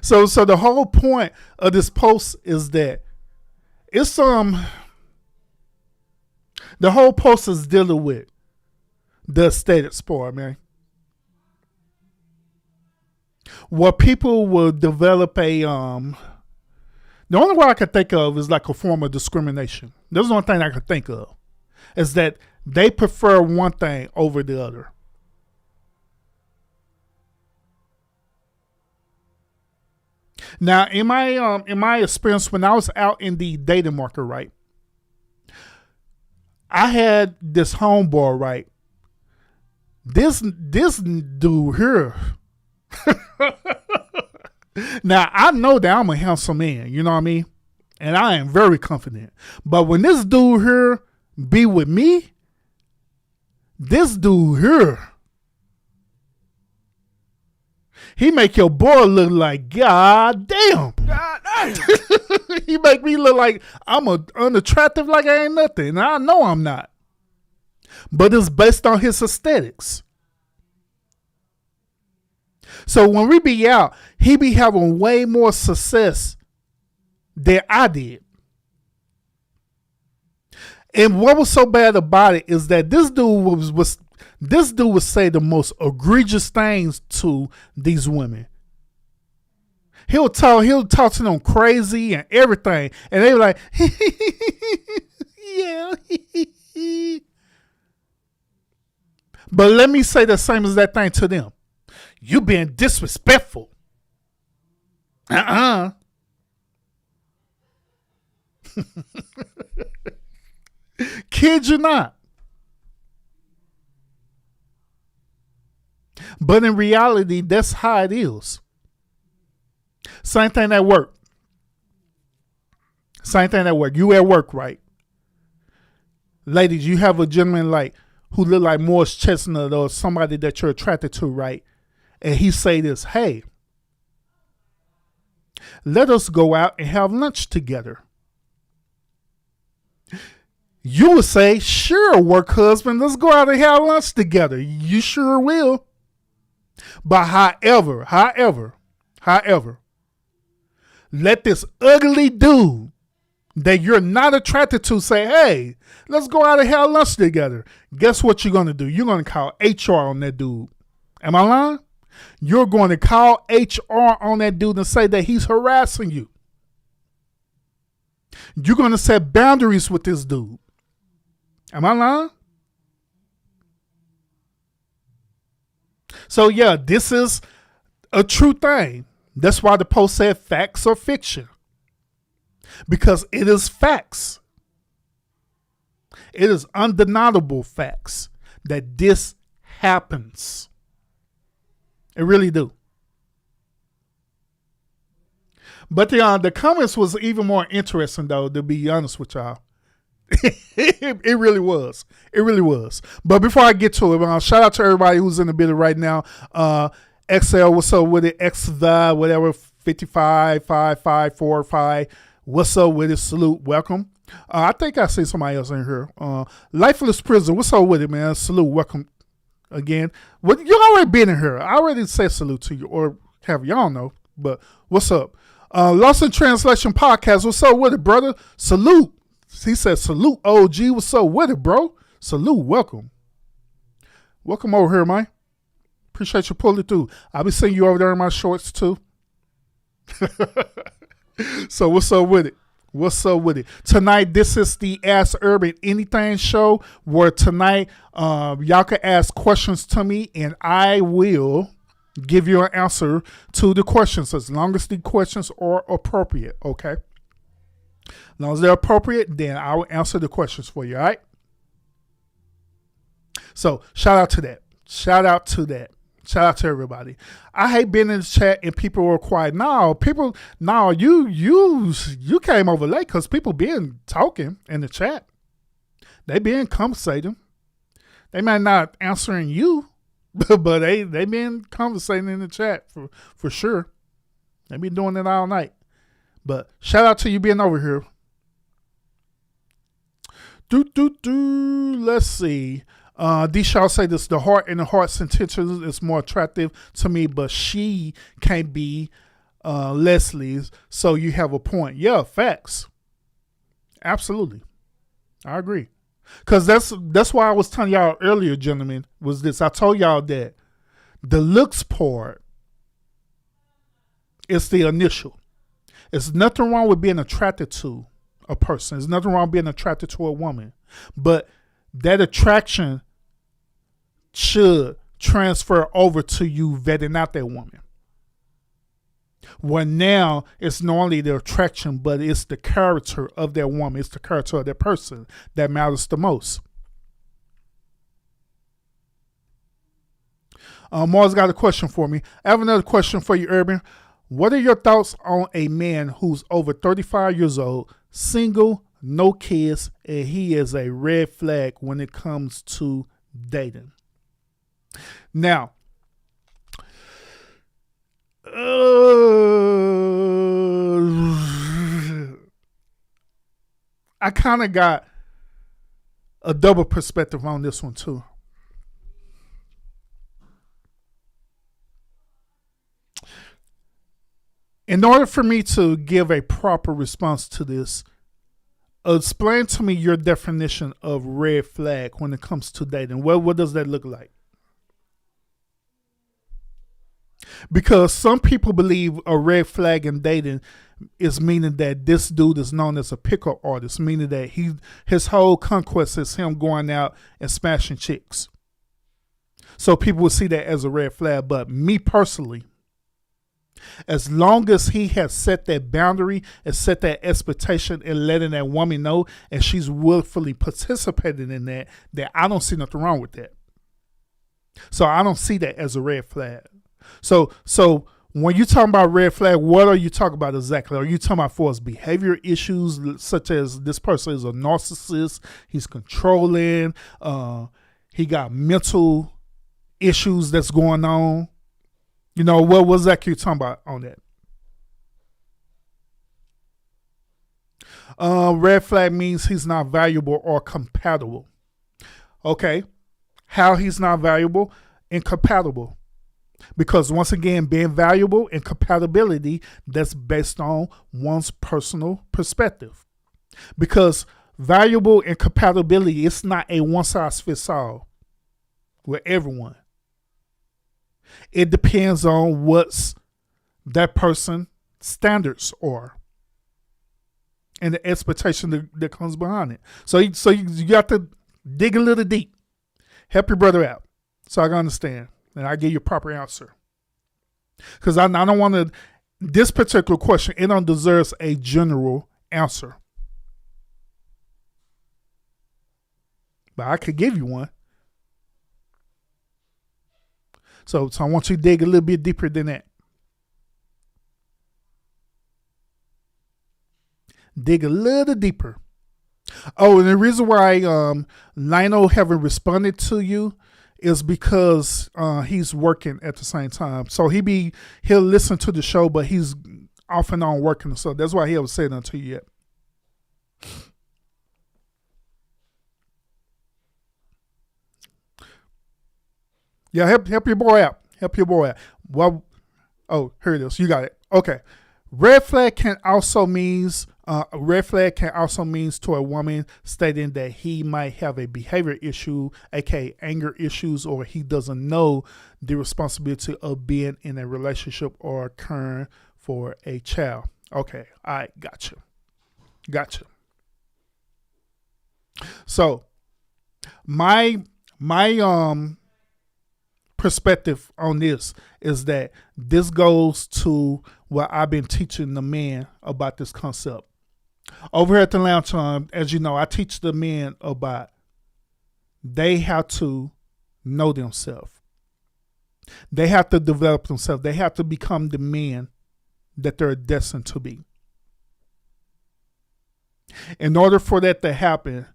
So the whole point of this post is that it's the whole post is dealing with the aesthetics part, man. What people will develop the only way I could think of is like a form of discrimination. That's the only thing I could think of, is that they prefer one thing over the other. Now, in my experience, when I was out in the dating market, right, I had this homeboy, right. This dude here. Now, I know that I'm a handsome man, you know what I mean? And I am very confident. But when this dude here be with me, this dude here, he make your boy look like, God damn. God damn. He make me look like I'm unattractive like I ain't nothing. I know I'm not. But it's based on his aesthetics. So when we be out, he be having way more success than I did. And what was so bad about it is that this dude would say the most egregious things to these women. He'll talk to them crazy and everything, and they were like, yeah. But let me say the same as that thing to them. You being disrespectful. Kid you not. But in reality, that's how it is. Same thing at work. You at work, right? Ladies, you have a gentleman like who look like Morris Chestnut or somebody that you're attracted to, right? And he say this, hey, let us go out and have lunch together. You would say, sure, work husband, let's go out and have lunch together. You sure will. But however, let this ugly dude that you're not attracted to say, hey, let's go out and have lunch together. Guess what you're going to do? You're going to call HR on that dude. Am I lying? You're going to call HR on that dude and say that he's harassing you. You're going to set boundaries with this dude. Am I lying? So yeah, this is a true thing. That's why the post said facts or fiction. Because it is facts. It is undeniable facts that this happens. It really do. But the comments was even more interesting, though, to be honest with y'all. It really was. It really was. But before I get to it, shout out to everybody who's in the building right now. XL, what's up with it? whatever, 555545. What's up with it? Salute. Welcome. I think I see somebody else in here. Lifeless Prison. What's up with it, man? Salute. Welcome again. Well, you already been in here. I already said salute to you, or have y'all know. But what's up? Lost in Translation Podcast. What's up with it, brother? Salute. He said salute, OG. What's up with it, bro? Salute. Welcome. Welcome over here, man. Appreciate you pulling through. I'll be seeing you over there in my shorts, too. So what's up with it? What's up with it? Tonight, this is the Ask Urban Anything show, where tonight y'all can ask questions to me and I will give you an answer to the questions as long as the questions are appropriate, okay? As long as they're appropriate, then I will answer the questions for you, all right? So shout out to that. Shout out to that. Shout out to everybody. I hate being in the chat and people were quiet. You came over late because people been talking in the chat. They been conversating. They might not answering you, but they been conversating in the chat for sure. They been doing it all night. But shout out to you being over here. Let's see. D. Shaw say this, the heart and the heart's intentions is more attractive to me, but she can't be Leslie's, so you have a point. Yeah, facts. Absolutely. I agree. Because that's why I was telling y'all earlier, gentlemen, was this. I told y'all that the looks part is the initial. There's nothing wrong with being attracted to a person. There's nothing wrong with being attracted to a woman. But that attraction should transfer over to you vetting out that woman. Where now it's not only the attraction, but it's the character of that woman. It's the character of that person that matters the most. Mars got a question for me. I have another question for you, Urban. What are your thoughts on a man who's over 35 years old, single, no kids, and he is a red flag when it comes to dating? Now, I kind of got a double perspective on this one too. In order for me to give a proper response to this, explain to me your definition of red flag when it comes to dating. What does that look like? Because some people believe a red flag in dating is meaning that this dude is known as a pickup artist, meaning that his whole conquest is him going out and smashing chicks. So people will see that as a red flag. But me personally, as long as he has set that boundary and set that expectation and letting that woman know, and she's willfully participating in that I don't see nothing wrong with that. So I don't see that as a red flag. So when you talking about red flag, what are you talking about exactly? Are you talking about for his behavior issues, such as this person is a narcissist, he's controlling, he got mental issues that's going on? What was that you talking about on that? Red flag means he's not valuable or compatible. Okay. How he's not valuable? Incompatible. Because once again, being valuable and compatibility, that's based on one's personal perspective. Because valuable and compatibility, it's not a one size fits all with everyone. It depends on what's that person's standards are and the expectation that comes behind it. So you got to dig a little deep. Help your brother out so I can understand and I give you a proper answer. Because I don't want to, this particular question, it don't deserves a general answer. But I could give you one. So I want you to dig a little bit deeper than that. Dig a little deeper. Oh, and the reason why Lionel haven't responded to you is because he's working at the same time. So he'll listen to the show, but he's off and on working. So that's why he haven't said nothing to you yet. Yeah, help your boy out. Help your boy out. Well, oh, here it is. You got it. Okay. Red flag can also means to a woman stating that he might have a behavior issue, aka anger issues, or he doesn't know the responsibility of being in a relationship or caring for a child. Okay, all right, gotcha. So my perspective on this is that this goes to what I've been teaching the men about this concept. Over here at the lounge, as you know, I teach the men about they have to know themselves. They have to develop themselves. They have to become the men that they're destined to be. In order for that to happen,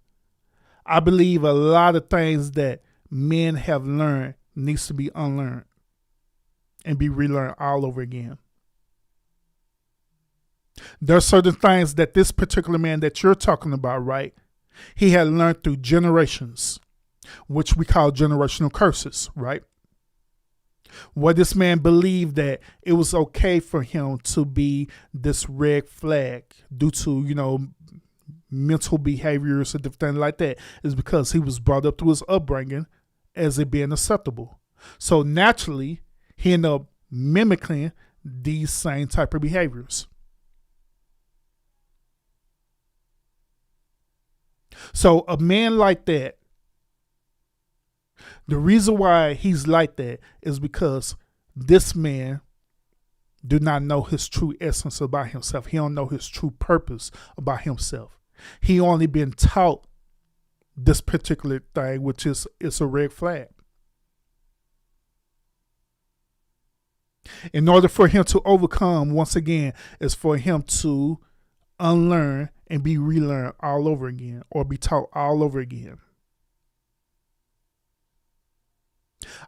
I believe a lot of things that men have learned needs to be unlearned and be relearned all over again. There are certain things that this particular man that you're talking about, right? He had learned through generations, which we call generational curses, right? Where this man believed that it was okay for him to be this red flag due to, mental behaviors and different things like that is because he was brought up through his upbringing as it being acceptable. So naturally, he ended up mimicking these same type of behaviors. So a man like that, the reason why he's like that is because this man do not know his true essence about himself. He don't know his true purpose about himself. He only been taught this particular thing, which is it's a red flag. In order for him to overcome, once again, is for him to unlearn and be relearned all over again, or be taught all over again.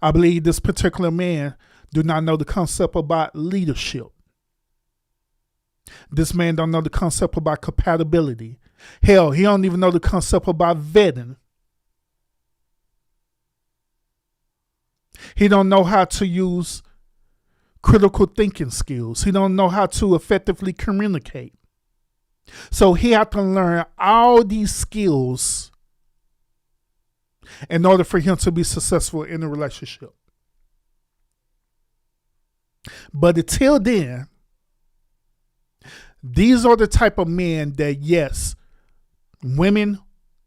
I believe this particular man do not know the concept about leadership. This man don't know the concept about compatibility. Hell, he don't even know the concept about vetting. He don't know how to use critical thinking skills. He don't know how to effectively communicate. So he had to learn all these skills in order for him to be successful in a relationship. But until then, these are the type of men that, yes, women,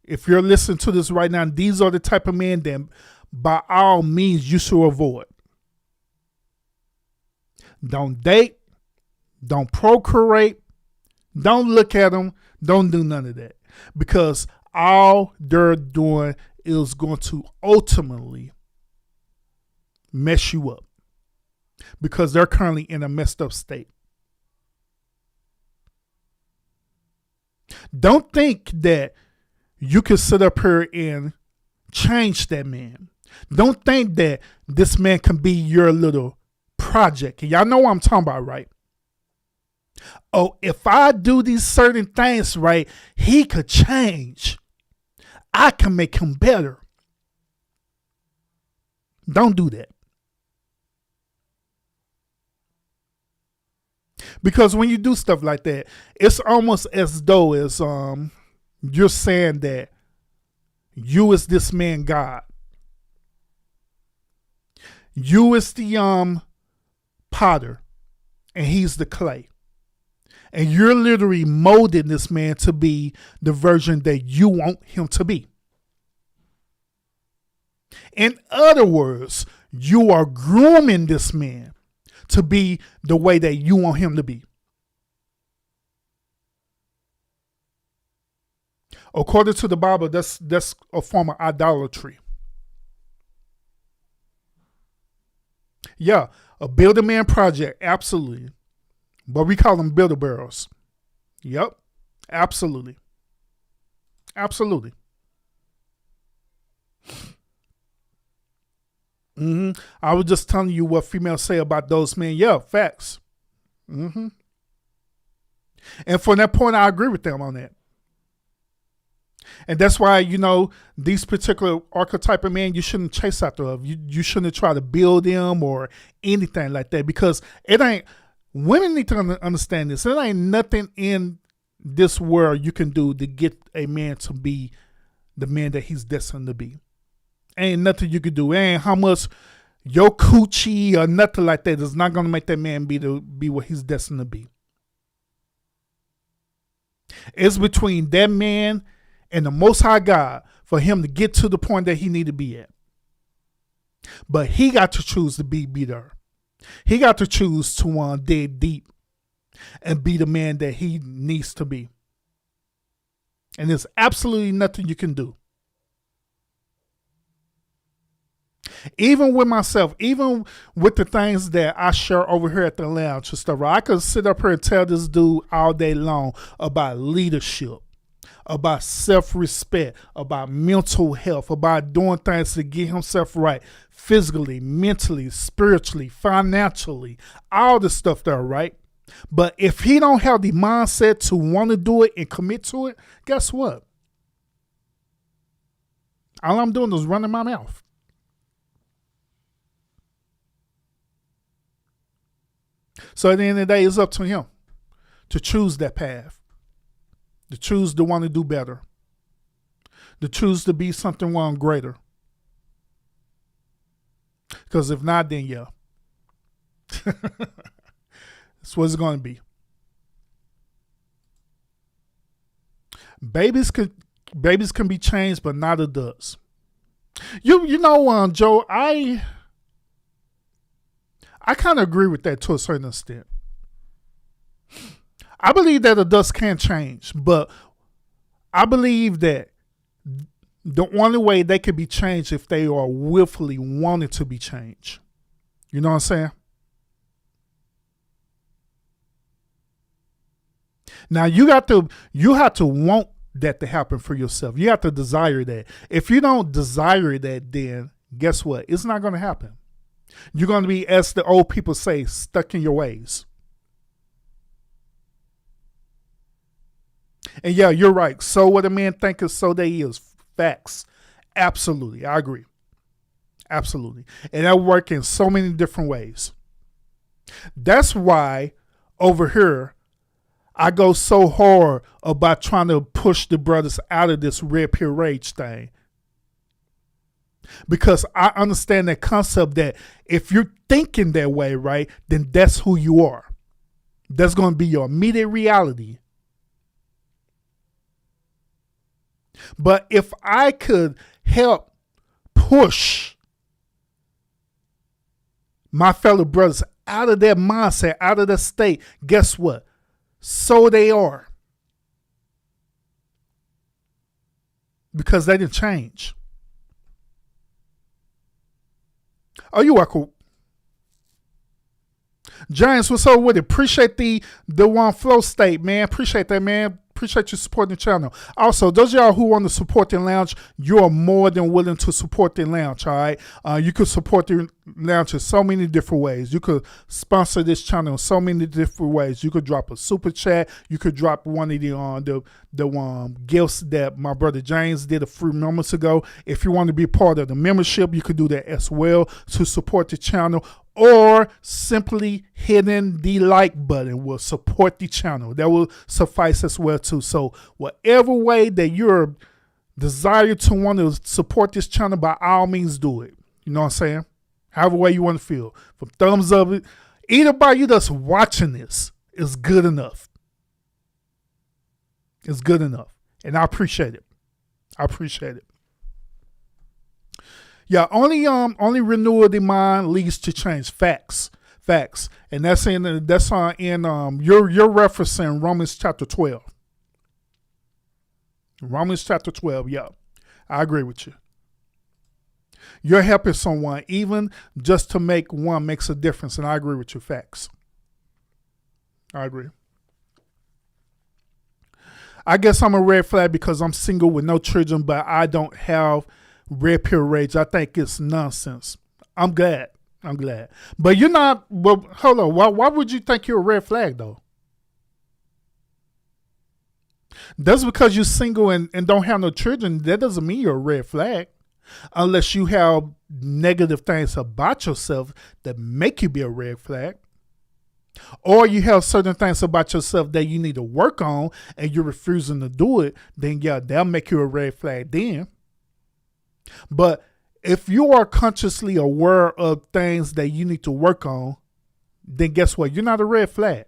if you're listening to this right now, these are the type of men that by all means you should avoid. Don't date, don't procreate, don't look at them, don't do none of that. Because all they're doing is going to ultimately mess you up. Because they're currently in a messed up state. Don't think that you can sit up here and change that man. Don't think that this man can be your little project. And y'all know what I'm talking about, right? Oh, if I do these certain things right, he could change. I can make him better. Don't do that. Because when you do stuff like that, it's almost as though as you're saying that you is this man God. You is the potter and he's the clay. And you're literally molding this man to be the version that you want him to be. In other words, you are grooming this man to be the way that you want him to be. According to the Bible, that's a form of idolatry. Yeah, a build a man project, absolutely. But we call them builder barrels. Yep, absolutely. Absolutely. I was just telling you what females say about those men. Yeah, facts. And from that point, I agree with them on that. And that's why, these particular archetype of men, you shouldn't chase after them. You shouldn't try to build them or anything like that, because it ain't. Women need to understand this. There ain't nothing in this world you can do to get a man to be the man that he's destined to be. Ain't nothing you can do. Ain't how much your coochie or nothing like that is not going to make that man be what he's destined to be. It's between that man and the Most High God for him to get to the point that he need to be at. But he got to choose to be there. He got to choose to dig deep and be the man that he needs to be. And there's absolutely nothing you can do. Even with myself, even with the things that I share over here at the lounge and stuff, I could sit up here and tell this dude all day long about leadership, about self-respect, about mental health, about doing things to get himself right, physically, mentally, spiritually, financially, all the stuff there, right? But if he don't have the mindset to want to do it and commit to it, guess what? All I'm doing is running my mouth. So at the end of the day, it's up to him to choose that path, to choose to want to do better, to choose to be something greater. Because if not, then yeah. That's what it's going to be. Babies can be changed, but not adults. Joe, I kind of agree with that to a certain extent. I believe that adults can change, but I believe that the only way they can be changed if they are willfully wanting to be changed. You know what I'm saying? Now you have to want that to happen for yourself. You have to desire that. If you don't desire that, then guess what? It's not going to happen. You're going to be, as the old people say, stuck in your ways. And yeah, you're right. So what a man thinketh, so they is. Facts. Absolutely. I agree. Absolutely. And that work in so many different ways. That's why over here, I go so hard about trying to push the brothers out of this red pill rage thing. Because I understand that concept that if you're thinking that way, right, then that's who you are. That's going to be your immediate reality. But if I could help push my fellow brothers out of that mindset, out of that state, guess what? So they are. Because they didn't change. Oh, you are cool. Giants, what's up with it? Appreciate the one flow state, man. Appreciate that, man. Appreciate you supporting the channel. Also, those of y'all who want to support the lounge, you are more than willing to support the lounge, all right? You could support the lounge in so many different ways. You could sponsor this channel in so many different ways. You could drop a super chat. You could drop one of the gifts that my brother James did a few moments ago. If you want to be part of the membership, you could do that as well to support the channel. Or simply hitting the like button will support the channel. That will suffice as well too. So whatever way that you're desire to want to support this channel, by all means do it. You know what I'm saying? However way you want to feel. From thumbs up, either by you that's watching this is good enough. It's good enough. And I appreciate it. I appreciate it. Yeah, only renewal of the mind leads to change. Facts, and that's in you're referencing Romans chapter 12. Romans chapter 12. Yeah, I agree with you. You're helping someone, even just to make one makes a difference, and I agree with you. Facts. I agree. I guess I'm a red flag because I'm single with no children, but I don't have red pill rage. I think it's nonsense. I'm glad. But you're not, well, hold on. Why would you think you're a red flag though? That's because you're single and don't have no children. That doesn't mean you're a red flag. Unless you have negative things about yourself that make you be a red flag. Or you have certain things about yourself that you need to work on and you're refusing to do it, then yeah, that'll make you a red flag then. But if you are consciously aware of things that you need to work on, then guess what? You're not a red flag.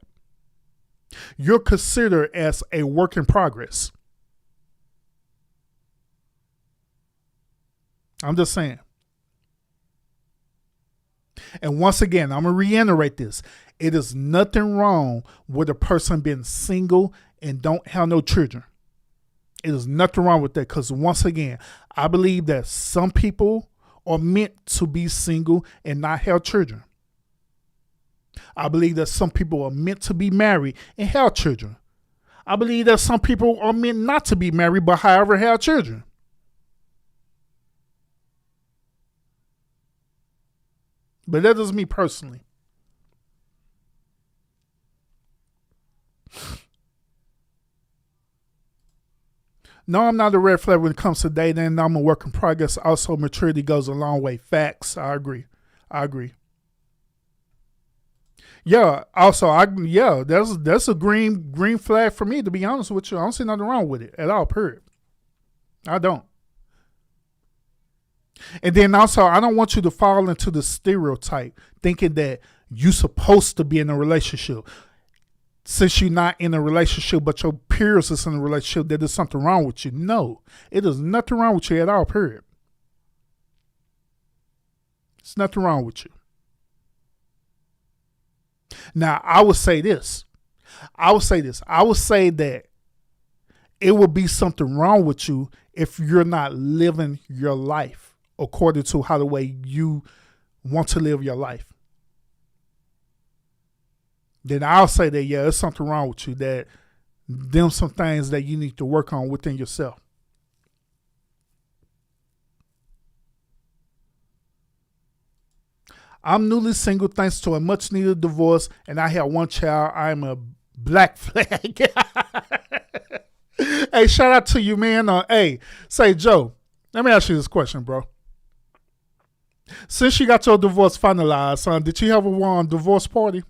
You're considered as a work in progress. I'm just saying. And once again, I'm going to reiterate this. It is nothing wrong with a person being single and don't have no children. It is nothing wrong with that because once again, I believe that some people are meant to be single and not have children. I believe that some people are meant to be married and have children. I believe that some people are meant not to be married but however have children. But that is me personally. No, I'm not a red flag when it comes to dating. I'm a work in progress. Also, maturity goes a long way. Facts. I agree. Yeah. Also, that's a green flag for me, to be honest with you. I don't see nothing wrong with it at all, period. I don't. And then also, I don't want you to fall into the stereotype thinking that you're supposed to be in a relationship. Since you're not in a relationship, but your peers is in a relationship, that there's something wrong with you. No, it is nothing wrong with you at all, period. It's nothing wrong with you. Now, I would say this. I would say that it would be something wrong with you if you're not living your life according to how the way you want to live your life. Then I'll say that, yeah, there's something wrong with you, that them some things that you need to work on within yourself. I'm newly single thanks to a much needed divorce, and I have one child. I'm a black flag. Hey, shout out to you, man. Hey, say, Joe, let me ask you this question, bro. Since you got your divorce finalized, did you have a divorce party?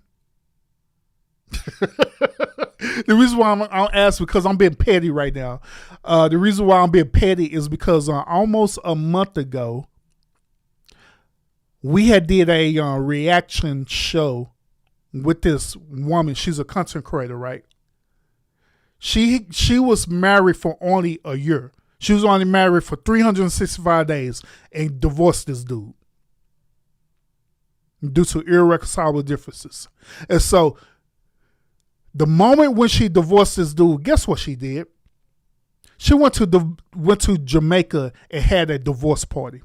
The reason why I'm asking because I'm being petty right now. The reason why I'm being petty is because almost a month ago, we had did a reaction show with this woman. She's a content creator, right? She was married for only a year. She was only married for 365 days and divorced this dude due to irreconcilable differences. And so the moment when she divorced this dude, guess what she did? She went to Jamaica and had a divorce party.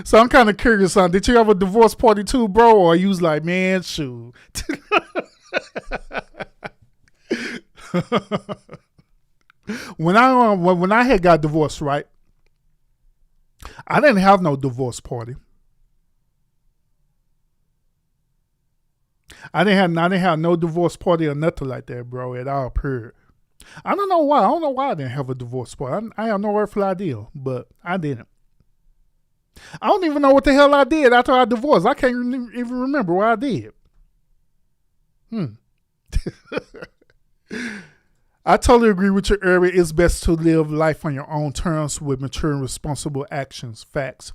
So I'm kind of curious, did you have a divorce party too, bro? Or you was like, man, shoot. When I had got divorced, right? I didn't have no divorce party. I didn't have no divorce party or nothing like that, bro, at all, period. I don't know why. I don't know why I didn't have a divorce party. I have no earthly idea, but I didn't. I don't even know what the hell I did after I divorced. I can't even remember what I did. I totally agree with you, Irving. It's best to live life on your own terms with mature and responsible actions. Facts.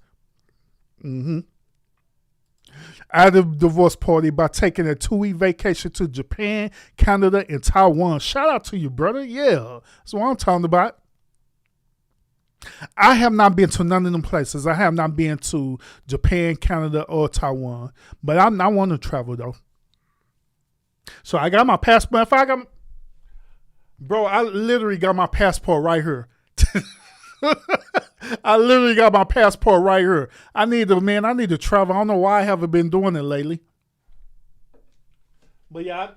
I had a divorce party by taking a 2-week vacation to Japan, Canada, and Taiwan. Shout out to you, brother. Yeah, that's what I'm talking about. I have not been to none of them places. I have not been to Japan, Canada, or Taiwan. But I want to travel, though. So I got my passport. Bro, I literally got my passport right here. I literally got my passport right here. I need to travel. I don't know why I haven't been doing it lately. But yeah,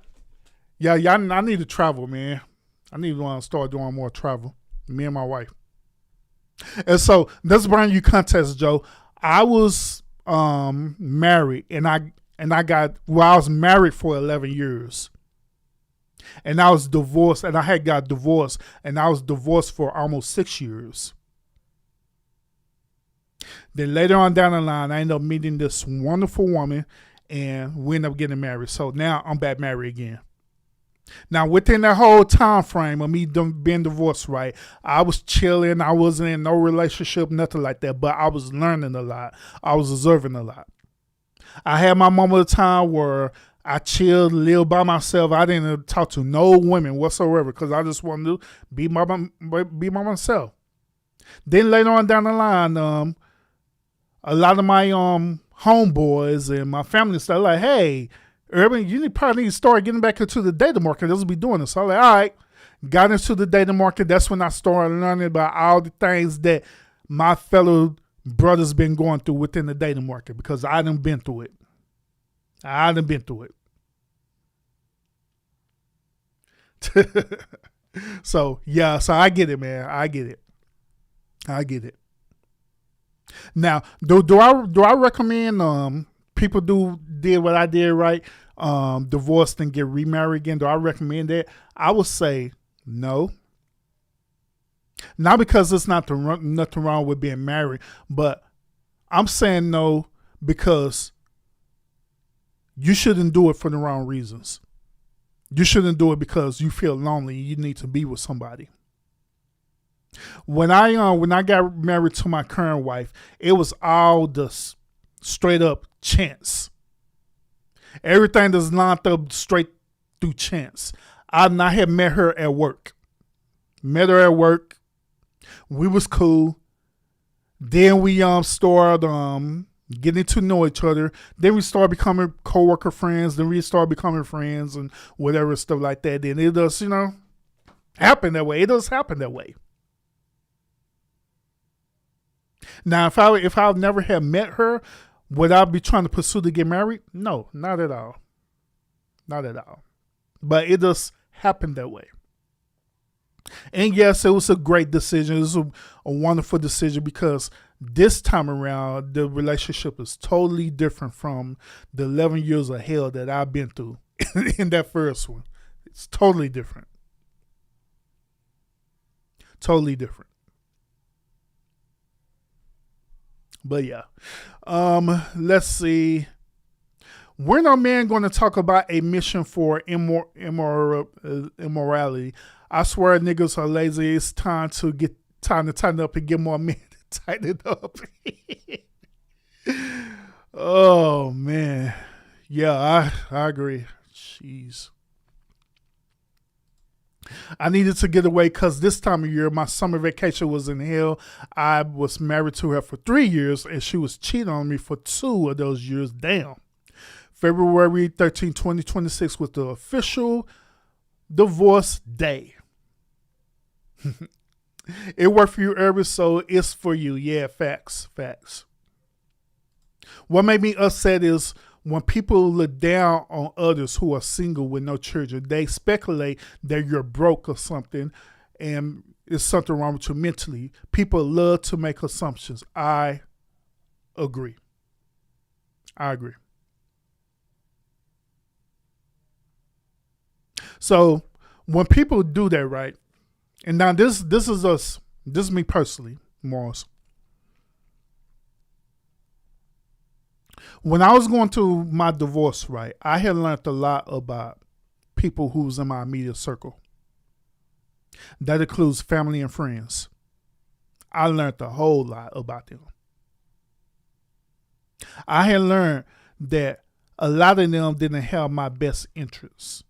I need to travel, man. I need to start doing more travel. Me and my wife. And so let's bring you context, Joe. I was married, and I was married for 11 years. And I was divorced, and I had got divorced, and I was divorced for almost 6 years. Then later on down the line, I ended up meeting this wonderful woman, and we ended up getting married. So now I'm back married again. Now, within that whole time frame of me being divorced, right, I was chilling. I wasn't in no relationship, nothing like that, but I was learning a lot. I was observing a lot. I had my moment of time where I chilled, lived by myself. I didn't talk to no women whatsoever because I just wanted to be by myself. Then later on down the line, a lot of my homeboys and my family started like, hey, Urban, you probably need to start getting back into the dating market. Let's be doing this. So I'm like, all right, got into the dating market. That's when I started learning about all the things that my fellow brothers been going through within the dating market because I done been through it. So I get it, man. I get it. Now, do I recommend people did what I did, right? Divorced and get remarried again. Do I recommend that? I would say no. Not because there's nothing wrong with being married, but I'm saying no because you shouldn't do it for the wrong reasons. You shouldn't do it because you feel lonely and you need to be with somebody. When I got married to my current wife, it was all just straight up chance. Everything that's lined up straight through chance. I had met her at work. Met her at work. We was cool. Then we started getting to know each other. Then we started becoming coworker friends. Then we started becoming friends and whatever stuff like that. Then it does, happen that way. It does happen that way. Now, if I never had met her, would I be trying to pursue to get married? No, not at all. Not at all. But it does happen that way. And yes, it was a great decision. It was a wonderful decision because this time around, the relationship is totally different from the 11 years of hell that I've been through in that first one. It's totally different. Totally different. But yeah, let's see. When are men going to talk about a mission for immorality? I swear niggas are lazy. It's time to tighten up and get more men to tighten it up. Oh man, yeah, I agree. Jeez. I needed to get away because this time of year, my summer vacation was in hell. I was married to her for 3 years, and she was cheating on me for 2 of those years. Damn. February 13, 2026 was the official divorce day. It worked for you, Irvin, so it's for you. Yeah, facts. What made me upset is when people look down on others who are single with no children, they speculate that you're broke or something and there's something wrong with you mentally. People love to make assumptions. I agree. So when people do that, right? And now this is us. This is me personally, Morris. When I was going through my divorce, right, I had learned a lot about people who's in my immediate circle. That includes family and friends. I learned a whole lot about them. I had learned that a lot of them didn't have my best interests.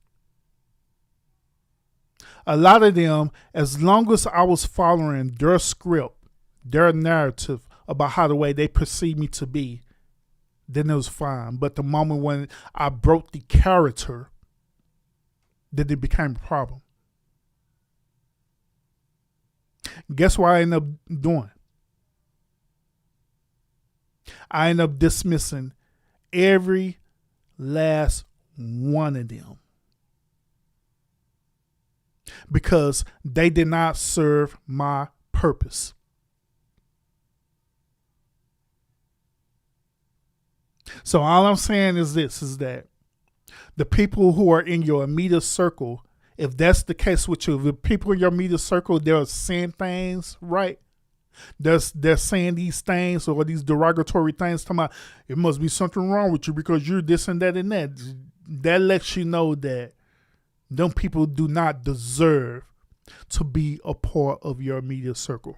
A lot of them, as long as I was following their script, their narrative about how the way they perceive me to be, then it was fine. But the moment when I broke the character, then it became a problem. Guess what I ended up doing? I ended up dismissing every last one of them because they did not serve my purpose. So all I'm saying is this, is that the people who are in your immediate circle, if that's the case with you, if the people in your immediate circle, they're saying things, right? They're saying these things or these derogatory things, talking about it must be something wrong with you because you're this and that and that. That lets you know that them people do not deserve to be a part of your immediate circle.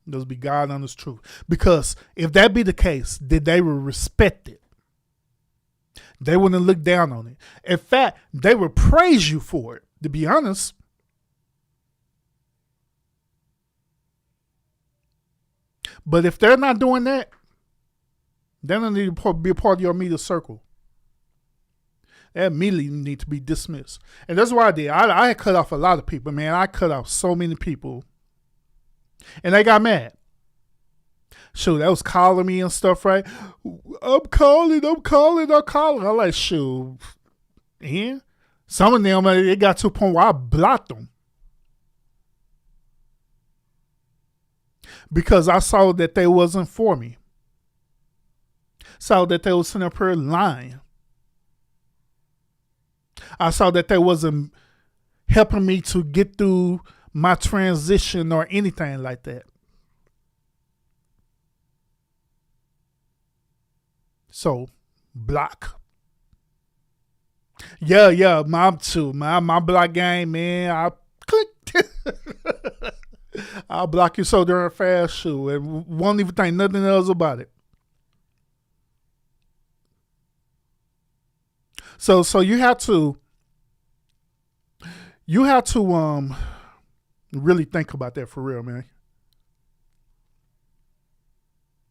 Let's be God honest truth. Because if that be the case, then they will respect it. They wouldn't look down on it. In fact, they would praise you for it, to be honest. But if they're not doing that, they don't need to be a part of your immediate circle. They immediately need to be dismissed. And that's what I did. I cut off a lot of people, man. I cut off so many people. And they got mad. Shoot, that was calling me and stuff, right? I'm calling. I'm like, shoot. Yeah. Some of them, it got to a point where I blocked them. Because I saw that they wasn't for me. Saw that they was sitting up here lying. I saw that they wasn't helping me to get through my transition or anything like that. So, block. Yeah, mom too. My block game, man. I clicked. I'll block you so darn fast, shoot, and won't even think nothing else about it. So you have to really think about that for real, man.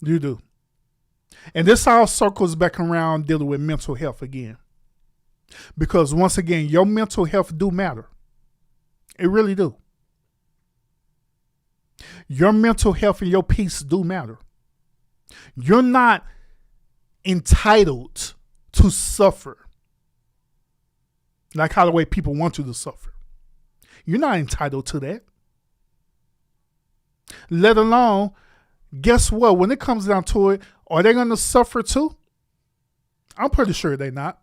You do. And this all circles back around dealing with mental health again. Because once again, your mental health do matter. It really do. Your mental health and your peace do matter. You're not entitled to suffer like how the way people want you to suffer. You're not entitled to that. Let alone, guess what? When it comes down to it, are they going to suffer too? I'm pretty sure they're not.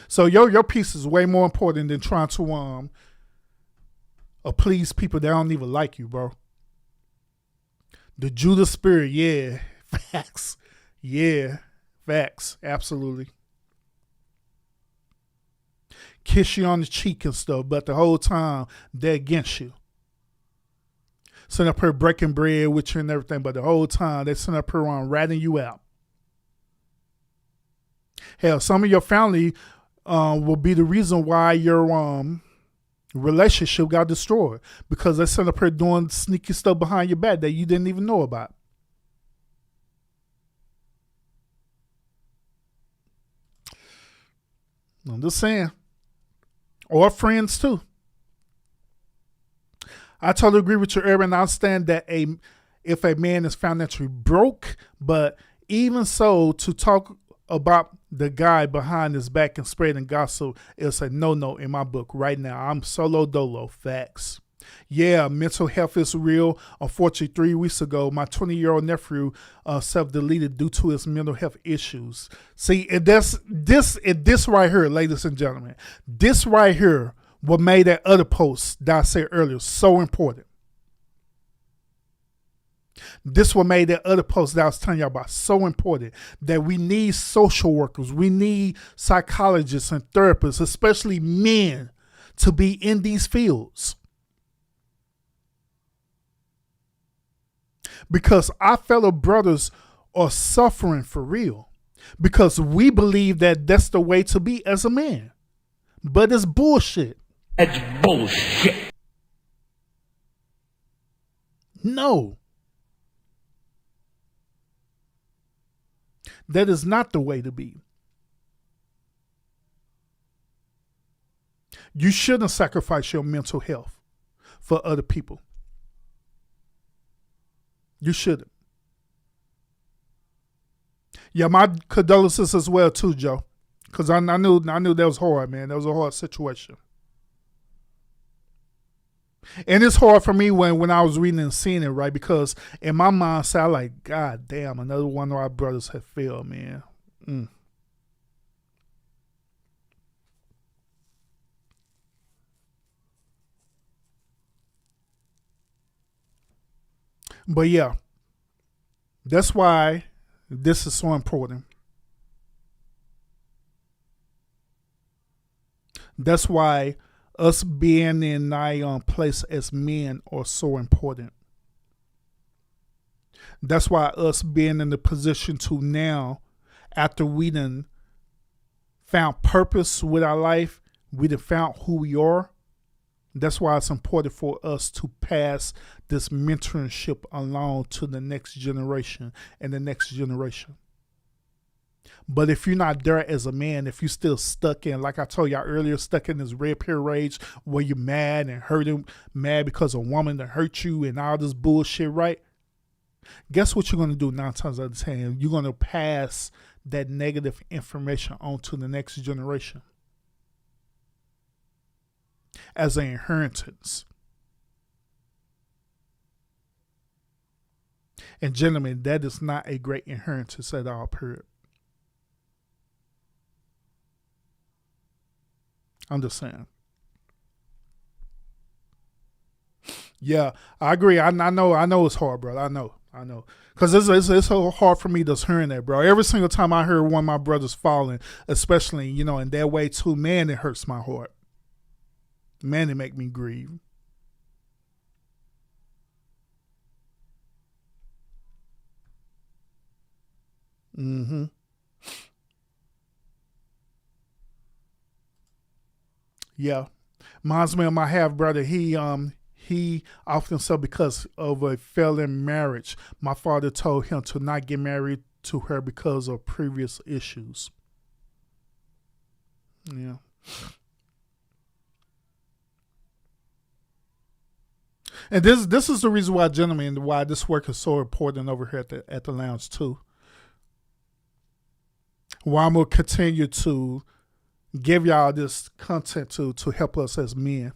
So your peace is way more important than trying to please people that don't even like you, bro. The Judas spirit, yeah, facts. Yeah, facts, absolutely. Kiss you on the cheek and stuff, but the whole time they're against you. Sitting up here breaking bread with you and everything, but the whole time they're sitting up here on ratting you out. Hell, some of your family will be the reason why your relationship got destroyed because they're sitting up here doing sneaky stuff behind your back that you didn't even know about. I'm just saying. Or friends too. I totally agree with you, Urban. I understand that if a man is financially broke, but even so, to talk about the guy behind his back and spreading gossip is a no-no in my book right now. I'm solo dolo. Facts. Yeah, mental health is real. Unfortunately, 3 weeks ago, my 20-year-old nephew self-deleted due to his mental health issues. See, this right here, ladies and gentlemen, this right here, what made that other post that I said earlier so important. This what made that other post that I was telling y'all about so important, that we need social workers, we need psychologists and therapists, especially men, to be in these fields. Because our fellow brothers are suffering for real. Because we believe that that's the way to be as a man. But it's bullshit. That's bullshit. No. That is not the way to be. You shouldn't sacrifice your mental health for other people. You shouldn't. Yeah, my condolences as well too, Joe. Because I knew that was hard, man. That was a hard situation. And it's hard for me when I was reading and seeing it, right? Because in my mind, I like, God damn, another one of our brothers have failed, man. But yeah, that's why this is so important. That's why us being in our place as men are so important. That's why us being in the position to now, after we done found purpose with our life, we done found who we are. That's why it's important for us to pass this mentorship along to the next generation and the next generation. But if you're not there as a man, if you're still stuck in, like I told y'all earlier, stuck in this red pill rage where you're mad and hurting, mad because a woman that hurt you and all this bullshit, right? Guess what you're going to do 9 times out of 10? You're going to pass that negative information on to the next generation as an inheritance. And gentlemen, that is not a great inheritance at all, period. I'm just saying. Yeah, I agree. I know it's hard, bro. I know. Because it's so hard for me just hearing that, bro. Every single time I hear one of my brothers falling, especially, in that way too, man, it hurts my heart. Man, it make me grieve. Mm-hmm. Yeah. Reminds me of my half brother. He often said because of a failing marriage, my father told him to not get married to her because of previous issues. Yeah. And this is the reason why, gentlemen, why this work is so important over here at the lounge too. Why I'm gonna continue to give y'all this content to help us as men,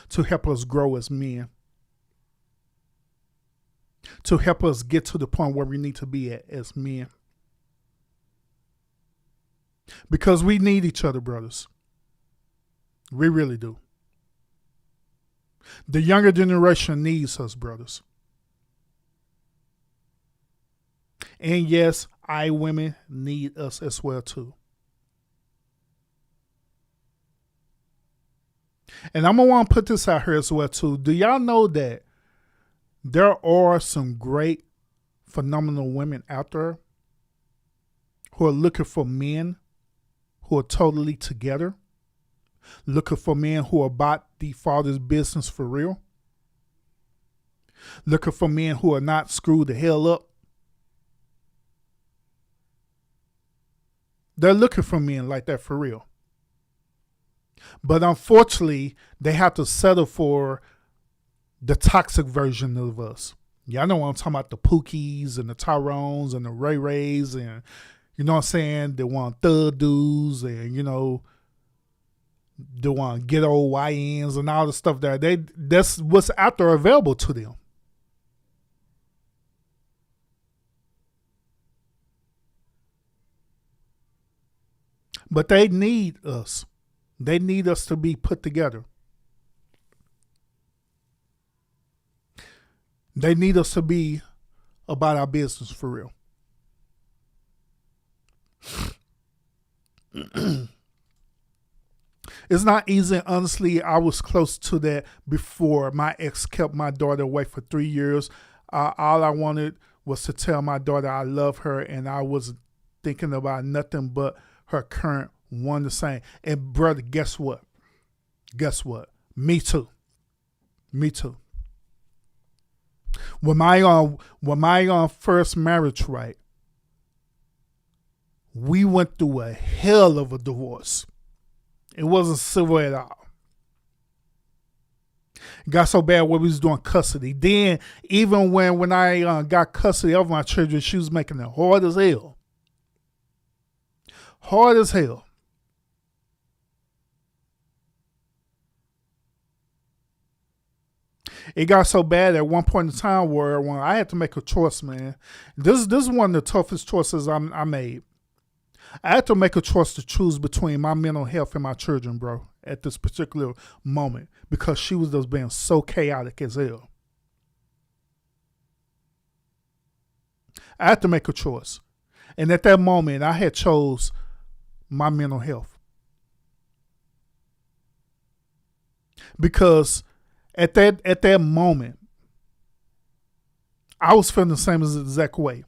to help us grow as men, to help us get to the point where we need to be at as men. Because we need each other, brothers. We really do. The younger generation needs us, brothers. And yes, women need us as well too. And I'm going to want to put this out here as well too. Do y'all know that there are some great, phenomenal women out there who are looking for men who are totally together, looking for men who are about the Father's business for real, looking for men who are not screwed the hell up. They're looking for men like that for real. But unfortunately, they have to settle for the toxic version of us. Y'all know what I'm talking about, the Pookies and the Tyrones and the Ray Rays and, you know what I'm saying, the one thug dudes and, you know, the one ghetto YNs and all the stuff there. That's what's out there available to them. But they need us. They need us to be put together. They need us to be about our business for real. It's not easy. Honestly, I was close to that before. My ex kept my daughter away for 3 years. All I wanted was to tell my daughter I love her, and I was thinking about nothing but her current one the same. And brother, guess what? Guess what? Me too. Me too. When my first marriage, right, we went through a hell of a divorce. It wasn't civil at all. It got so bad where we was doing custody. Then, even when I got custody of my children, she was making it hard as hell. Hard as hell. It got so bad at one point in time where when I had to make a choice, man. This is one of the toughest choices I made. I had to make a choice to choose between my mental health and my children, bro, at this particular moment, because she was just being so chaotic as hell. I had to make a choice. And at that moment, I had chose my mental health. Because at that moment, I was feeling the same exact way.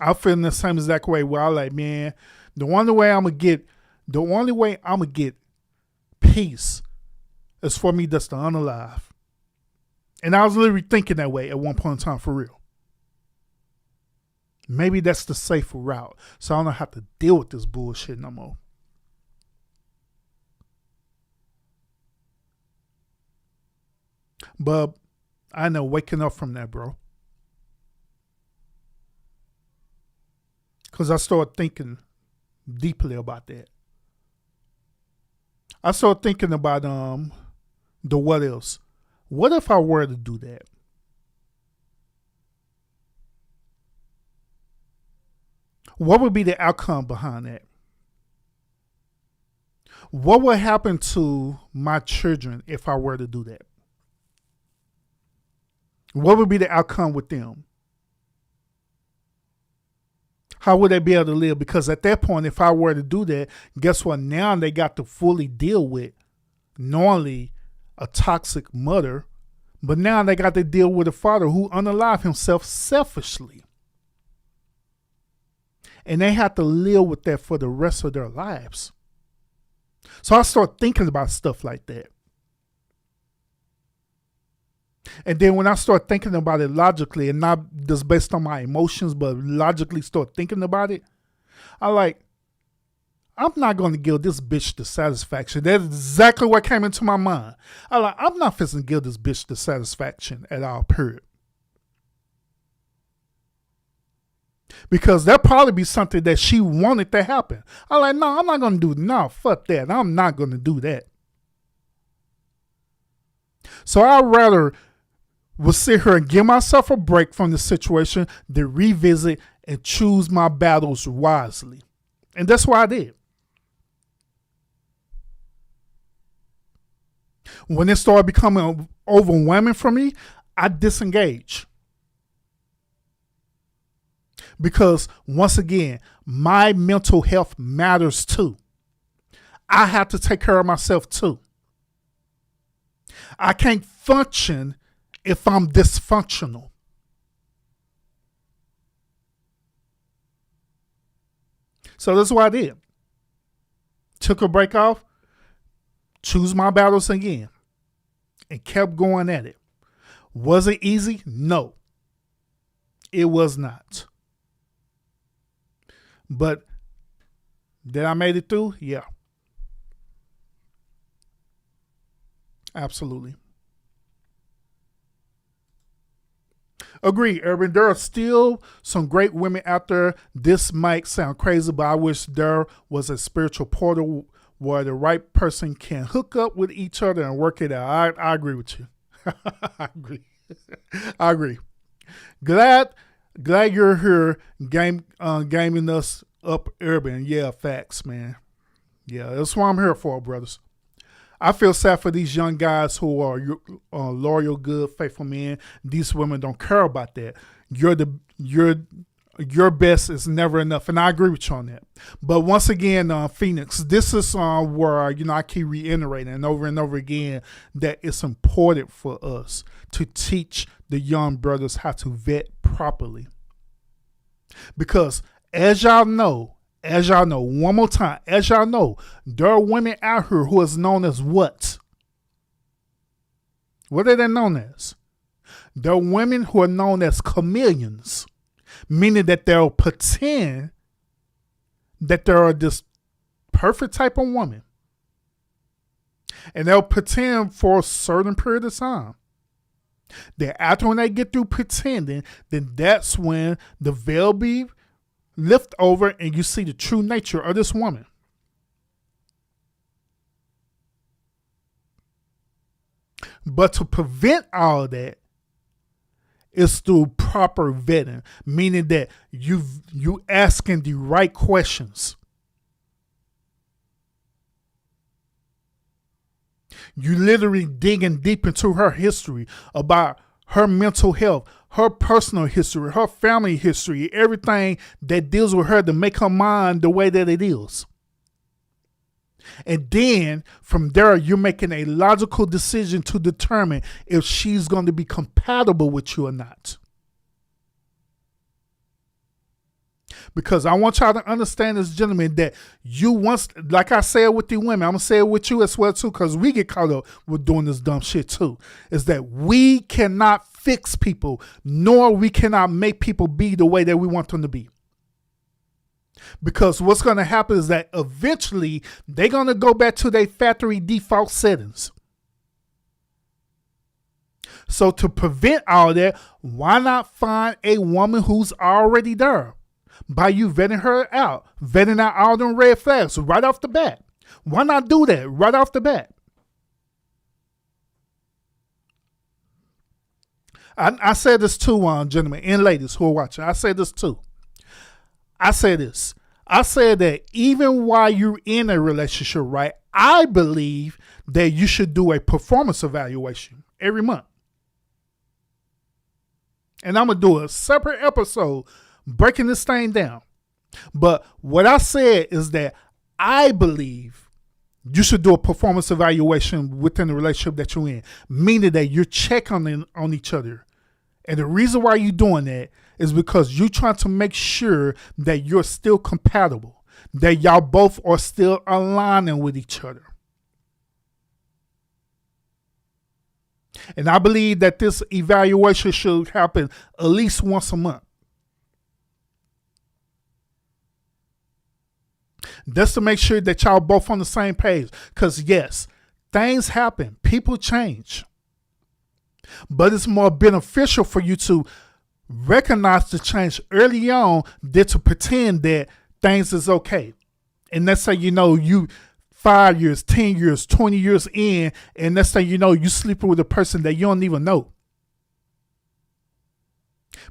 I feel in the same exact way where I like, man, the only way I'm gonna get peace is for me just to unalive. And I was literally thinking that way at one point in time, for real. Maybe that's the safer route, so I don't have to deal with this bullshit no more. But I know waking up from that, bro. Because I started thinking deeply about that. I started thinking about the what else. What if I were to do that? What would be the outcome behind that? What would happen to my children if I were to do that? What would be the outcome with them? How would they be able to live? Because at that point, if I were to do that, guess what? Now they got to fully deal with not only a toxic mother, but now they got to deal with a father who unalived himself selfishly. And they have to live with that for the rest of their lives. So I start thinking about stuff like that. And then when I start thinking about it logically, and not just based on my emotions, but logically start thinking about it, I'm not going to give this bitch the satisfaction. That's exactly what came into my mind. I'm not fixing to give this bitch the satisfaction at all, period. Because that probably be something that she wanted to happen. No, I'm not going to do, no, fuck that. I'm not going to do that. So I'd rather will sit here and give myself a break from the situation than revisit and choose my battles wisely. And that's what I did. When it started becoming overwhelming for me, I disengaged. Because once again, my mental health matters too. I have to take care of myself too. I can't function if I'm dysfunctional. So that's what I did. Took a break off, choose my battles again, and kept going at it. Was it easy? No, it was not. But did I made it through? Yeah. Absolutely. Agree, Urban. There are still some great women out there. This might sound crazy, but I wish there was a spiritual portal where the right person can hook up with each other and work it out. I agree with you. I agree. I agree. Glad you're here gaming us up, Urban. Yeah, facts, man. Yeah, that's what I'm here for, brothers. I feel sad for these young guys who are loyal, good, faithful men. These women don't care about that. Your best is never enough, and I agree with you on that. But once again, Phoenix, this is where I keep reiterating over and over again that it's important for us to teach the young brothers how to vet properly, because as y'all know, one more time, as y'all know, there are women out here who is known as what? What are they known as? There are women who are known as chameleons, meaning that they'll pretend that they're this perfect type of woman. And they'll pretend for a certain period of time. Then after when they get through pretending, then that's when the veil be lift over and you see the true nature of this woman. But to prevent all of that is through proper vetting, meaning that you asking the right questions. You literally digging deep into her history about her mental health, her personal history, her family history, everything that deals with her to make her mind the way that it is. And then from there, you're making a logical decision to determine if she's going to be compatible with you or not. Because I want y'all to understand this, gentlemen, that you once, like I said with the women, I'm going to say it with you as well too, because we get caught up with doing this dumb shit too, is that we cannot fix people, nor we cannot make people be the way that we want them to be. Because what's going to happen is that eventually they're going to go back to their factory default settings. So to prevent all that, why not find a woman who's already there? By you vetting her out, vetting out all them red flags right off the bat. Why not do that right off the bat? I said this too, gentlemen and ladies who are watching. I said this too. I said that even while you're in a relationship, right, I believe that you should do a performance evaluation every month. And I'm going to do a separate episode breaking this thing down. But what I said is that I believe you should do a performance evaluation within the relationship that you're in, meaning that you're checking on each other. And the reason why you're doing that is because you're trying to make sure that you're still compatible, that y'all both are still aligning with each other. And I believe that this evaluation should happen at least once a month. Just to make sure that y'all both on the same page. Because yes, things happen. People change. But it's more beneficial for you to recognize the change early on than to pretend that things is okay. And let's say, you 5 years, 10 years, 20 years in, and let's say, you sleeping with a person that you don't even know.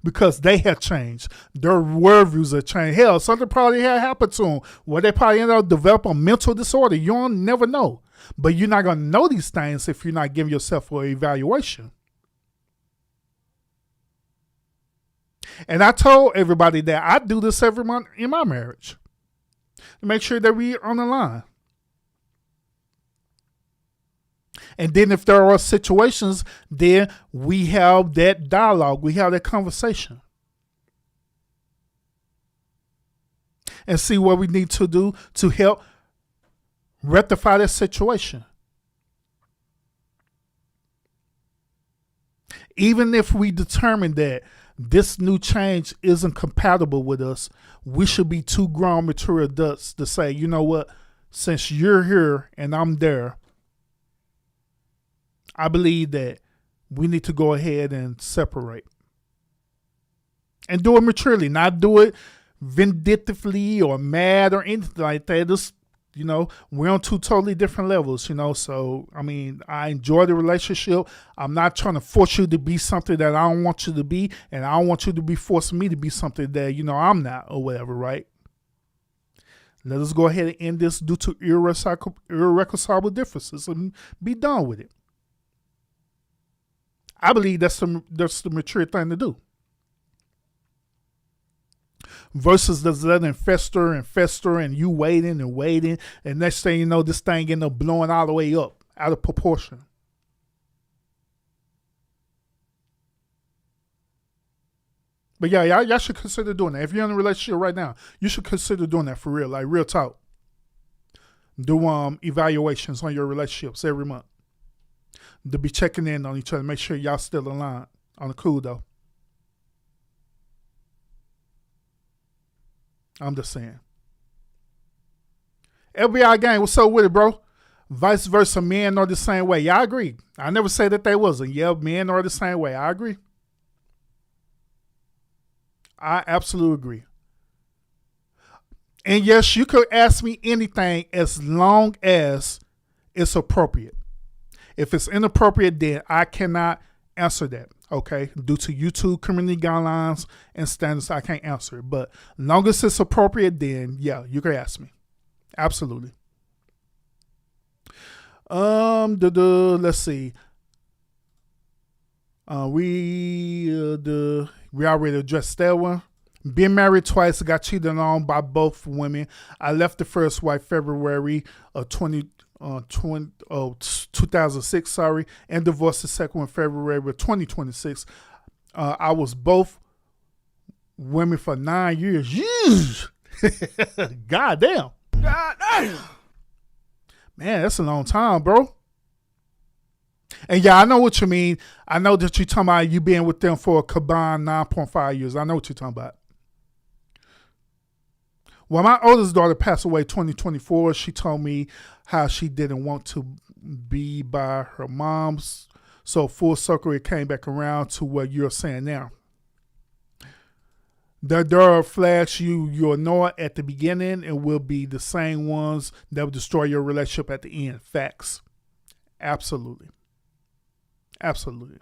Because they have changed. Their worldviews have changed. Hell, something probably had happened to them where they probably end up developing a mental disorder. You don't never know. But you're not going to know these things if you're not giving yourself an evaluation. And I told everybody that I do this every month in my marriage to make sure that we're on the line. And then if there are situations, then we have that dialogue. We have that conversation. And see what we need to do to help rectify that situation. Even if we determine that this new change isn't compatible with us, we should be two grown, mature adults to say, you know what, since you're here and I'm there, I believe that we need to go ahead and separate. And do it maturely, not do it vindictively or mad or anything like that. Just, we're on two totally different levels, So, I enjoy the relationship. I'm not trying to force you to be something that I don't want you to be, and I don't want you to be forcing me to be something that, I'm not or whatever, right? Let us go ahead and end this due to irreconcilable differences and be done with it. I believe that's the mature thing to do. Versus just letting fester and you waiting, and next thing you know, this thing end up blowing all the way up, out of proportion. But yeah, y'all should consider doing that. If you're in a relationship right now, you should consider doing that for real, like real talk. Do evaluations on your relationships every month. To be checking in on each other, make sure y'all still aligned on the cool though. I'm just saying. FBI gang, what's up with it, bro? Vice versa, men are the same way. Yeah, I agree. I never said that they wasn't. Yeah, men are the same way. I agree. I absolutely agree. And yes, you could ask me anything as long as it's appropriate. If it's inappropriate, then I cannot answer that. Okay, due to YouTube community guidelines and standards, I can't answer it. But as long as it's appropriate, then yeah, you can ask me. Absolutely. Let's see. We already addressed that one. Been married twice, got cheated on by both women. I left the first wife February of 2006, and divorced the second one February of 2026. I was both women for 9 years. God damn. God damn. Man, that's a long time, bro. And yeah, I know what you mean. I know that you're talking about you being with them for a combined 9.5 years. I know what you're talking about. Well, my oldest daughter passed away 2024. She told me how she didn't want to be by her mom's. So full circle, it came back around to what you're saying now. There are flags you ignore at the beginning and will be the same ones that will destroy your relationship at the end. Facts. Absolutely. Absolutely.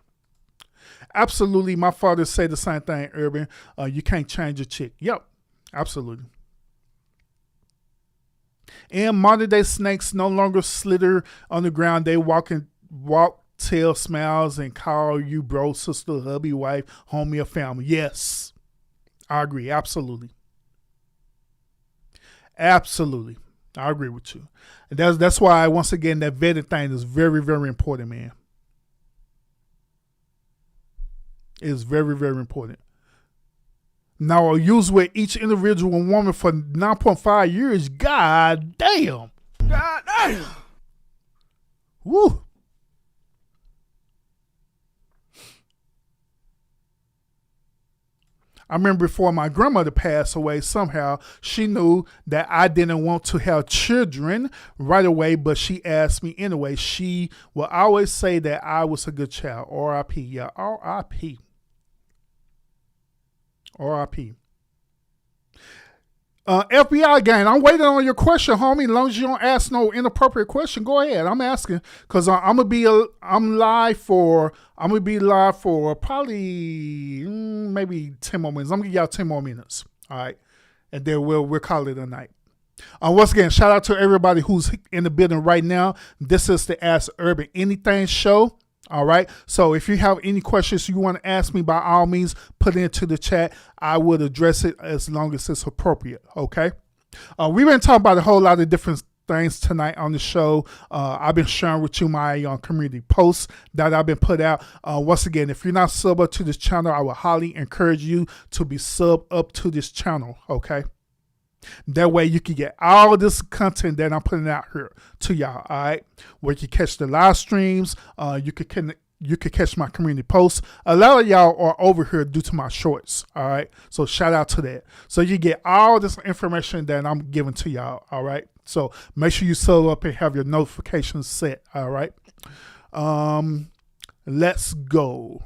Absolutely. My father said the same thing, Urban. You can't change a chick. Yep. Absolutely. And modern day snakes no longer slither on the ground. They walk, tail smiles, and call you bro, sister, hubby, wife, homie, or family. Yes. I agree. Absolutely. Absolutely. I agree with you. And that's why, once again, that vetting thing is very, very important, man. It's very, very important. Now, use with each individual woman for 9.5 years. God damn. God damn. Woo. I remember before my grandmother passed away, somehow she knew that I didn't want to have children right away, but she asked me anyway. She will always say that I was a good child. R.I.P. Yeah, R.I.P. R.I.P. FBI gang, I'm waiting on your question, homie. As long as you don't ask no inappropriate question, go ahead. I'm asking because I'm gonna be live for probably maybe 10 more minutes. I'm gonna give y'all 10 more minutes, all right, and then we'll call it a night. Once again, shout out to everybody who's in the building right now. This is the Ask Urban Anything show. All right. So if you have any questions you want to ask me, by all means, put it into the chat. I would address it as long as it's appropriate. Okay. We've been talking about a whole lot of different things tonight on the show. I've been sharing with you my community posts that I've been put out. Once again, if you're not sub up to this channel, I would highly encourage you to be sub up to this channel. Okay. That way you can get all this content that I'm putting out here to y'all, all right? Where you can catch the live streams, you can catch my community posts. A lot of y'all are over here due to my shorts, all right? So shout out to that. So you get all this information that I'm giving to y'all, all right? So make sure you sub up and have your notifications set, all right? Let's go.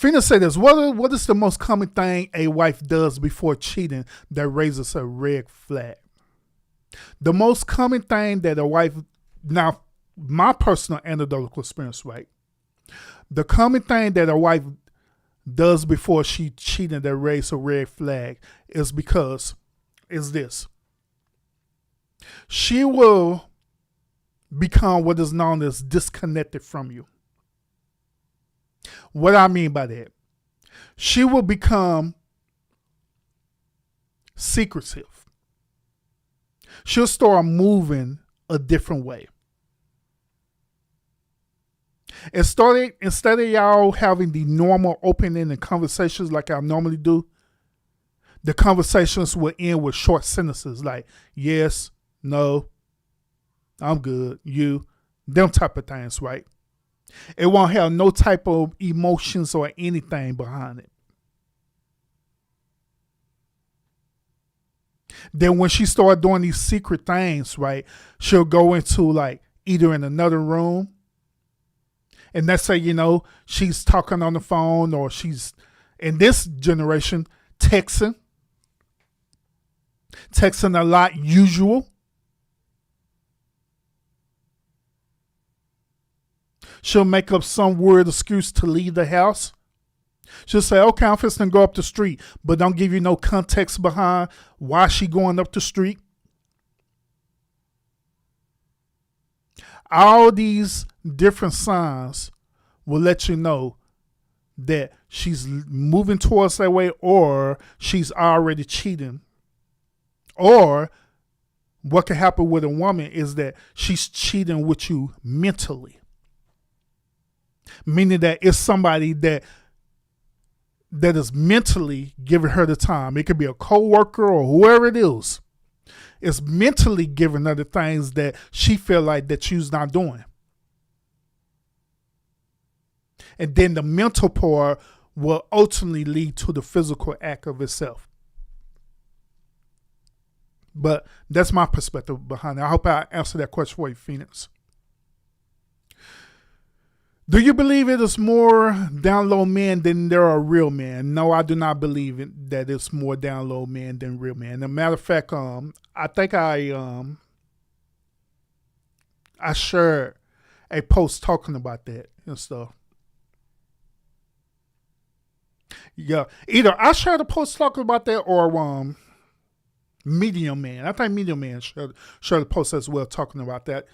Fina said this. What is the most common thing a wife does before cheating that raises a red flag? The most common thing that a wife, now my personal anecdotal experience, right? The common thing that a wife does before she cheating that raises a red flag is this. She will become what is known as disconnected from you. What I mean by that, she will become secretive. She'll start moving a different way. Instead of y'all having the normal open-ended conversations like I normally do, the conversations will end with short sentences like, yes, no, I'm good, you, them type of things, right? It won't have no type of emotions or anything behind it. Then when she started doing these secret things, right, she'll go into like either in another room. And let's say, she's talking on the phone, or she's, in this generation, texting a lot, usual. She'll make up some weird excuse to leave the house. She'll say, okay, I'm fixing to go up the street, but don't give you no context behind why she going up the street. All these different signs will let you know that she's moving towards that way, or she's already cheating. Or what can happen with a woman is that she's cheating with you mentally. Meaning that it's somebody that is mentally giving her the time. It could be a coworker or whoever it is. It's mentally giving her the things that she feel like that she's not doing. And then the mental part will ultimately lead to the physical act of itself. But that's my perspective behind it. I hope I answered that question for you, Phoenix. Do you believe it is more down low men than there are real men? No, I do not believe that it's more down low men than real men. As a matter of fact, I think I shared a post talking about that and stuff. Yeah, either I shared a post talking about that, or Medium Man. I think Medium Man shared a post as well talking about that.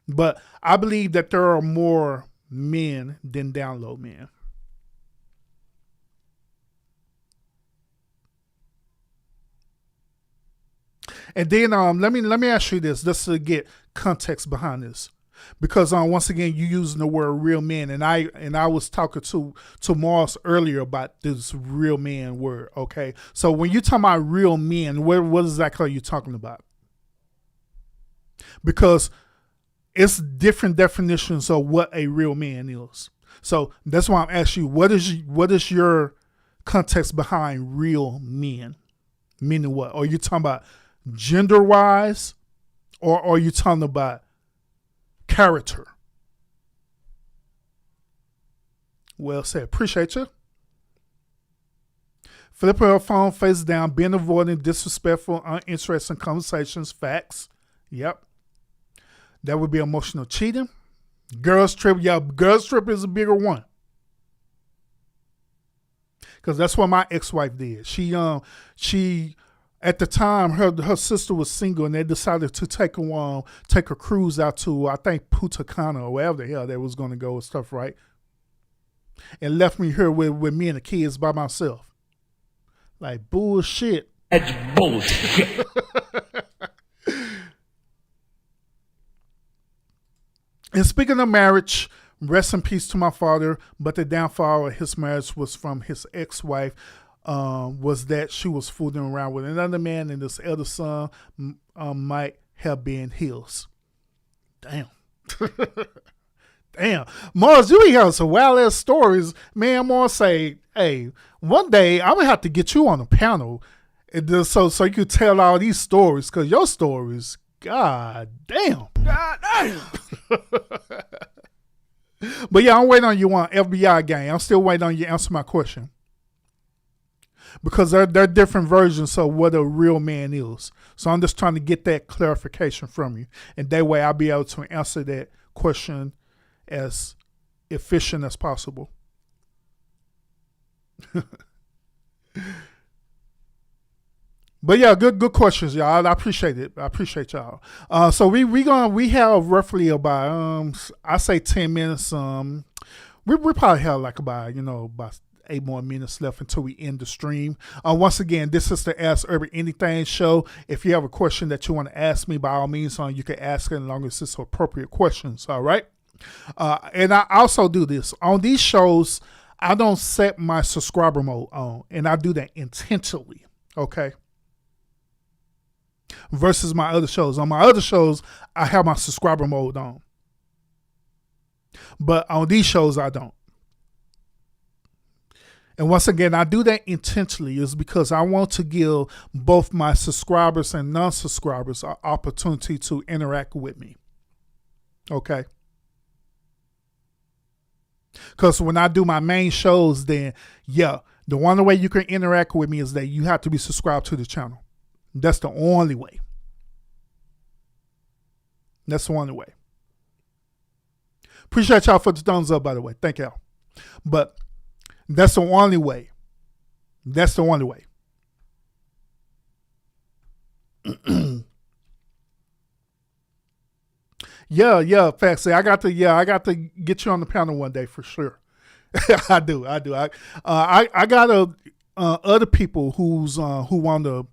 But I believe that there are more men than down low men. And then let me ask you this, just to get context behind this, because once again you're using the word real men, and I was talking to Mars earlier about this real man word. Okay, so when you're talking about real men, what exactly are you talking about? Because it's different definitions of what a real man is. So that's why I'm asking you, what is your context behind real men? Meaning what? Are you talking about gender-wise, or are you talking about character? Well said. Appreciate you. Flipping her phone face down, being avoiding disrespectful, uninteresting conversations. Facts. Yep. That would be emotional cheating. Girls trip. Yeah, girls trip is a bigger one. Because that's what my ex-wife did. She at the time, her sister was single, and they decided to take a cruise out to, I think, Punta Cana or wherever the hell they was going to go and stuff, right? And left me here with me and the kids by myself. Like, bullshit. That's bullshit. And speaking of marriage, rest in peace to my father, but the downfall of his marriage was from his ex-wife, was that she was fooling around with another man, and this elder son might have been his. Damn. Damn. Mars, you be having some wild ass stories. Man, Mars say, hey, one day I'm going to have to get you on a panel so you can tell all these stories, because your stories, god damn. God damn. But yeah, I'm waiting on you on FBI gang. I'm still waiting on you to answer my question. Because they're different versions of what a real man is. So I'm just trying to get that clarification from you. And that way I'll be able to answer that question as efficient as possible. But yeah, good questions, y'all. I appreciate it. I appreciate y'all. So we have roughly about I say 10 minutes. We probably have like about 8 more minutes left until we end the stream. Once again, this is the Ask Urban Anything show. If you have a question that you want to ask me, by all means, you can ask it as long as it's appropriate questions. All right. And I also do this on these shows. I don't set my subscriber mode on, and I do that intentionally. Okay. Versus my other shows. On my other shows, I have my subscriber mode on. But on these shows, I don't. And once again, I do that intentionally is because I want to give both my subscribers and non-subscribers an opportunity to interact with me. Okay? Because when I do my main shows, then, the only way you can interact with me is that you have to be subscribed to the channel. That's the only way. That's the only way. Appreciate y'all for the thumbs up, by the way. Thank y'all. But that's the only way. That's the only way. Facts. I got to get you on the panel one day for sure. I do. I got other people who want to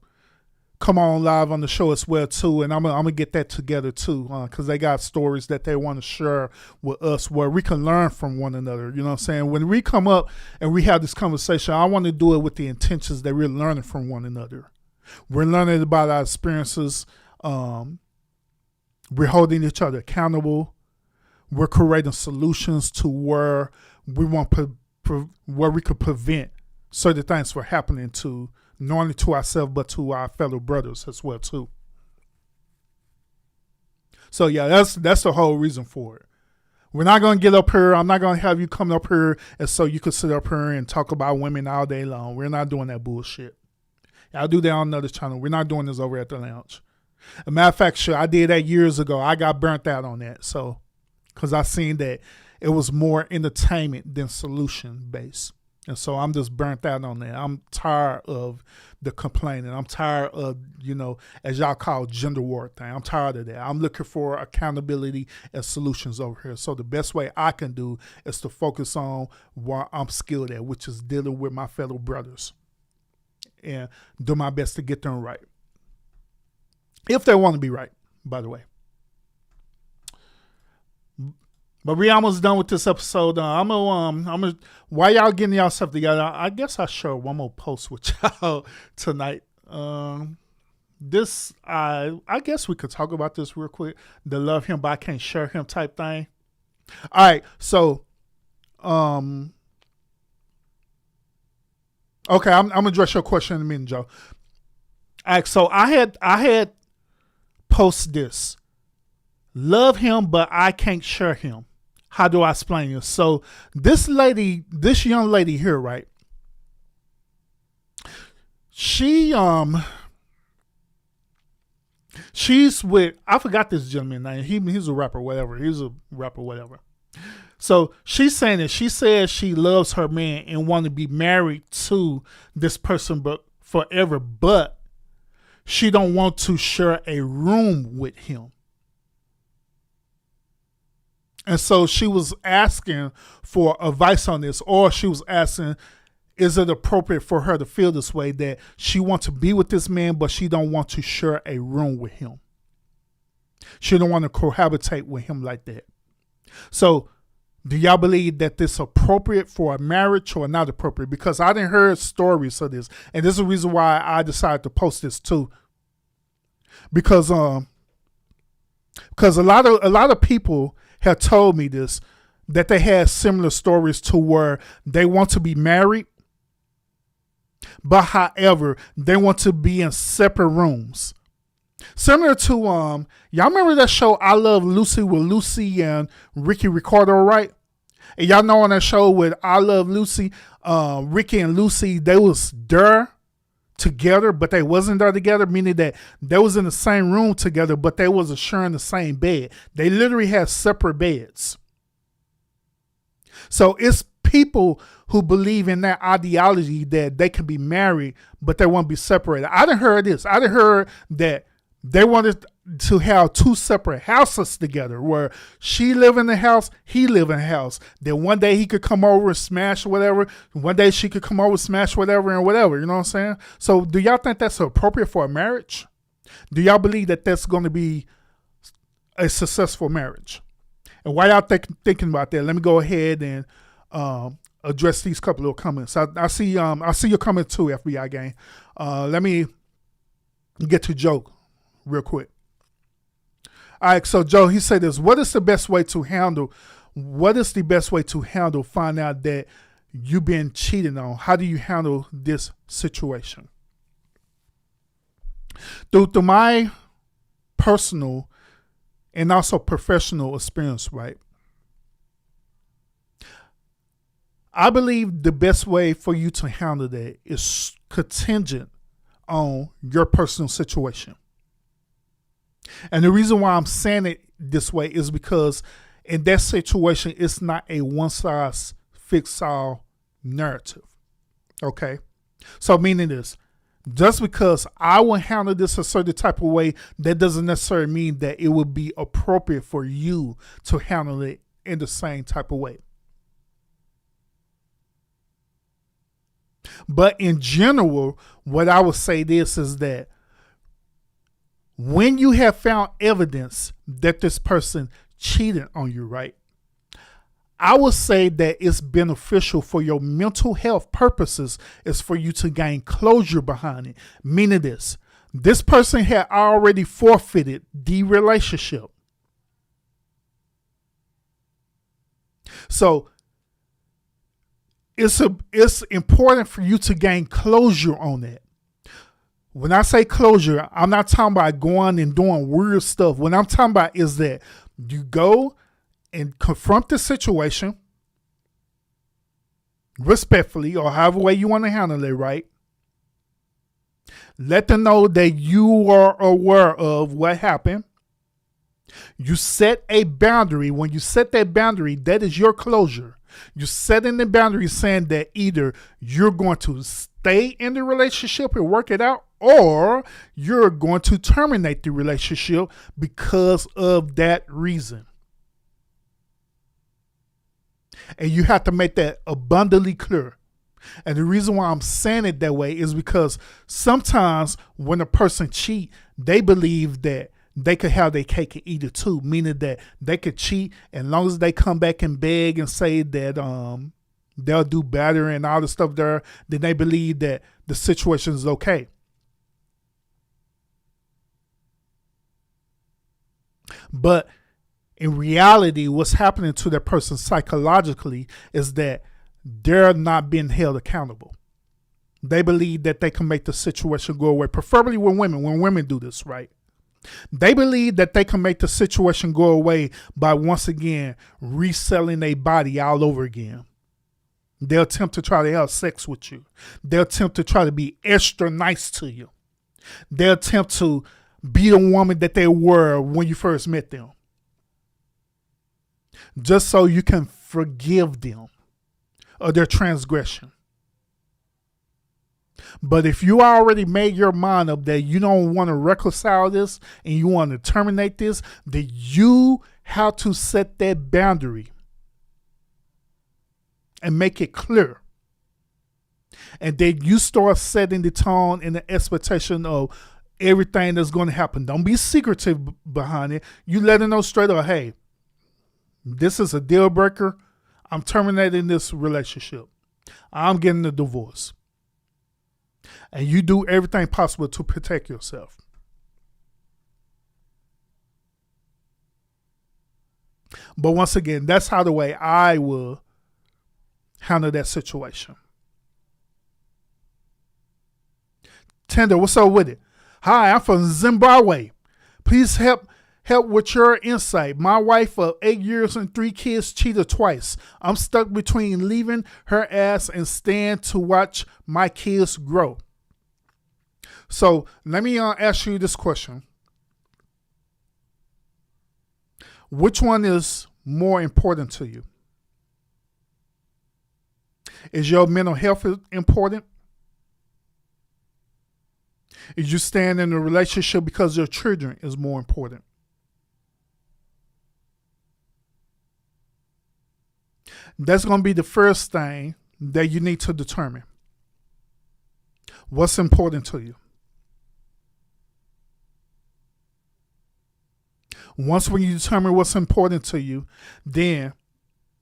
come on live on the show as well too, and I'm gonna get that together too, because they got stories that they want to share with us where we can learn from one another. You know what I'm saying? When we come up and we have this conversation, I want to do it with the intentions that we're learning from one another. We're learning about our experiences. We're holding each other accountable. We're creating solutions to where we want where we could prevent certain things from happening to not only to ourselves but to our fellow brothers as well too. So yeah, that's the whole reason for it. We're not gonna get up here. I'm not gonna have you come up here and so you can sit up here and talk about women all day long. We're not doing that bullshit. I'll do that on another channel. We're not doing this over at the lounge. As a matter of fact, sure, I did that years ago. I got burnt out on that. So, because I seen that it was more entertainment than solution based. And so I'm just burnt out on that. I'm tired of the complaining. I'm tired of, as y'all call gender war thing. I'm tired of that. I'm looking for accountability and solutions over here. So the best way I can do is to focus on what I'm skilled at, which is dealing with my fellow brothers and do my best to get them right. If they want to be right, by the way. But we almost done with this episode. I'm gonna while y'all getting y'all stuff together, I guess I'll share one more post with y'all tonight. I guess we could talk about this real quick. The love him but I can't share him type thing. All right, so okay, I'm gonna address your question in a minute, Joe. All right, so I had post this. Love him, but I can't share him. How do I explain this? So this young lady here, right? She's with, I forgot this gentleman's name. He's a rapper, whatever. So she's saying that she says she loves her man and want to be married to this person but forever, but she don't want to share a room with him. And so she was asking for advice on this, or she was asking, is it appropriate for her to feel this way, that she wants to be with this man, but she don't want to share a room with him. She don't want to cohabitate with him like that. So do y'all believe that this is appropriate for a marriage or not appropriate? Because I didn't hear stories of this. And this is the reason why I decided to post this too. Because a lot of people have told me this, that they had similar stories to where they want to be married, but however, they want to be in separate rooms. Similar to, y'all remember that show I Love Lucy with Lucy and Ricky Ricardo, right? And y'all know on that show with I Love Lucy, Ricky and Lucy, they was there together, but they wasn't there together, meaning that they was in the same room together, but they wasn't sharing the same bed. They literally had separate beds. So it's people who believe in that ideology that they can be married, but they won't be separated. I done heard this. I done heard that they wanted to have two separate houses together, where she live in the house, he live in the house. Then one day he could come over and smash whatever. One day she could come over and smash whatever and whatever. You know what I'm saying? So do y'all think that's appropriate for a marriage? Do y'all believe that that's going to be a successful marriage? And while y'all thinking about that, let me go ahead and address these couple of comments. I see your comment too, FBI gang. Let me get to Joe real quick. All right, so Joe, he said this: what is the best way to handle find out that you've been cheated on? How do you handle this situation? Through my personal and also professional experience, right? I believe the best way for you to handle that is contingent on your personal situation. And the reason why I'm saying it this way is because in that situation, it's not a one-size-fits-all narrative. Okay? So meaning this, just because I will handle this a certain type of way, that doesn't necessarily mean that it would be appropriate for you to handle it in the same type of way. But in general, what I would say this is that when you have found evidence that this person cheated on you, right? I would say that it's beneficial for your mental health purposes is for you to gain closure behind it. Meaning this person had already forfeited the relationship. So it's important for you to gain closure on that. When I say closure, I'm not talking about going and doing weird stuff. What I'm talking about is that you go and confront the situation respectfully, or however way you want to handle it, right? Let them know that you are aware of what happened. You set a boundary. When you set that boundary, that is your closure. You're setting the boundary saying that either you're going to stay in the relationship and work it out, or you're going to terminate the relationship because of that reason. And you have to make that abundantly clear. And the reason why I'm saying it that way is because sometimes when a person cheat, they believe that they could have their cake and eat it too, meaning that they could cheat as long as they come back and beg and say that they'll do better and all the stuff there, then they believe that the situation is okay. But in reality, what's happening to that person psychologically is that they're not being held accountable. They believe that they can make the situation go away, preferably when women do this, right? They believe that they can make the situation go away by once again reselling their body all over again. They'll attempt to try to have sex with you. They'll attempt to try to be extra nice to you. They'll attempt to be the woman that they were when you first met them, just so you can forgive them of their transgression. But if you already made your mind up that you don't want to reconcile this and you want to terminate this, then you have to set that boundary and make it clear. And then you start setting the tone and the expectation of everything that's going to happen. Don't be secretive behind it. You let them know straight up, hey, this is a deal breaker. I'm terminating this relationship. I'm getting a divorce. And you do everything possible to protect yourself. But once again, that's how the way I will handle that situation. Tender, what's up with it? Hi, I'm from Zimbabwe. Please help help with your insight. My wife of 8 years and 3 kids cheated twice. I'm stuck between leaving her ass and staying to watch my kids grow. So let me ask you this question. Which one is more important to you? Is your mental health important? Is you staying in a relationship because your children is more important? That's going to be the first thing that you need to determine. What's important to you? Once when you determine what's important to you, then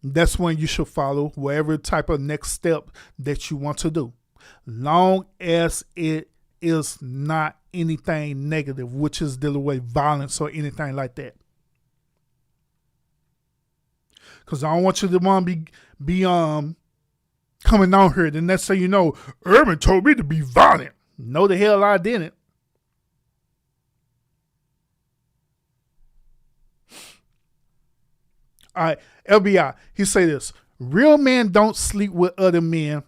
that's when you should follow whatever type of next step that you want to do. Long as it is not anything negative, which is dealing with violence or anything like that. Because I don't want you to want to be coming on here. The next thing you know, Urban told me to be violent. No, the hell I didn't. All right, LBI, he say this. Real men don't sleep with other men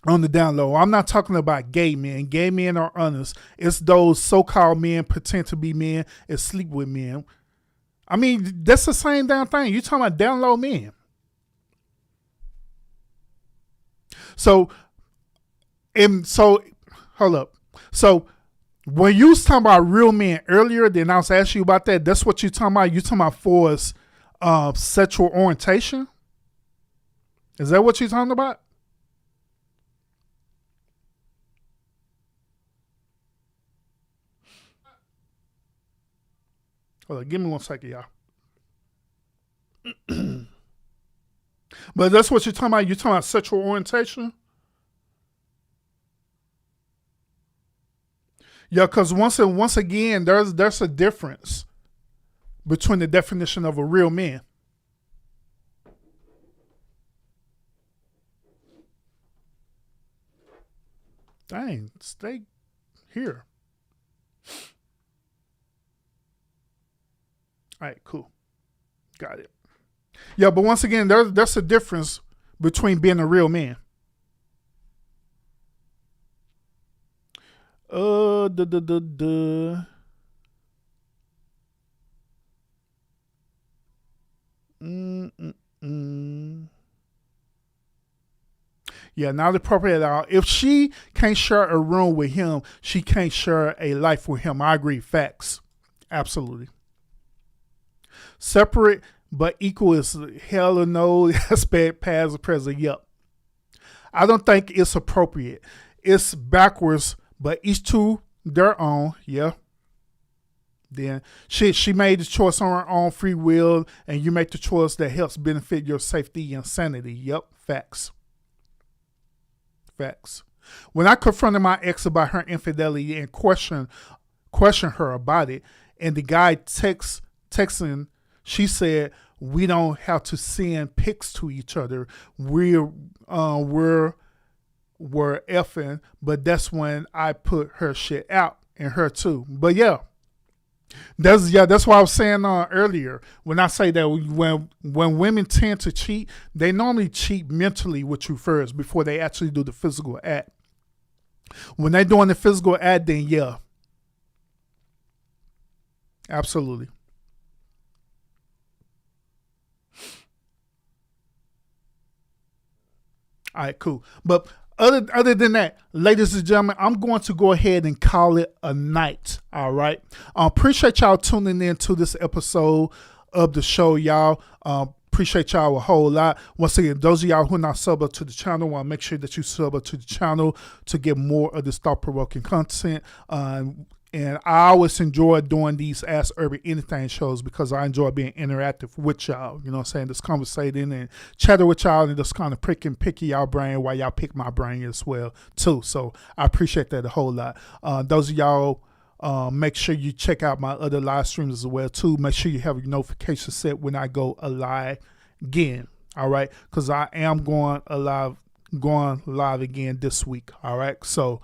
on the down low. I'm not talking about gay men. Gay men are honest. It's those so-called men pretend to be men and sleep with men. I mean, that's the same damn thing. You talking about down low men. So hold up. So when you was talking about real men earlier, then I was asking you about that. That's what you talking about. You talking about for us sexual orientation? Is that what you're talking about? Hold on, give me 1 second, y'all. But that's what you're talking about. You're talking about sexual orientation? Yeah, because once again, there's a difference between the definition of a real man. Dang, stay here. All right, cool. Got it. Yeah, but once again, there's a difference between being a real man. Yeah, not appropriate at all. If she can't share a room with him, she can't share a life with him. I agree. Facts. Absolutely. Separate but equal is hell or no. Aspect, past or present. Yep. I don't think it's appropriate. It's backwards, but each to their own. Yeah. Then she made the choice on her own free will, and you make the choice that helps benefit your safety and sanity. Yep. Facts. Facts. When I confronted my ex about her infidelity and questioned her about it, and the guy texting, she said, "We don't have to send pics to each other. We're effing," but that's when I put her shit out and her too. But yeah. That's what I was saying earlier. When I say that when women tend to cheat, they normally cheat mentally with you first before they actually do the physical act. When they're doing the physical act, then yeah. Absolutely. All right, cool. But other than that, ladies and gentlemen, I'm going to go ahead and call it a night. All right. Appreciate y'all tuning in to this episode of the show, y'all. Appreciate y'all a whole lot. Once again, those of y'all who are not sub up to the channel, want to make sure that you sub up to the channel to get more of this thought-provoking content. And I always enjoy doing these Ask Urban Anything shows because I enjoy being interactive with y'all. You know what I'm saying? Just conversating and chatting with y'all and just kind of picky y'all brain while y'all pick my brain as well, too. So I appreciate that a whole lot. Those of y'all, make sure you check out my other live streams as well, too. Make sure you have your notifications set when I go live again. All right? Because I am going live going live again this week. All right. So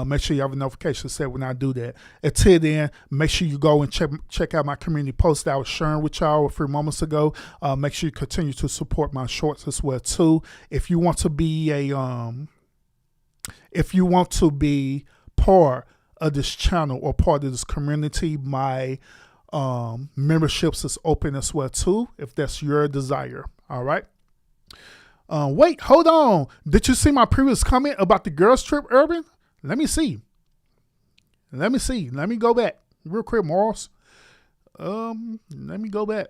make sure you have a notification set when I do that. Until then, make sure you go and check out my community post that I was sharing with y'all a few moments ago. Make sure you continue to support my shorts as well too. If you want to be part of this channel or part of this community, my memberships is open as well too, if that's your desire. All right. Wait, hold on. Did you see my previous comment about the girls trip, Urban? Let me see. Let me go back real quick, Morris. Let me go back.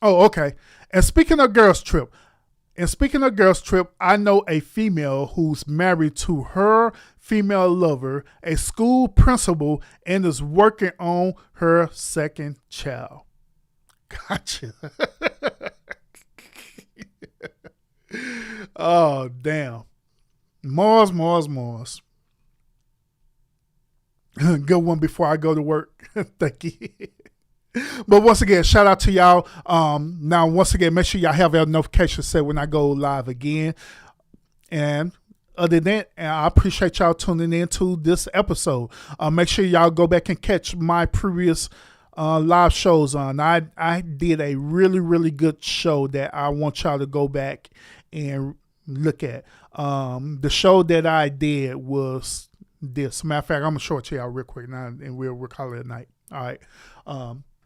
Oh, okay. And speaking of girls trip, I know a female who's married to her female lover, a school principal, and is working on her second child. Gotcha. Oh, damn. Mars. Good one before I go to work. Thank you. But once again, shout out to y'all. Now, once again, make sure y'all have your notification set when I go live again. And other than that, I appreciate y'all tuning in to this episode. Make sure y'all go back and catch my previous live shows on. I did a really, really good show that I want y'all to go back and look at. The show that I did was this. Matter of fact, I'm going to show it to y'all real quick now, and we'll call it a night. All right.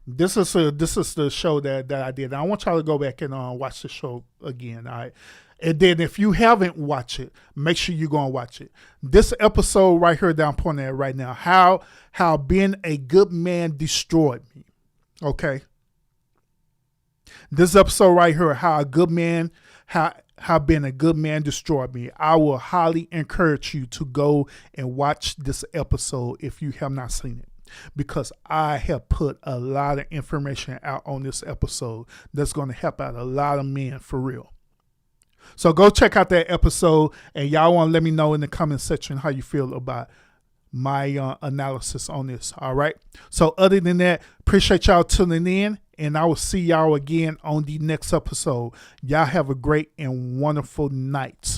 This is the show that I did. I want y'all to go back and watch the show again. All right. And then if you haven't watched it, make sure you go and watch it. This episode right here that I'm pointing at right now, how being a good man destroyed me. Okay. This episode right here, how being a good man destroyed me. I will highly encourage you to go and watch this episode if you have not seen it, because I have put a lot of information out on this episode that's going to help out a lot of men for real. So go check out that episode, and y'all want to let me know in the comment section how you feel about my analysis on this. All right. So other than that, appreciate y'all tuning in, and I will see y'all again on the next episode. Y'all have a great and wonderful night.